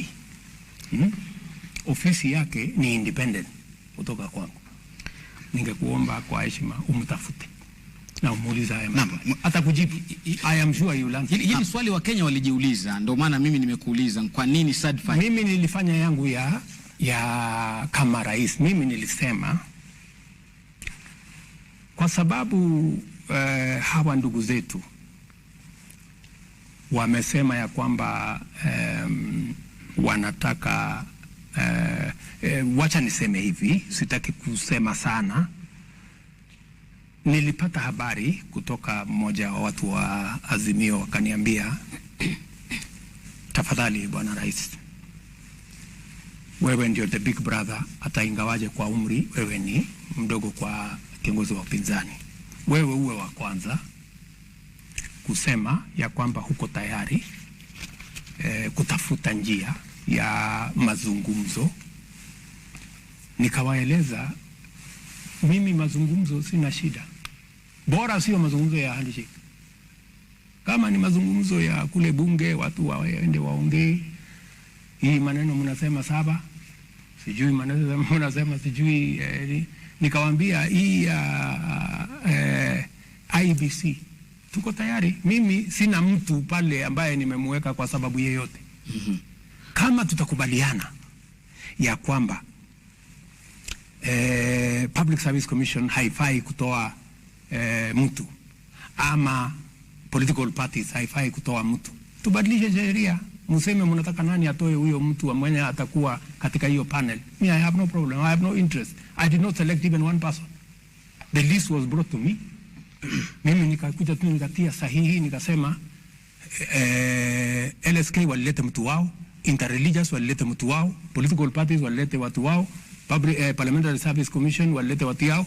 Ofisi yake ni independent kutoka kwangu. Ningekuomba kwa heshima umtafute na umuulize haya mambo. Atakujibu. I am sure you will answer. Hili swali wa Kenya walijiuliza, ndio maana mimi nimekuuliza kwa nini SADC? Mimi nilifanya yangu ya kama rais. Mimi nilisema kwa sababu hawa ndugu zetu wamesema ya kwamba wanataka wacha niseme hivi, sitaki kusema sana. Nilipata habari kutoka mmoja wa watu wa Azimio, wakaniambia tafadhali bwana rais, wewe ndio the big brother, hata ingawaje kwa umri wewe ni mdogo kwa kiongozi wa upinzani, wewe uwe wa kwanza kusema ya kwamba huko tayari kutafuta njia ya mazungumzo. Nikawaeleza mimi mazungumzo sina shida, bora sio mazungumzo ya handshake. Kama ni mazungumzo ya kule bunge, watu waende waongee. Hii maneno mnasema saba, sijui maneno mnasema sijui nikawaambia hii IBC tuko tayari. Mimi sina mtu pale ambaye nimemweka kwa sababu yeyote. Kama tutakubaliana ya kwamba Public Service Commission haifai kutoa mtu, ama political parties haifai kutoa mtu, tubadilishe sheria, museme mnataka nani atoe huyo mtu mwenye atakuwa katika hiyo panel. Me, I have no problem, I have no interest. I did not select even one person. The list was brought to me. Mimi nikakuja tu nikatia sahihi, nikasema LSK walilete mtu wao, interreligious walilete mtu wao, political parties walilete watu wao, Parliamentary Service Commission walilete watu wao,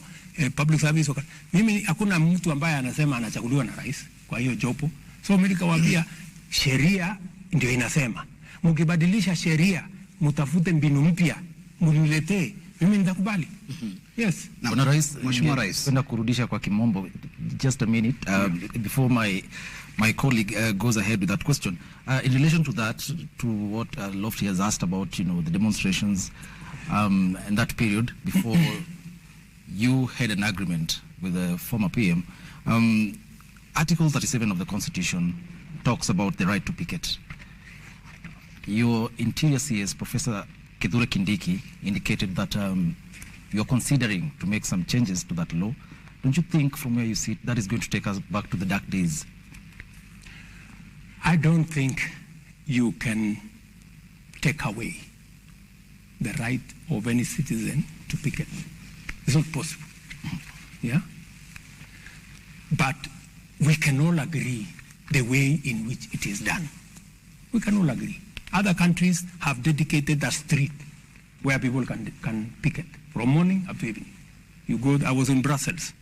public service mimi hakuna mtu ambaye anasema anachaguliwa na rais kwa hiyo jopo. So mimi nikawaambia sheria ndio inasema, mkibadilisha sheria mtafute mbinu mpya mniletee, mimi nitakubali. Yes. Bwana Rais, Mheshimiwa Rais, kwenda kurudisha kwa kimombo, just a minute before my colleague goes ahead with that question. In relation to that, to what Lofty has asked about, the demonstrations and that period before you had an agreement with the former PM, Article 37 of the Constitution talks about the right to picket. Your Interior CS, Professor Kithure Kindiki, indicated that you're considering to make some changes to that law. Don't you think from where you sit that is going to take us back to the dark days? I don't think you can take away the right of any citizen to picket. It's not possible. Yeah? But we can all agree the way in which it is done. We can all agree. Other countries have dedicated a street where people can picket from morning up to evening. You go, I was in Brussels.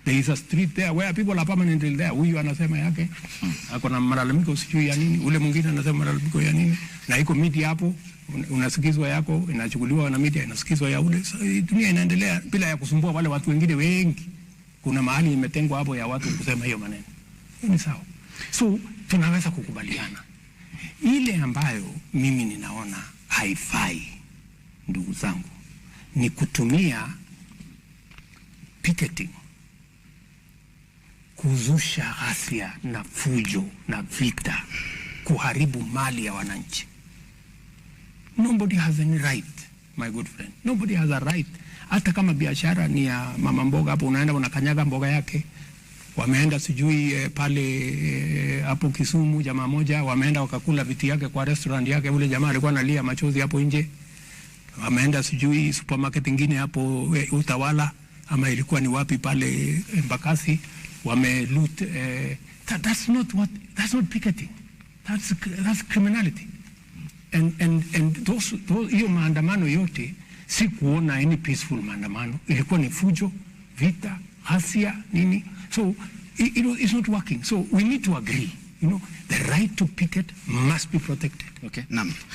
There is a street there where people are permanently there. Huyu anasema yake, akona malalamiko sijui ya nini, ule mwingine anasema malalamiko ya nini, na iko miti hapo, unasikizwa yako, inachukuliwa na miti, inasikizwa ya ule. So, dunia inaendelea bila ya kusumbua wale watu wengine wengi. Kuna mahali imetengwa hapo ya watu kusema hiyo maneno. Ni sawa. So, tunaweza kukubaliana. Ile ambayo mimi ninaona haifai, ndugu zangu, ni kutumia picketing kuzusha ghasia na fujo na vita, kuharibu mali ya wananchi. Nobody has any right, my good friend. Nobody has a right. Hata kama biashara ni ya mama mboga hapo, unaenda unakanyaga mboga yake. Wameenda sijui pale hapo Kisumu, jamaa moja wameenda wakakula viti yake kwa restaurant yake, ule jamaa alikuwa analia machozi hapo nje. Wameenda sijui supermarket nyingine hapo Utawala, ama ilikuwa ni wapi pale Mbakasi, wameloot. That's not picketing. That's criminality. And those hiyo maandamano yote si kuona any peaceful maandamano, ilikuwa ni fujo, vita, ghasia nini. So it's not working. So we need to agree You know, the right to picket must be protected. Okay.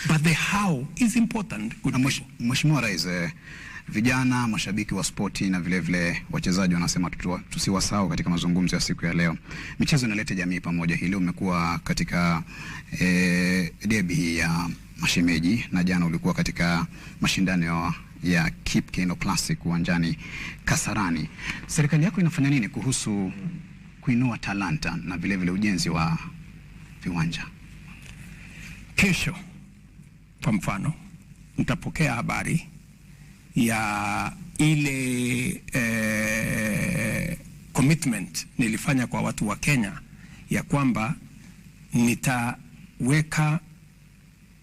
But the how is important. Mheshimiwa Rais, vijana, mashabiki wa spoti na vile vile wachezaji wanasema tusiwasahau katika mazungumzo ya siku ya leo. Michezo inaleta jamii pamoja. Hili umekuwa katika derby ya mashemeji na jana ulikuwa katika mashindano ya Keep Keno Classic uwanjani Kasarani. Serikali yako inafanya nini kuhusu kuinua talanta na vile vile ujenzi wa viwanja? Kesho kwa mfano nitapokea habari ya ile commitment nilifanya kwa watu wa Kenya ya kwamba nitaweka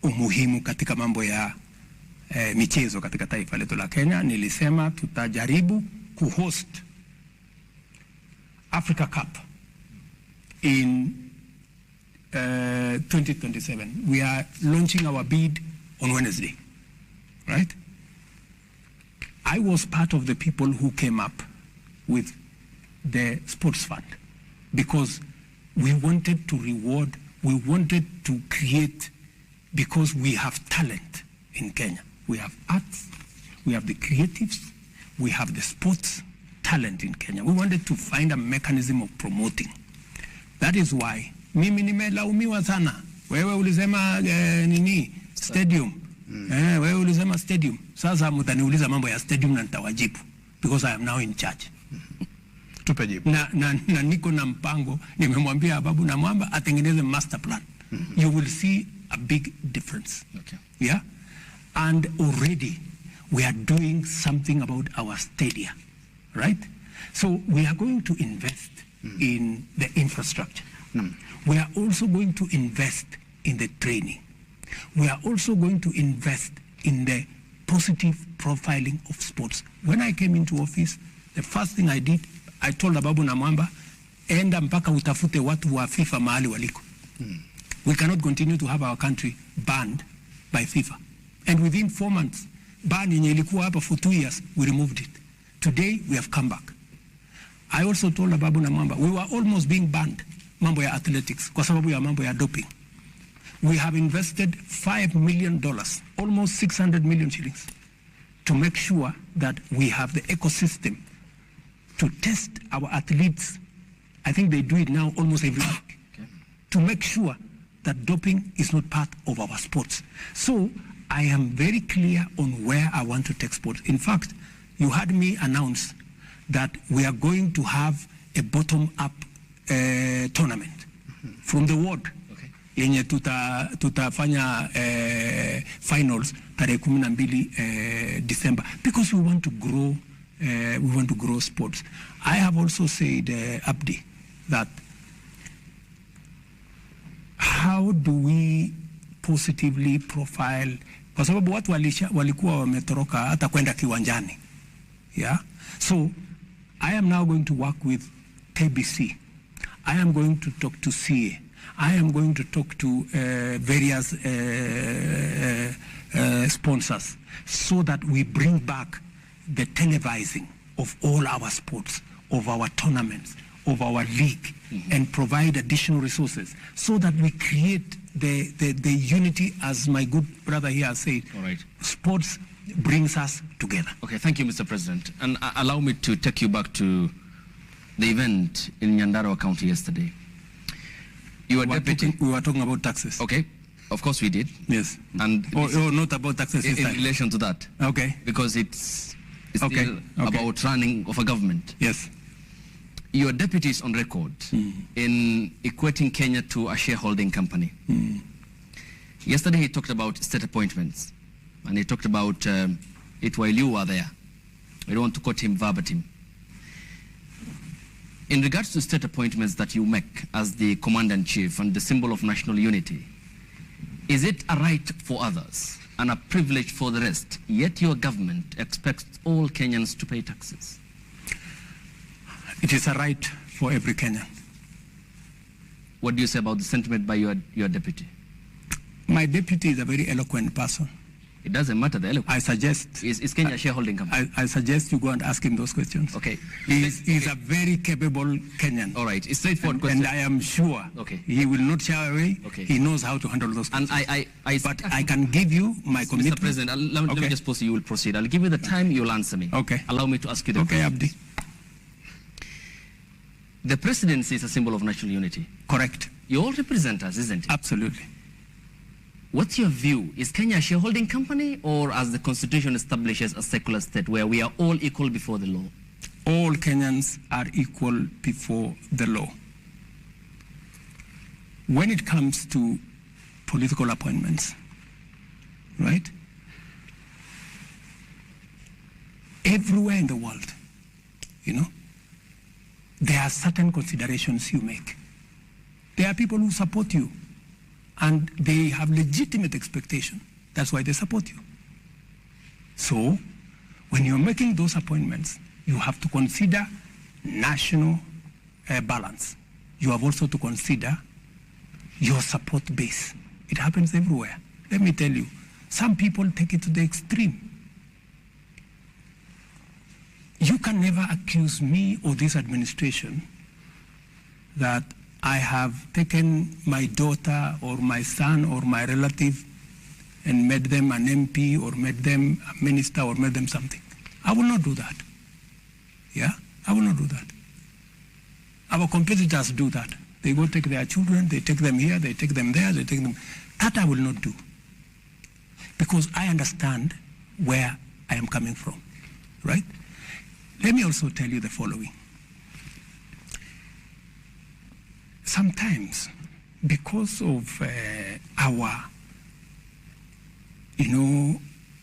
umuhimu katika mambo ya michezo katika taifa letu la Kenya. Nilisema tutajaribu kuhost Africa Cup in 2027. We are launching our bid on Wednesday, right? I was part of the people who came up with the sports fund because we wanted to reward, we wanted to create, because we have talent in Kenya. We have arts, we have the creatives, we have the sports talent in Kenya. We wanted to find a mechanism of promoting. That is why mimi nimelaumiwa sana. Wewe ulisema nini? Stadium. Wewe ulisema stadium. Sasa mtaniuliza mambo ya stadium na nitawajibu because I am now in charge. Tupe jibu. Na niko na mpango, nimemwambia Babu na Mwamba atengeneze master plan. You will see a big difference. Okay. Yeah? And already we are doing something about our stadia, right? So we are going to invest in the infrastructure. We are also going to invest in the training. We are also going to invest in the positive profiling of sports. When I came into office, the first thing I did, I told Babu na Mwamba, enda mpaka utafute watu wa FIFA mahali waliko. We cannot continue to have our country banned by FIFA. And within 4 months, ban yenye ilikuwa hapa for 2 years, we removed it. Today, we have come back. I also told Babu na Mwamba, we were almost being banned, mambo ya athletics, kwa sababu ya mambo ya doping. We have invested $5 million, almost 600 million shillings, to make sure that we have the ecosystem to test our athletes. I think they do it now almost every week, to make sure that doping is not part of our sports. So I am very clear on where I want to take sports. In fact, you heard me announce that we are going to have a bottom-up tournament from the world. Yenye tutafanya finals tarehe 12 December, because we want to grow sports. I have also said, Abdi, that how do we positively profile, kwa sababu watu walikuwa wametoroka hata kwenda kiwanjani. Yeah? So I am now going to work with KBC. I am going to talk to CA. I am going to talk to various sponsors so that we bring back the televising of all our sports, of our tournaments, of our league, and provide additional resources so that we create the unity, as my good brother here has said. All right. Sports brings us together. Okay, thank you, Mr. President. And allow me to take you back to the event in Nyandarua County yesterday. You were deputy. We were talking about taxes. Okay, of course we did. Yes. And not about taxes in relation to that. Okay. Because it's still about running of a government. Yes. Your deputy is on record in equating Kenya to a shareholding company. Yesterday he talked about state appointments, and he talked about it while you were there. I don't want to quote him verbatim. In regards to state appointments that you make as the commander-in-chief and the symbol of national unity, is it a right for others and a privilege for the rest, yet your government expects all Kenyans to pay taxes? It is a right for every Kenyan. What do you say about the sentiment by your deputy? My deputy is a very eloquent person. It doesn't matter the eloquence. I suggest... Is Kenya a shareholding company? I suggest you go and ask him those questions. Okay. He's a very capable Kenyan. All right. It's straightforward question. And I am sure he will not shy away. Okay. He knows how to handle those questions. And but I can give you my commitment. Mr. President, let me just proceed. You will proceed. I'll give you the time. You'll answer me. Okay. Allow me to ask you the question. Okay, Abdi. The presidency is a symbol of national unity. Correct. You all represent us, isn't it? Absolutely. What's your view? Is Kenya a shareholding company, or as the Constitution establishes, a secular state where we are all equal before the law? All Kenyans are equal before the law. When it comes to political appointments, right? Everywhere in the world, you know, there are certain considerations you make. There are people who support you, and they have legitimate expectation. That's why they support you. So, when you're making those appointments, you have to consider national balance. You have also to consider your support base. It happens everywhere. Let me tell you, some people take it to the extreme. You can never accuse me or this administration that I have taken my daughter or my son or my relative and made them an MP or made them a minister or made them something. I will not do that. Yeah? I will not do that. Our competitors do that. They go take their children, they take them here, they take them there, they take them... That I will not do. Because I understand where I am coming from, right? Let me also tell you the following. Sometimes, because of our,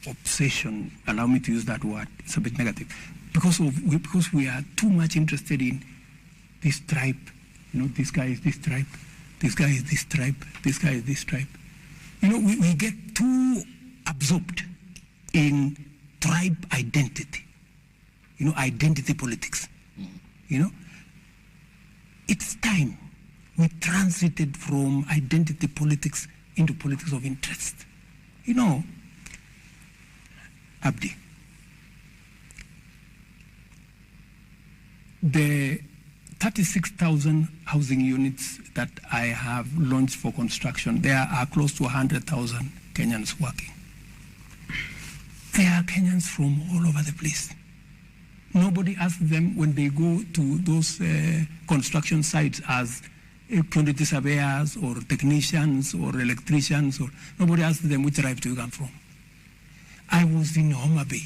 obsession, allow me to use that word, it's a bit negative, because we are too much interested in this tribe, this guy is this tribe, this guy is this tribe, this guy is this tribe. We get too absorbed in tribe identity, identity politics. It's time we transited from identity politics into politics of interest. Abdi, the 36,000 housing units that I have launched for construction, there are close to 100,000 Kenyans working. There are Kenyans from all over the place. Nobody asks them when they go to those construction sites as quantity surveyors or technicians or electricians, or nobody asks them which tribe do you come from. I was in Homa Bay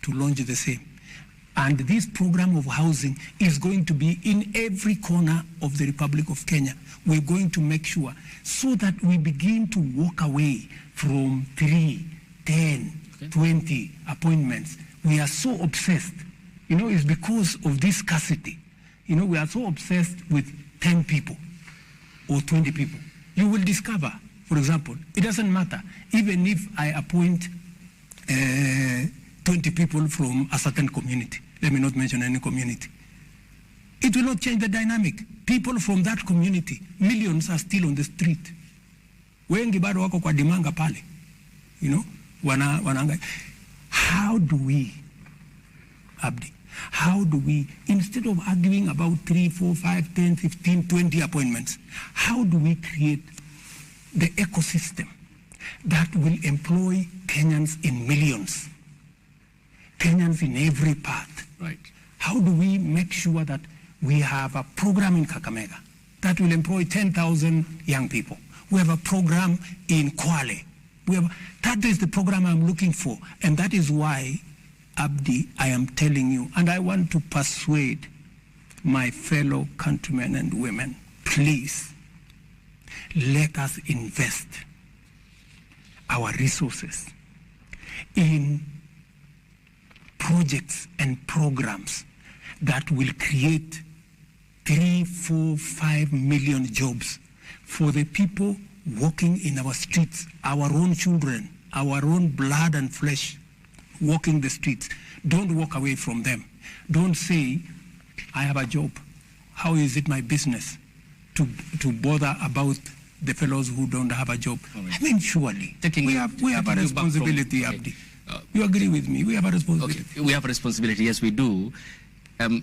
to launch the same. And this program of housing is going to be in every corner of the Republic of Kenya. We're going to make sure so that we begin to walk away from 3, 10, 20 appointments. We are so obsessed. It's because of this scarcity. We are so obsessed with 10 people or 20 people. You will discover, for example, it doesn't matter. Even if I appoint 20 people from a certain community, let me not mention any community, it will not change the dynamic. People from that community, millions are still on the street. Wengi bado wako kwa dimanga pale. Wananga. How do we, Abdi, how do we, instead of arguing about 3, 4, 5, 10, 15, 20 appointments, how do we create the ecosystem that will employ Kenyans in millions, Kenyans in every part? Right. How do we make sure that we have a program in Kakamega that will employ 10,000 young people? We have a program in Kwale. That is the program I'm looking for, and that is why, Abdi, I am telling you, and I want to persuade my fellow countrymen and women, please, let us invest our resources in projects and programs that will create 3, 4, 5 million jobs for the people walking in our streets, our own children, our own blood and flesh walking the streets. Don't walk away from them. Don't say, I have a job. How is it my business to bother about the fellows who don't have a job. Right. I mean, surely we have a responsibility, Abdi. You agree with me? We have a responsibility. Okay. We have a responsibility. Yes, we do.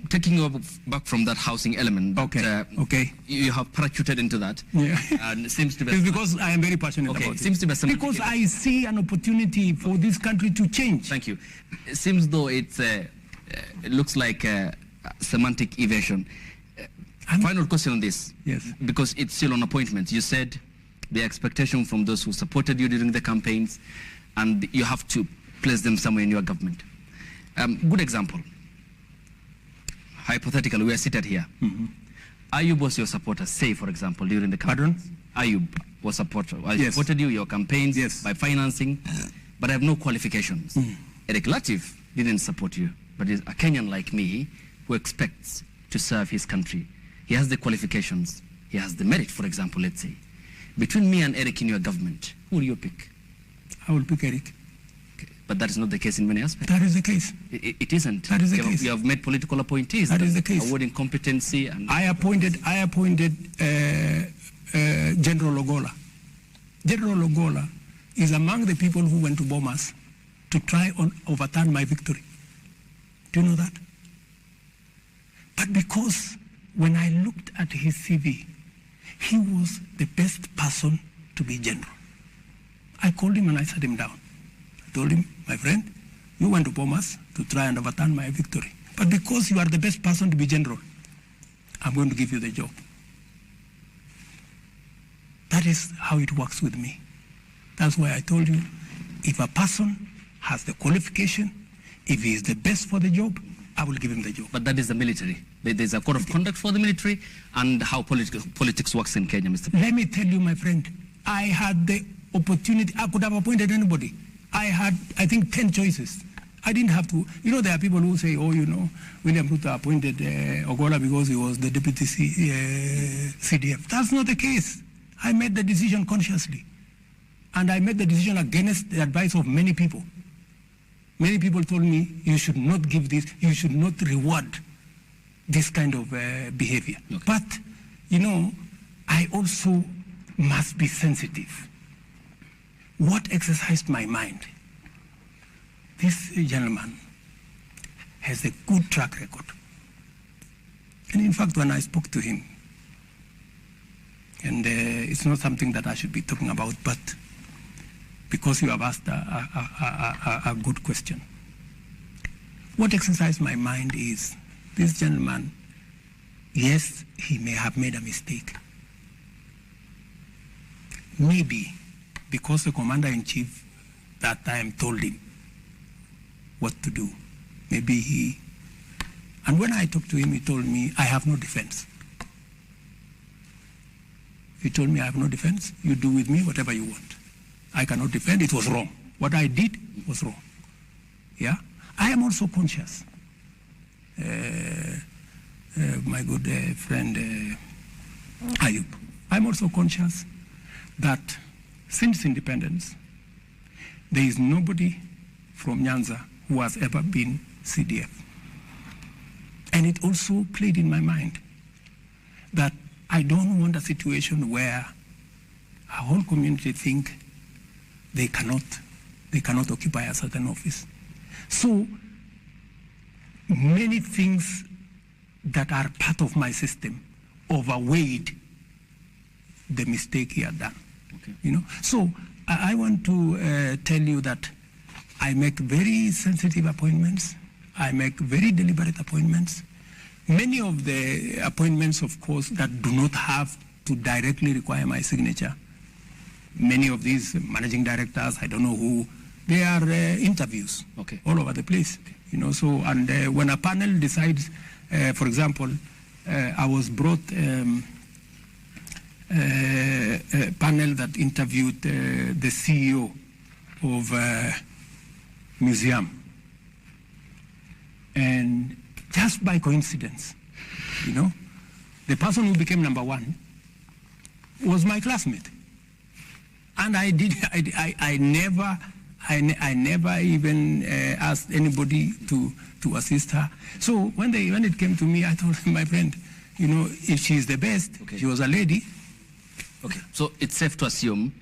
Taking you back from that housing element, okay. You have parachuted into that. Yeah. And it seems to be. It's because I am very passionate about it. Seems to be because I see an opportunity for this country to change. Thank you. It seems though it looks like a semantic evasion. Final question on this. Yes. Because it's still on appointment. You said the expectation from those who supported you during the campaigns, and you have to place them somewhere in your government. Good example. Hypothetically, we are seated here. Ayub was your supporter, say, for example, during the campaign. Pardon? Ayub was supporter. I Yes. supported you, your campaigns, Yes. by financing, but I have no qualifications. Eric Latif didn't support you, but is a Kenyan like me who expects to serve his country. He has the qualifications. He has the merit, for example, let's say. Between me and Eric in your government, who will you pick? I will pick Eric. But that is not the case in many aspects. That is the case. It isn't. That is the case. You have made political appointees. That is the case. Awarding competency. And I appointed General Ogola. General Ogola is among the people who went to Bomas to try and overturn my victory. Do you know that? But because when I looked at his CV, he was the best person to be general. I called him and I sat him down. I told him, my friend, you went to Bomas to try and overturn my victory. But because you are the best person to be general, I'm going to give you the job. That is how it works with me. That's why I told you, if a person has the qualification, if he is the best for the job, I will give him the job. But that is the military. There's a code of conduct for the military and how politics works in Kenya, Mr. Let me tell you, my friend, I had the opportunity. I could have appointed anybody. I had, I think, 10 choices. I didn't have to. You know, there are people who say, oh, you know, William Ruto appointed Ogola because he was the deputy CDF. That's not the case. I made the decision consciously. And I made the decision against the advice of many people. Many people told me, you should not give this, you should not reward this kind of behavior. Okay. But, you know, I also must be sensitive. What exercised my mind? This gentleman has a good track record. And in fact, when I spoke to him, and it's not something that I should be talking about, but because you have asked a good question. What exercised my mind is, this gentleman, yes, he may have made a mistake. Maybe because the commander-in-chief that time told him what to do. Maybe he, and when I talked to him, he told me, I have no defense. He told me, I have no defense. You do with me whatever you want. I cannot defend. It was wrong. What I did was wrong. Yeah? I am also conscious. My good friend Ayub, I'm also conscious that since independence, there is nobody from Nyanza who has ever been CDF. And it also played in my mind that I don't want a situation where a whole community think they cannot occupy a certain office. So many things that are part of my system overweighed the mistake he had done. Okay. You know, so I want to tell you that I make very sensitive appointments. I make very deliberate appointments. Many of the appointments, of course, that do not have to directly require my signature. Many of these managing directors, I don't know who, they are interviews all over the place. You know, so, and when a panel decides, for example, I was brought a panel that interviewed the CEO of museum. And just by coincidence, you know, the person who became number one was my classmate. And I never even asked anybody to assist her. So when it came to me, I told my friend, you know, if she's the best, she was a lady, Okay, so it's safe to assume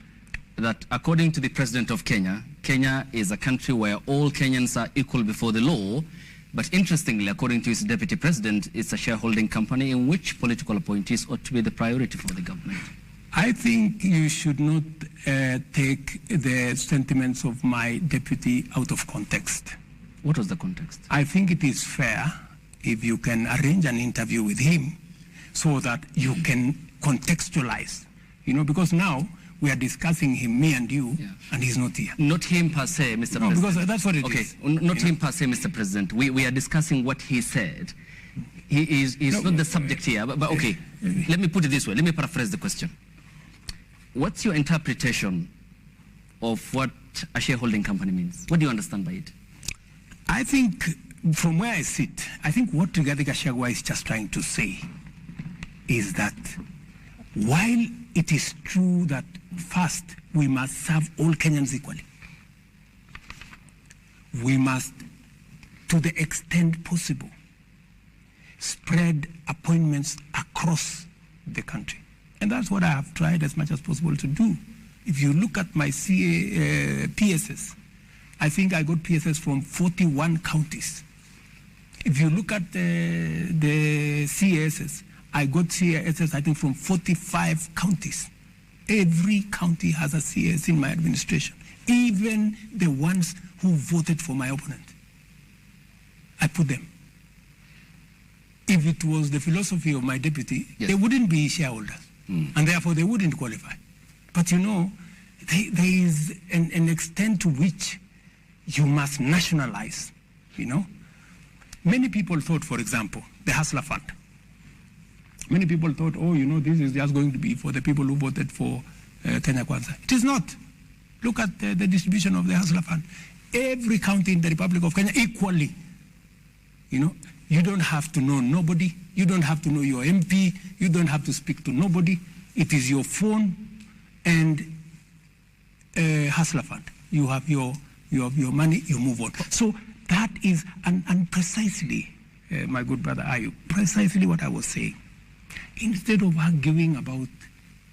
that according to the President of Kenya, Kenya is a country where all Kenyans are equal before the law, but interestingly, according to his Deputy President, it's a shareholding company in which political appointees ought to be the priority for the government. I think you should not take the sentiments of my deputy out of context. What was the context? I think it is fair if you can arrange an interview with him so that you can contextualize, because now we are discussing him, me and you, and he's not here. Not him per se, Mr. No, President. because that's what it is. Okay, not him per se, Mr. President. We are discussing what he said. He's not the subject here, but okay, let me put it this way. Let me paraphrase the question. What's your interpretation of what a shareholding company means? What do you understand by it? I think, from where I sit, I think what Rigathi Gachagua is just trying to say is that while it is true that first we must serve all Kenyans equally, we must, to the extent possible, spread appointments across the country. And that's what I have tried as much as possible to do. If you look at my PSS, I think I got PSS from 41 counties. If you look at the CSS, I got CSS, I think, from 45 counties. Every county has a CS in my administration, even the ones who voted for my opponent. I put them. If it was the philosophy of my deputy, they wouldn't be shareholders, and therefore they wouldn't qualify. But there is an extent to which you must nationalize, Many people thought, for example, the Hustler Fund. Many people thought, this is just going to be for the people who voted for Kenya Kwanza. It is not. Look at the distribution of the Hustler Fund. Every county in the Republic of Kenya equally. You don't have to know nobody. You don't have to know your MP. You don't have to speak to nobody. It is your phone and Hustler Fund. You have your money, you move on. So that is, and precisely, my good brother Ayub, precisely what I was saying. Instead of arguing about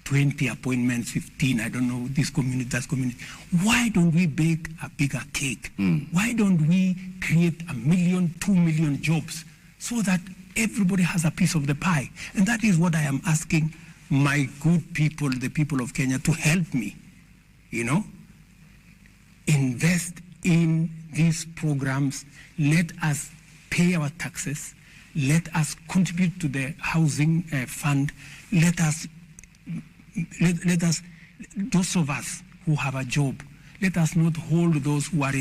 20 appointments, 15, I don't know, this community, that community, why don't we bake a bigger cake? Why don't we create 1 million, 2 million jobs so that everybody has a piece of the pie? And that is what I am asking my good people, the people of Kenya, to help me, invest in these programs. Let us pay our taxes. Let us contribute to the housing fund. Let us, those of us who have a job, let us not hold those who are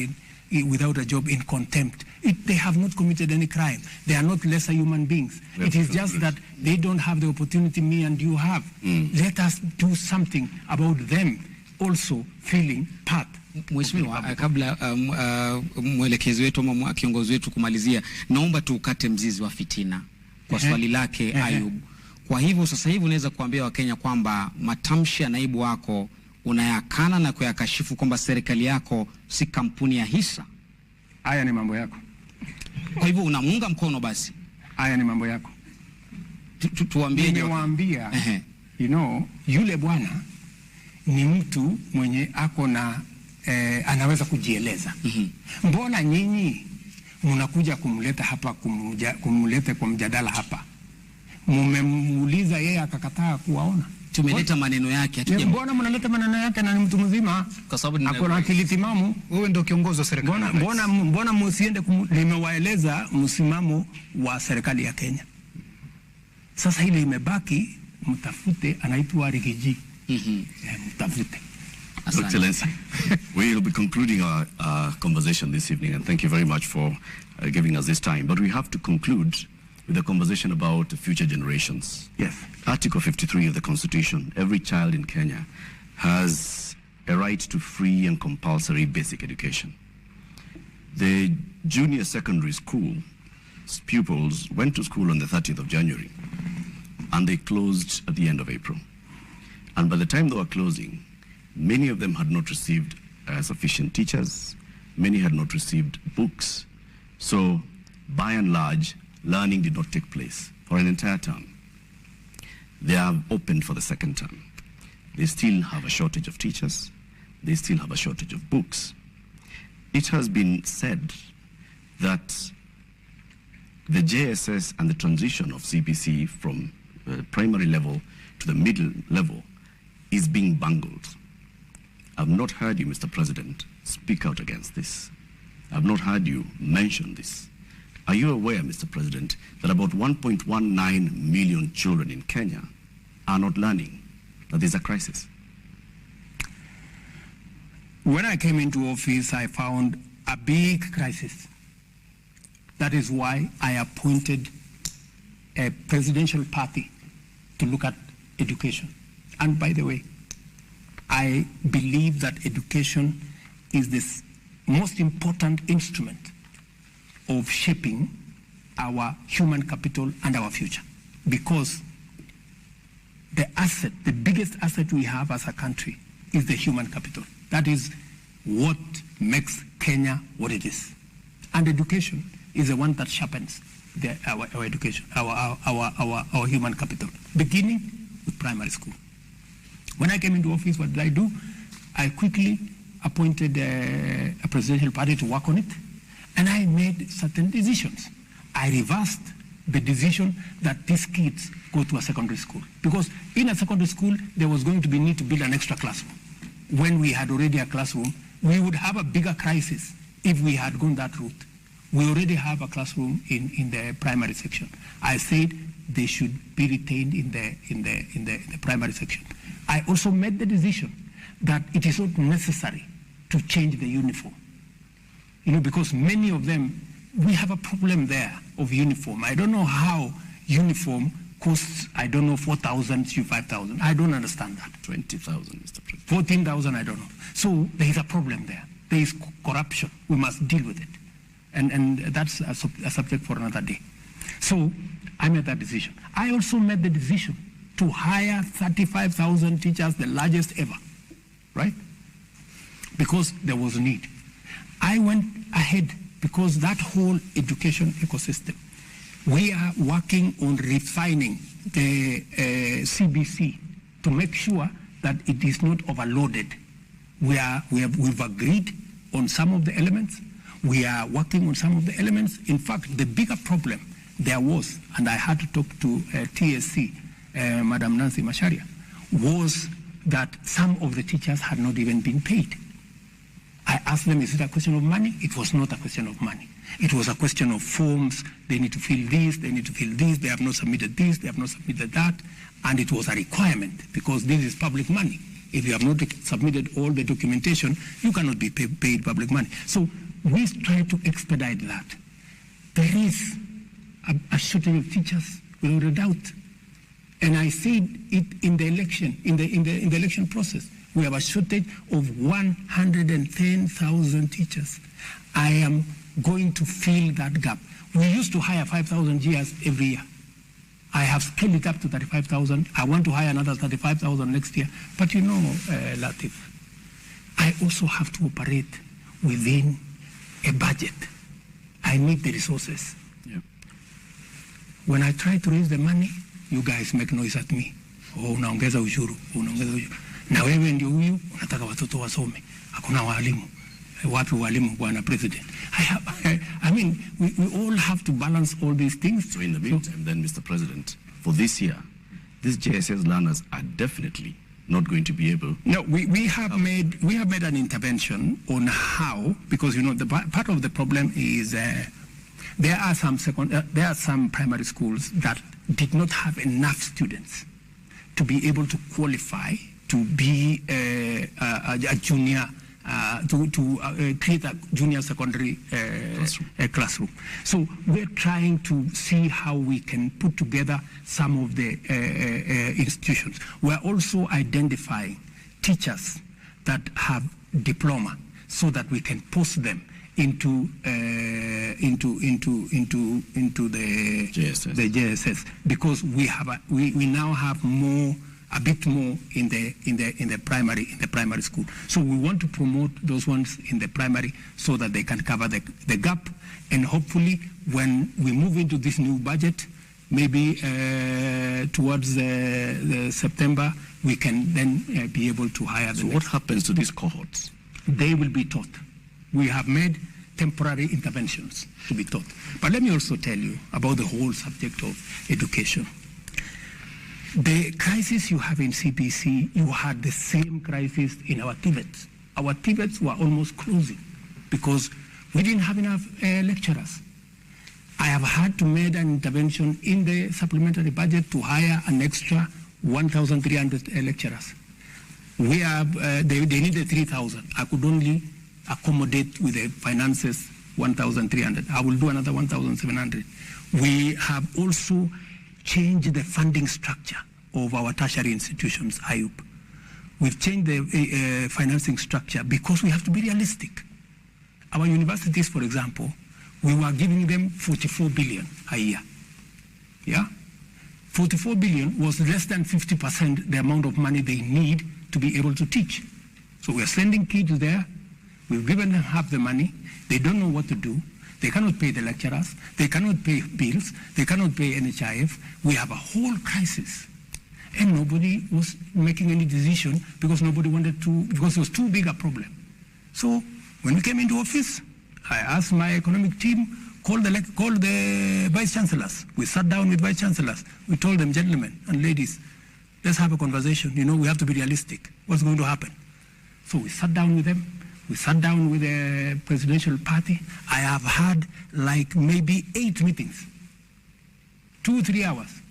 without a job in contempt. They have not committed any crime. They are not lesser human beings. It is just that they don't have the opportunity me and you have. Let us do something about them also feeling part. Mheshimiwa, kabla mwelekezi wetu ama kiongozi wetu kumalizia, naomba tu ukate mzizi wa fitina kwa swali lake Ayub. Kwa hivyo sasa hivi unaweza kuambia Wakenya kwamba matamshi ya naibu wako unayakana na kuyakashifu kwamba serikali yako si kampuni ya hisa. Haya ni mambo yako. Kwa hivyo unamuunga mkono basi. Haya ni mambo yako. Tuambie. Nimewaambia, yule bwana ni mtu mwenye ako na anaweza kujieleza. Mbona nyinyi mnakuja kumleta hapa, kumleta kwa mjadala hapa? Mmemuuliza yeye akakataa kuwaona. Tumeleta maneno yake. Mbona mnaleta maneno yake na ni mtu mzima? Kwa sababu ako na akili timamu. Wewe ndio kiongozi wa serikali. Mbona msiende nimewaeleza msimamo wa serikali ya Kenya. Sasa ile imebaki, mtafute, anaitwa Rigiji. Mtafute. Excellency, we will be concluding our conversation this evening, and thank you very much for giving us this time. But we have to conclude with a conversation about the future generations. Yes. Article 53 of the Constitution, every child in Kenya has a right to free and compulsory basic education. The junior secondary school pupils went to school on the 30th of January, and they closed at the end of April. And by the time they were closing, many of them had not received sufficient teachers. Many had not received books. So, by and large, learning did not take place for an entire term. They have opened for the second term. They still have a shortage of teachers. They still have a shortage of books. It has been said that the JSS and the transition of CBC from primary level to the middle level is being bungled. I've not heard you, Mr. President, speak out against this. I've not heard you mention this. Are you aware, Mr. President, that about 1.19 million children in Kenya are not learning, that there's a crisis? When I came into office, I found a big crisis. That is why I appointed a presidential party to look at education. And by the way, I believe that education is the most important instrument of shaping our human capital and our future. Because the asset, the biggest asset we have as a country is the human capital. That is what makes Kenya what it is. And education is the one that sharpens our education, our human capital, beginning with primary school. When I came into office, what did I do? I quickly appointed a presidential party to work on it, and I made certain decisions. I reversed the decision that these kids go to a secondary school, because in a secondary school, there was going to be need to build an extra classroom. When we had already a classroom, we would have a bigger crisis if we had gone that route. We already have a classroom in the primary section. I said they should be retained in the primary section. I also made the decision that it is not necessary to change the uniform. You know, because many of them, we have a problem there of uniform. I don't know how uniform costs, I don't know, 4,000 to 5,000. I don't understand that. 20,000, Mr. President. 14,000, I don't know. So there is a problem there. There is corruption. We must deal with it. And that's a subject for another day. So I made that decision. I also made the decision to hire 35,000 teachers, the largest ever, right? Because there was a need. I went ahead because that whole education ecosystem, we are working on refining the CBC to make sure that it is not overloaded. We've agreed on some of the elements. We are working on some of the elements. In fact, the bigger problem there was, and I had to talk to TSC, Madam Nancy Macharia, was that some of the teachers had not even been paid. I asked them, is it a question of money? It was not a question of money. It was a question of forms. They need to fill this, they need to fill this, they have not submitted this, they have not submitted that. And it was a requirement because this is public money. If you have not submitted all the documentation, you cannot be paid public money. So we try to expedite that. There is a shortage of teachers, without a doubt. And I said it in the election, in the election process. We have a shortage of 110,000 teachers. I am going to fill that gap. We used to hire 5,000 GRs every year. I have scaled it up to 35,000. I want to hire another 35,000 next year. But you know, Latif, I also have to operate within a budget. I need the resources. Yeah. When I try to raise the money, you guys make noise at me. Oh, unaongeza ushuru, unaongeza ushuru. Na wewe ndio huyu unataka watoto wasome. Hakuna walimu. Wapi walimu, Bwana President? I mean, we all have to balance all these things. So in the meantime, then, Mr. President, for this year, these JSS learners are definitely not going to be able. No, we have made an intervention on how, because you know the part of the problem is there are some primary schools that did not have enough students to be able to qualify to be a junior. To create a junior secondary classroom. So we're trying to see how we can put together some of the institutions. We're also identifying teachers that have diploma so that we can post them into the JSS, because we now have a bit more in the primary school. So we want to promote those ones in the primary so that they can cover the gap, and hopefully when we move into this new budget, maybe towards the September, we can then be able to hire them. So what happens to these cohorts? They will be taught. We have made temporary interventions to be taught. But let me also tell you about the whole subject of education. The crisis you have in CBC, you had the same crisis in our TVETs. Our TVETs were almost closing because we didn't have enough lecturers. I have had to make an intervention in the supplementary budget to hire an extra 1,300 lecturers. We have, they needed 3,000. I could only accommodate with the finances 1,300. I will do another 1,700. We have also changed the funding structure of our tertiary institutions, IUP. We've changed the financing structure because we have to be realistic. Our universities, for example, we were giving them 44 billion a year. Yeah? 44 billion was less than 50% the amount of money they need to be able to teach. So we're sending kids there. We've given them half the money. They don't know what to do. They cannot pay the lecturers. They cannot pay bills. They cannot pay NHIF. We have a whole crisis. And nobody was making any decision because nobody wanted to, because it was too big a problem. So when we came into office, I asked my economic team, call the vice chancellors. We sat down with vice chancellors. We told them, gentlemen and ladies, let's have a conversation. You know, we have to be realistic. What's going to happen? So we sat down with them. We sat down with the presidential party. I have had like maybe 8 meetings, 2 or 3 hours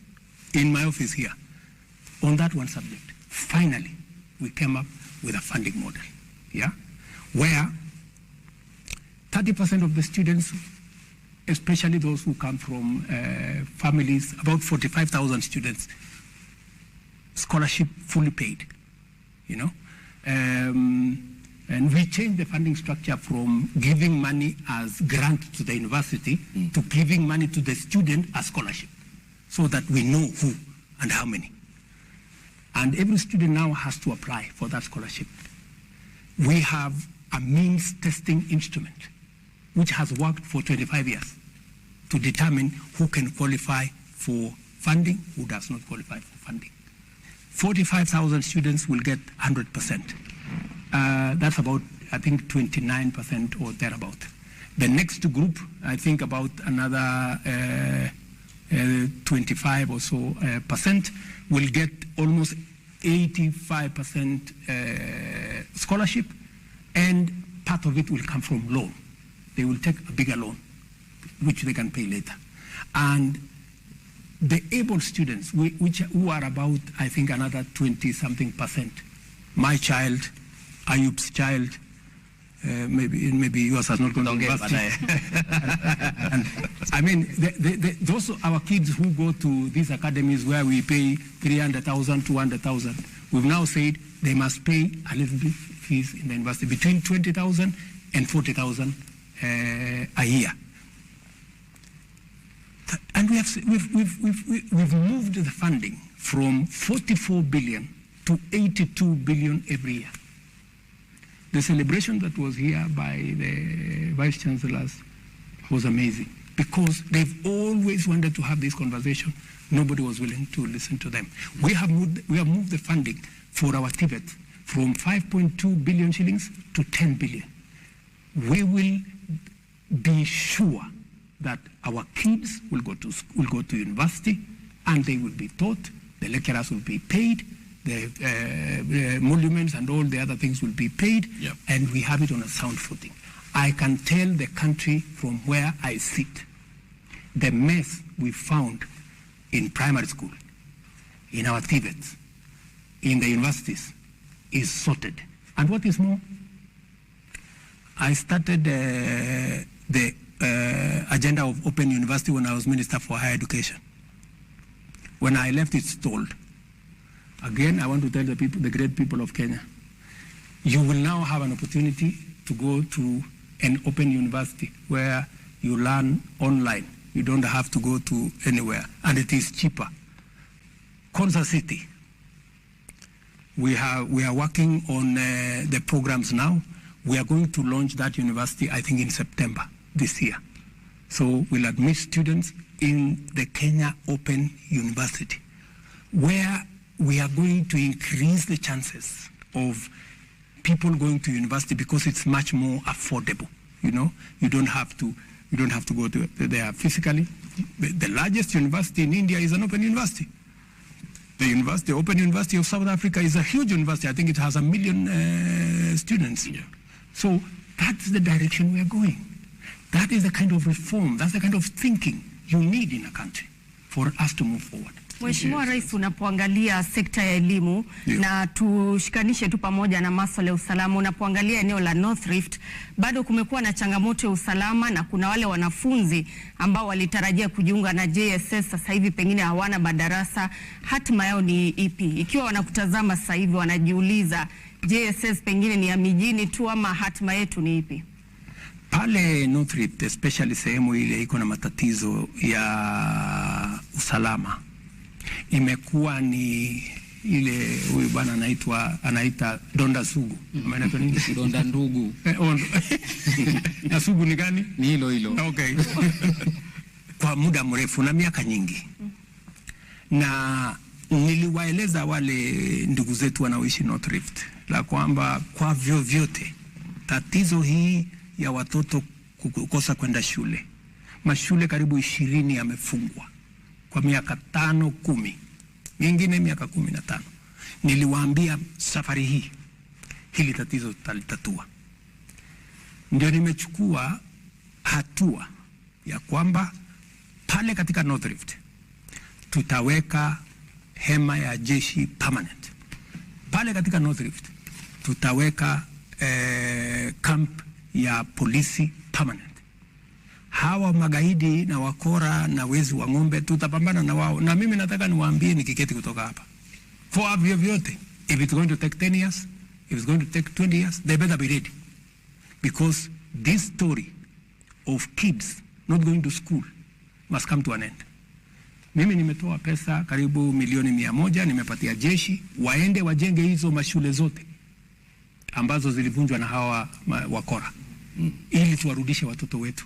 in my office here on that one subject. Finally, we came up with a funding model, yeah, where 30% of the students, especially those who come from families, about 45,000 students, scholarship fully paid, you know. And we changed the funding structure from giving money as grant to the university to giving money to the student as scholarship, so that we know who and how many. And every student now has to apply for that scholarship. We have a means testing instrument, which has worked for 25 years to determine who can qualify for funding, who does not qualify for funding. 45,000 students will get 100%. That's about, I think, 29% or thereabout. The next group, I think about another 25 or so percent, will get almost 85% scholarship, and part of it will come from loan. They will take a bigger loan, which they can pay later. And the able students, who are about, I think, another 20-something%. My child, Ayub's child, maybe yours has not gone to university. And I mean, those are our kids who go to these academies where we pay 300,000, 200,000. We've now said they must pay a little bit fees in the university, between 20,000 and 40,000 a year. And we've moved the funding from 44 billion to 82 billion every year. The celebration that was here by the vice chancellors was amazing, because they've always wanted to have this conversation. Nobody was willing to listen to them. We have moved the funding for our TVET from 5.2 billion shillings to 10 billion. We will be sure that our kids will go to university, and they will be taught. The lecturers will be paid. The emoluments and all the other things will be paid, yep. And we have it on a sound footing. I can tell the country from where I sit, the mess we found in primary school, in our TVETs, in the universities, is sorted. And what is more, I started the agenda of Open University when I was Minister for Higher Education. When I left, it stalled. Again, I want to tell the people, the great people of Kenya, you will now have an opportunity to go to an open university where you learn online. You don't have to go to anywhere, and it is cheaper. Konza City, we are working on the programs now. We are going to launch that university, I think, in September this year. So we'll admit students in the Kenya Open University, where we are going to increase the chances of people going to university because it's much more affordable. You know, you don't have to go to there physically. The largest university in India is an open university. The Open University of South Africa is a huge university. I think it has 1 million students. Yeah. So that's the direction we are going. That is the kind of reform, that's the kind of thinking you need in a country for us to move forward. Mheshimiwa Rais, unapoangalia sekta ya elimu na tushikanishe tu pamoja na masuala ya usalama, unapoangalia eneo la North Rift, bado kumekuwa na changamoto ya usalama na kuna wale wanafunzi ambao walitarajia kujiunga na JSS sasa hivi pengine hawana madarasa. Hatima yao ni ipi? Ikiwa wanakutazama sasa hivi wanajiuliza JSS pengine ni ya mijini tu ama hatima yetu ni ipi? Pale North Rift, especially sehemu ile iko na matatizo ya usalama, imekuwa ni ile huyu bwana anaita donda sugu. Maana tu nini? Donda ndugu. Na sugu ni gani? Ni hilo. Okay. Kwa muda mrefu na miaka nyingi. Na niliwaeleza wale ndugu zetu wanaoishi North Rift la kwamba kwa vyovyote tatizo hii ya watoto kukosa kwenda shule, mashule karibu 20 yamefungwa kwa miaka 5, 10, mingine miaka 15. Niliwaambia safari hii hili tatizo tutalitatua. Ndio nimechukua hatua ya kwamba pale katika North Rift tutaweka hema ya jeshi permanent. Pale katika North Rift tutaweka camp ya polisi permanent. Hawa magaidi na wakora na wezi wa ng'ombe tutapambana na wao, na mimi nataka niwaambie nikiketi kutoka hapa, for vyovyote, if it's going to take 10 years, if it's going to take 20 years, they better be ready, because this story of kids not going to school must come to an end. Mimi nimetoa pesa karibu milioni 100 nimepatia jeshi waende wajenge hizo mashule zote ambazo zilivunjwa na hawa wakora, ili tuwarudishe watoto wetu.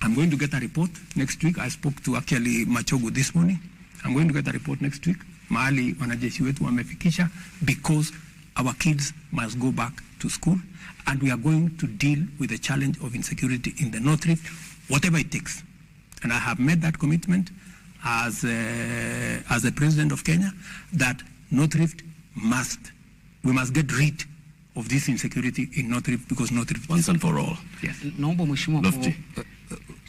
I'm going to get a report next week. I spoke to actually Machogu this morning. I'm going to get a report next week. Mahali wanajeshi wetu wamefikisha, because our kids must go back to school, and we are going to deal with the challenge of insecurity in the North Rift, whatever it takes. And I have made that commitment as the President of Kenya, that North Rift we must get rid of this insecurity in North Rift, because North Rift once and for all. Yes. Naomba mheshimiwa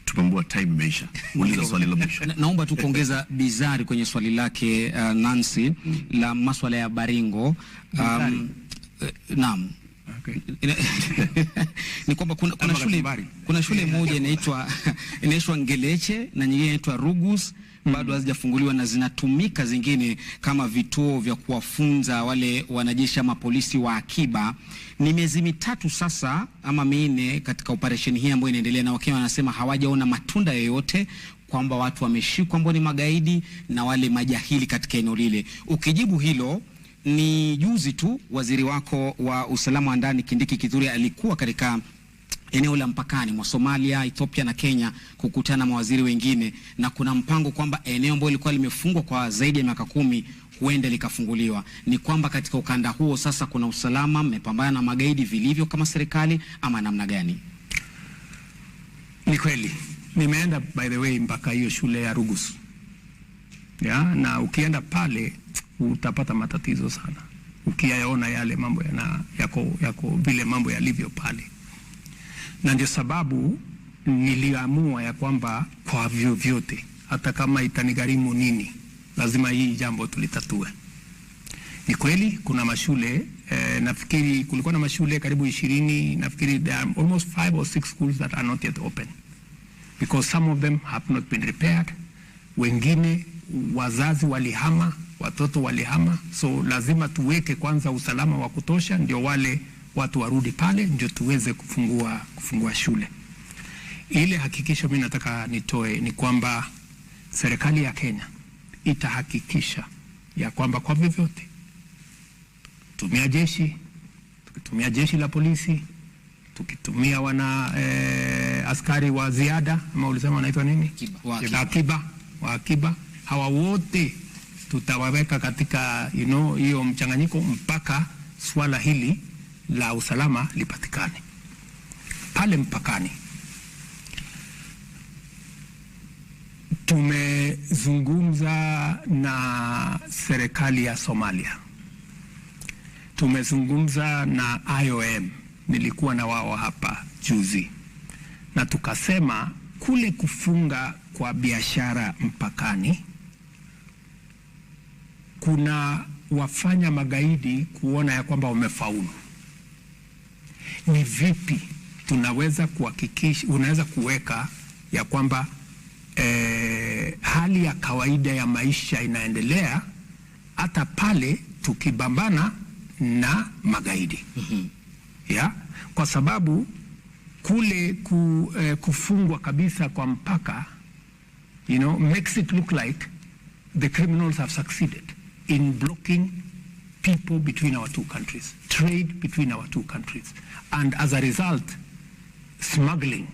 tupambua time imeisha. Uliza swali la mwisho. Naomba tu kuongeza bizari kwenye swali lake Nancy la masuala ya Baringo. Naam. Okay. Ni kwamba kuna shule moja inaitwa Ngeleche na nyingine inaitwa Rugus, bado hazijafunguliwa na zinatumika zingine kama vituo vya kuwafunza wale wanajeshi ama polisi wa akiba. Ni miezi 3 sasa ama 4 katika operation hii ambayo inaendelea, na Wakenya wanasema hawajaona matunda yoyote, kwamba watu wameshikwa ambao ni magaidi na wale majahili katika eneo lile. Ukijibu hilo, ni juzi tu waziri wako wa usalama wa ndani Kindiki Kithure alikuwa katika eneo la mpakani mwa Somalia, Ethiopia na Kenya kukutana na mawaziri wengine, na kuna mpango kwamba eneo ambalo lilikuwa limefungwa kwa zaidi ya miaka 10 huenda likafunguliwa. Ni kwamba katika ukanda huo sasa kuna usalama, mmepambana na magaidi vilivyo kama serikali, ama namna gani? Ni kweli. Nimeenda by the way mpaka hiyo shule ya Rugus. Na ukienda pale utapata matatizo sana. Ukiyaona yale mambo yako vile mambo yalivyo pale. Na ndio sababu niliamua ya kwamba kwa vyovyote, hata kama itanigharimu nini, lazima hii jambo tulitatue. Ni kweli kuna mashule, nafikiri kulikuwa na mashule karibu 20, nafikiri there are almost 5 or 6 schools that are not yet open, because some of them have not been repaired. Wengine wazazi walihama, watoto walihama, so lazima tuweke kwanza usalama wa kutosha, ndio wale watu warudi pale, ndio tuweze kufungua shule. Ile hakikisho mimi nataka nitoe ni kwamba serikali ya Kenya itahakikisha ya kwamba kwa vyovyote tukitumia jeshi la polisi, tukitumia askari wa ziada ama ulisema wanaitwa nini? Akiba. Hawa wote tutawaweka katika hiyo mchanganyiko mpaka swala hili la usalama lipatikane. Pale mpakani tumezungumza na serikali ya Somalia, tumezungumza na IOM, nilikuwa na wao hapa juzi, na tukasema kule kufunga kwa biashara mpakani kuna wafanya magaidi kuona ya kwamba wamefaulu. Ni vipi tunaweza kuhakikisha, unaweza kuweka ya kwamba hali ya kawaida ya maisha inaendelea hata pale tukibambana na magaidi. Ya, kwa sababu kule kufungwa kabisa kwa mpaka makes it look like the criminals have succeeded in blocking people between our two countries, trade between our two countries, and as a result smuggling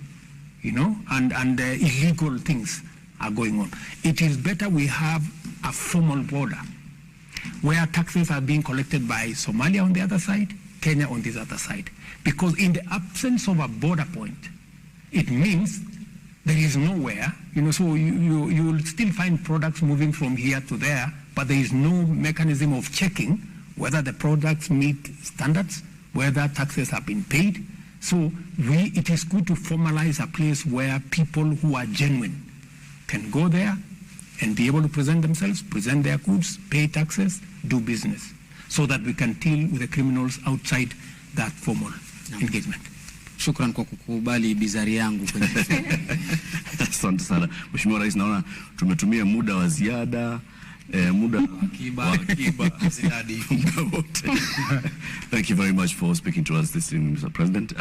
and illegal things are going on. It is better we have a formal border where taxes are being collected by Somalia on the other side, Kenya on this other side. Because in the absence of a border point, it means there is nowhere, so you will still find products moving from here to there, but there is no mechanism of checking whether the products meet standards, whether taxes have been paid. So it is good to formalize a place where people who are genuine can go there and be able to present themselves, present their goods, pay taxes, do business, so that we can deal with the criminals outside that formal engagement. Shukran kwa kukubali bizari yangu kwenye Asante sana. Mheshimiwa Rais, naona tumetumia muda wa ziada, muda akiba ziadi. Thank you very much for speaking to us this evening, Mr. President.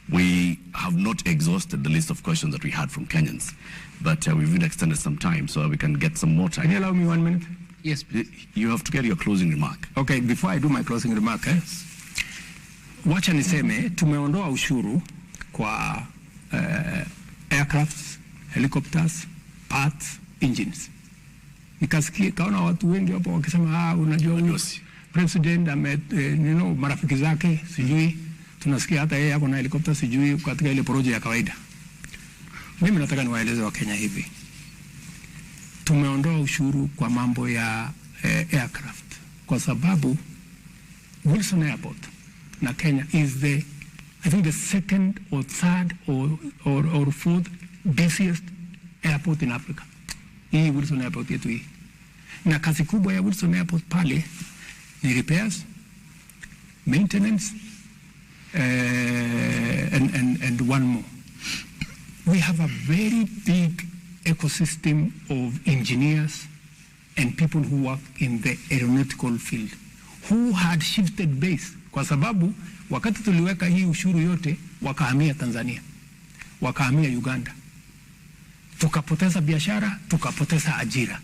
We have not exhausted the list of questions that we had from Kenyans, but we've even extended some time so we can get some more time. Can you allow me 1 minute? Yes, please. You have to get your closing remark. Okay, before I do my closing remark, wacha niseme tumeondoa ushuru kwa aircrafts, helicopters, parts, engines. Nikasikia kaona watu wengi hapo wakisema unajua president marafiki zake sijui, tunasikia hata yeye hapo na helicopter sijui katika ile project ya kawaida. Mimi nataka niwaeleze wa Kenya hivi. Tumeondoa ushuru kwa mambo ya aircraft kwa sababu Wilson Airport na Kenya is I think the second or third or fourth busiest airport in Africa. Hii Wilson Airport yetu hii. Na kazi kubwa ya Wilson Airport pale ni repairs, maintenance, and one more. We have a very big ecosystem of engineers and people who work in the aeronautical field who had shifted base, kwa sababu wakati tuliweka hii ushuru yote wakahamia Tanzania, wakahamia Uganda, tukapoteza biashara, tukapoteza ajira.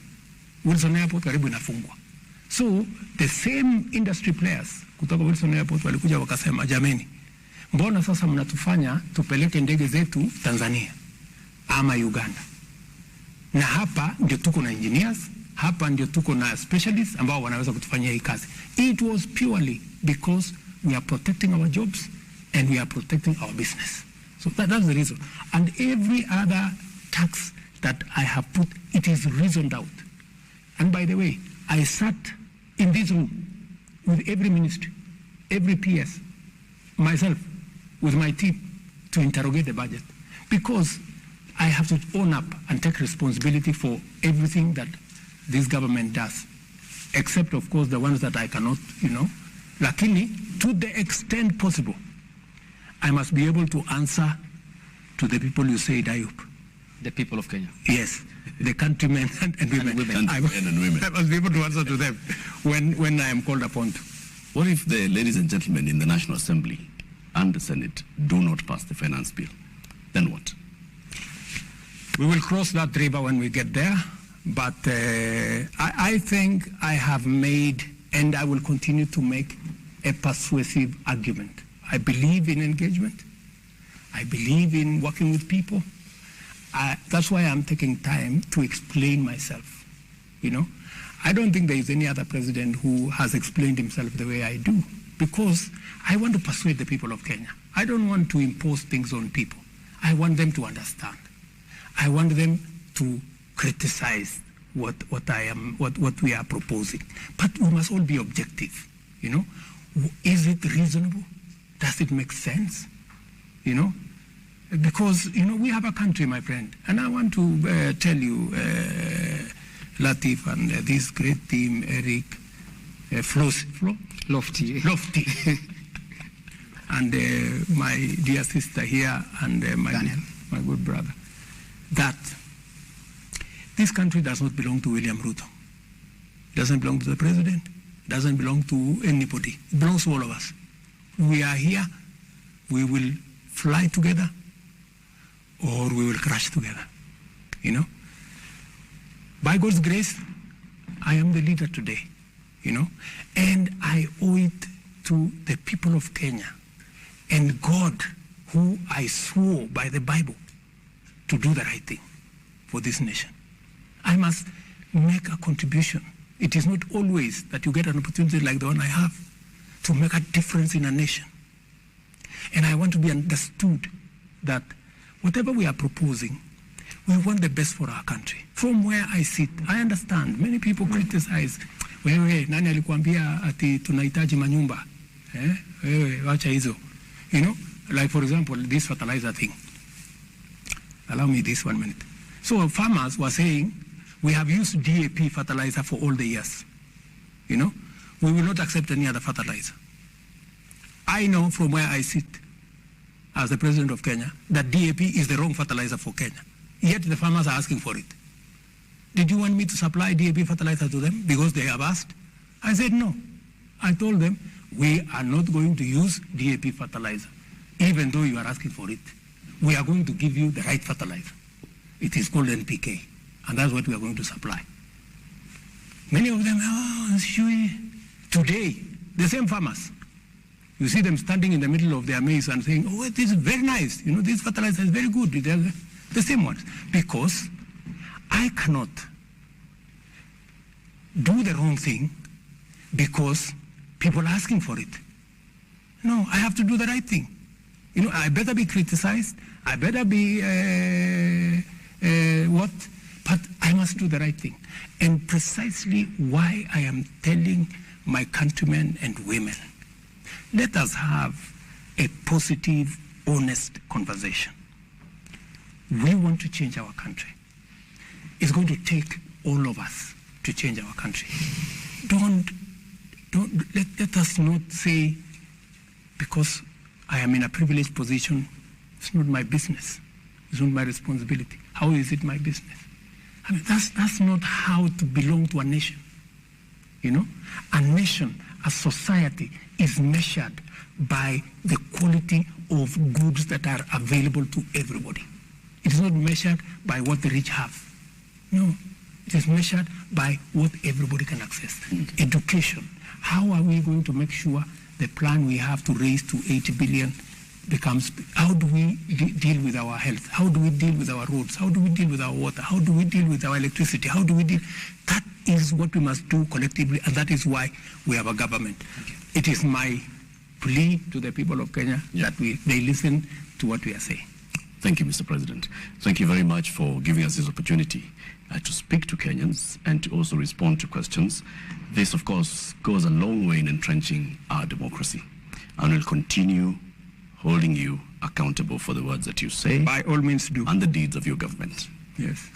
Wilson Airport karibu inafungwa. So the same industry players kutoka Wilson Airport walikuja wakasema, jameni, mbona sasa mnatufanya tupeleke ndege zetu Tanzania ama Uganda? Na hapa ndio tuko na engineers, hapa ndio tuko na specialists ambao wanaweza kutufanyia hii kazi. It was purely because we are protecting our jobs and we are protecting our business. So that's the reason. And every other tax that I have put, it is reasoned out. And by the way, I sat in this room with every ministry, every PS, myself, with my team, to interrogate the budget. Because I have to own up and take responsibility for everything that this government does, except, of course, the ones that I cannot, Lakini, to the extent possible, I must be able to answer to the people you say, Ayub. The people of Kenya. Yes, the countrymen and women. I must be able to answer to them when I am called upon to. What if the ladies and gentlemen in the National Assembly and the Senate do not pass the finance bill? Then what? We will cross that river when we get there. But I think I have made, and I will continue to make, a persuasive argument. I believe in engagement. I believe in working with people. That's why I'm taking time to explain myself, you know. I don't think there is any other president who has explained himself the way I do, because I want to persuade the people of Kenya. I don't want to impose things on people. I want them to understand. I want them to criticize what we are proposing. But we must all be objective, you know. Is it reasonable? Does it make sense? You know? Because, you know, we have a country, my friend, and I want to tell you, Latif and this great team, Eric, Lofty, and my dear sister here, and my good brother, that this country does not belong to William Ruto. It doesn't belong to the president. It doesn't belong to anybody. It belongs to all of us. We are here. We will fly together, or we will crash together, you know. By God's grace, I am the leader today, you know, and I owe it to the people of Kenya and God, who I swore by the Bible to do the right thing for this nation. I must make a contribution. It is not always that you get an opportunity like the one I have to make a difference in a nation. And I want to be understood that whatever we are proposing, we want the best for our country. From where I sit, I understand. Many people criticize, wewe, nani alikuambia ati tunahitaji manyumba? Wewe, wacha hizo. You know, like for example, this fertilizer thing. Allow me this 1 minute. So farmers were saying, we have used DAP fertilizer for all the years. You know, we will not accept any other fertilizer. I know from where I sit as the president of Kenya that DAP is the wrong fertilizer for Kenya. Yet the farmers are asking for it. Did you want me to supply DAP fertilizer to them because they have asked? I said no. I told them, we are not going to use DAP fertilizer, even though you are asking for it. We are going to give you the right fertilizer. It is called NPK, and that's what we are going to supply. Many of them, today, the same farmers, you see them standing in the middle of their maize and saying, oh, this is very nice. You know, this fertilizer is very good. They're the same ones. Because I cannot do the wrong thing because people are asking for it. No, I have to do the right thing. You know, I better be criticized. I better be but I must do the right thing. And precisely why I am telling my countrymen and women, let us have a positive, honest conversation. We want to change our country. It's going to take all of us to change our country. Let us not say, because I am in a privileged position, it's not my business. It's not my responsibility. How is it my business? I mean, that's not how to belong to a nation. You know, a nation, a society is measured by the quality of goods that are available to everybody. It is not measured by what the rich have. No, it is measured by what everybody can access. Education. How are we going to make sure the plan we have to raise to 80 billion becomes, how do we deal with our health? How do we deal with our roads? How do we deal with our water? How do we deal with our electricity? How do we deal? That is what we must do collectively, and that is why we have a government. It is my plea to the people of Kenya that they listen to what we are saying. Thank you, Mr. President. Thank you very much for giving us this opportunity to speak to Kenyans and to also respond to questions. This, of course, goes a long way in entrenching our democracy, and will continue holding you accountable for the words that you say. By all means do. And the deeds of your government. Yes.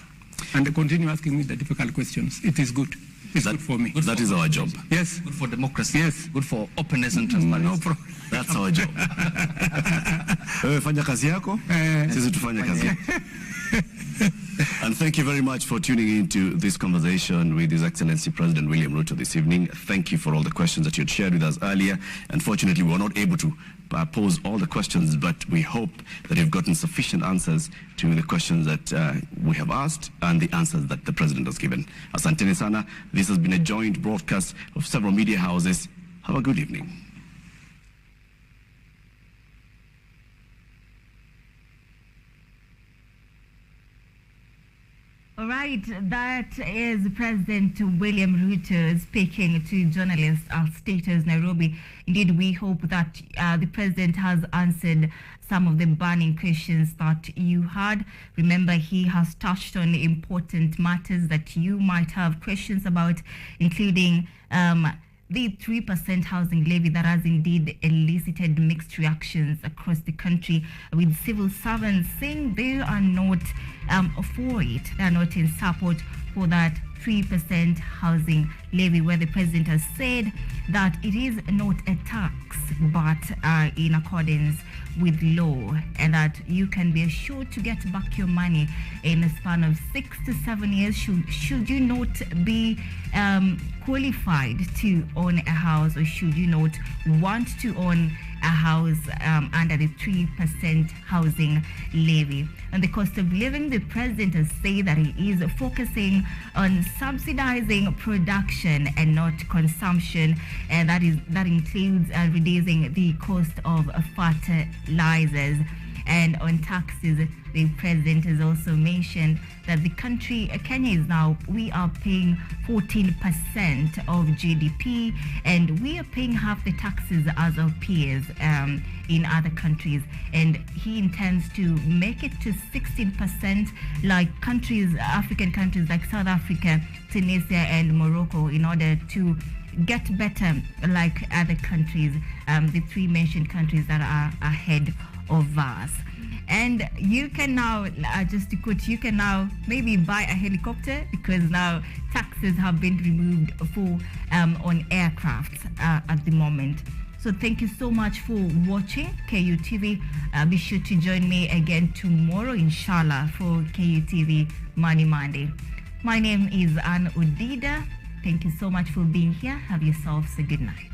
And continue asking me the difficult questions. It is good. It's good for me. That is our job. Yes. Good for democracy. Yes. Good for openness and transparency. No problem. That's our job. Wewe fanya kazi yako, sisi tufanye kazi yetu. And thank you very much for tuning into this conversation with His Excellency President William Ruto this evening. Thank you for all the questions that you had shared with us earlier. Unfortunately, we were not able to pose all the questions, but we hope that you've gotten sufficient answers to the questions that we have asked and the answers that the President has given. Asanteni sana. This has been a joint broadcast of several media houses. Have a good evening. All right, that is President William Ruto speaking to journalists at State House, Nairobi. Indeed, we hope that the president has answered some of the burning questions that you had. Remember, he has touched on important matters that you might have questions about, including the 3% housing levy that has indeed elicited mixed reactions across the country, with civil servants saying they are not for it. They are not in support for that 3% housing levy, where the president has said that it is not a tax but in accordance with law, and that you can be assured to get back your money in a span of 6 to 7 years should you not be qualified to own a house, or should you not want to own a house under the 3% housing levy. And the cost of living, the president has said that he is focusing on subsidizing production and not consumption, and that includes reducing the cost of fertilizers. And on taxes, the president has also mentioned that the country, Kenya is now, we are paying 14% of GDP, and we are paying half the taxes as our peers in other countries. And he intends to make it to 16% like countries, African countries like South Africa, Tunisia and Morocco, in order to get better like other countries, the three mentioned countries that are ahead of us. And you can now, just to quote, you can now maybe buy a helicopter, because now taxes have been removed for on aircraft at the moment. So thank you so much for watching KUTV. Be sure to join me again tomorrow, inshallah, for KUTV Money Monday. My name is Anne Odida. Thank you so much for being here. Have yourselves a good night.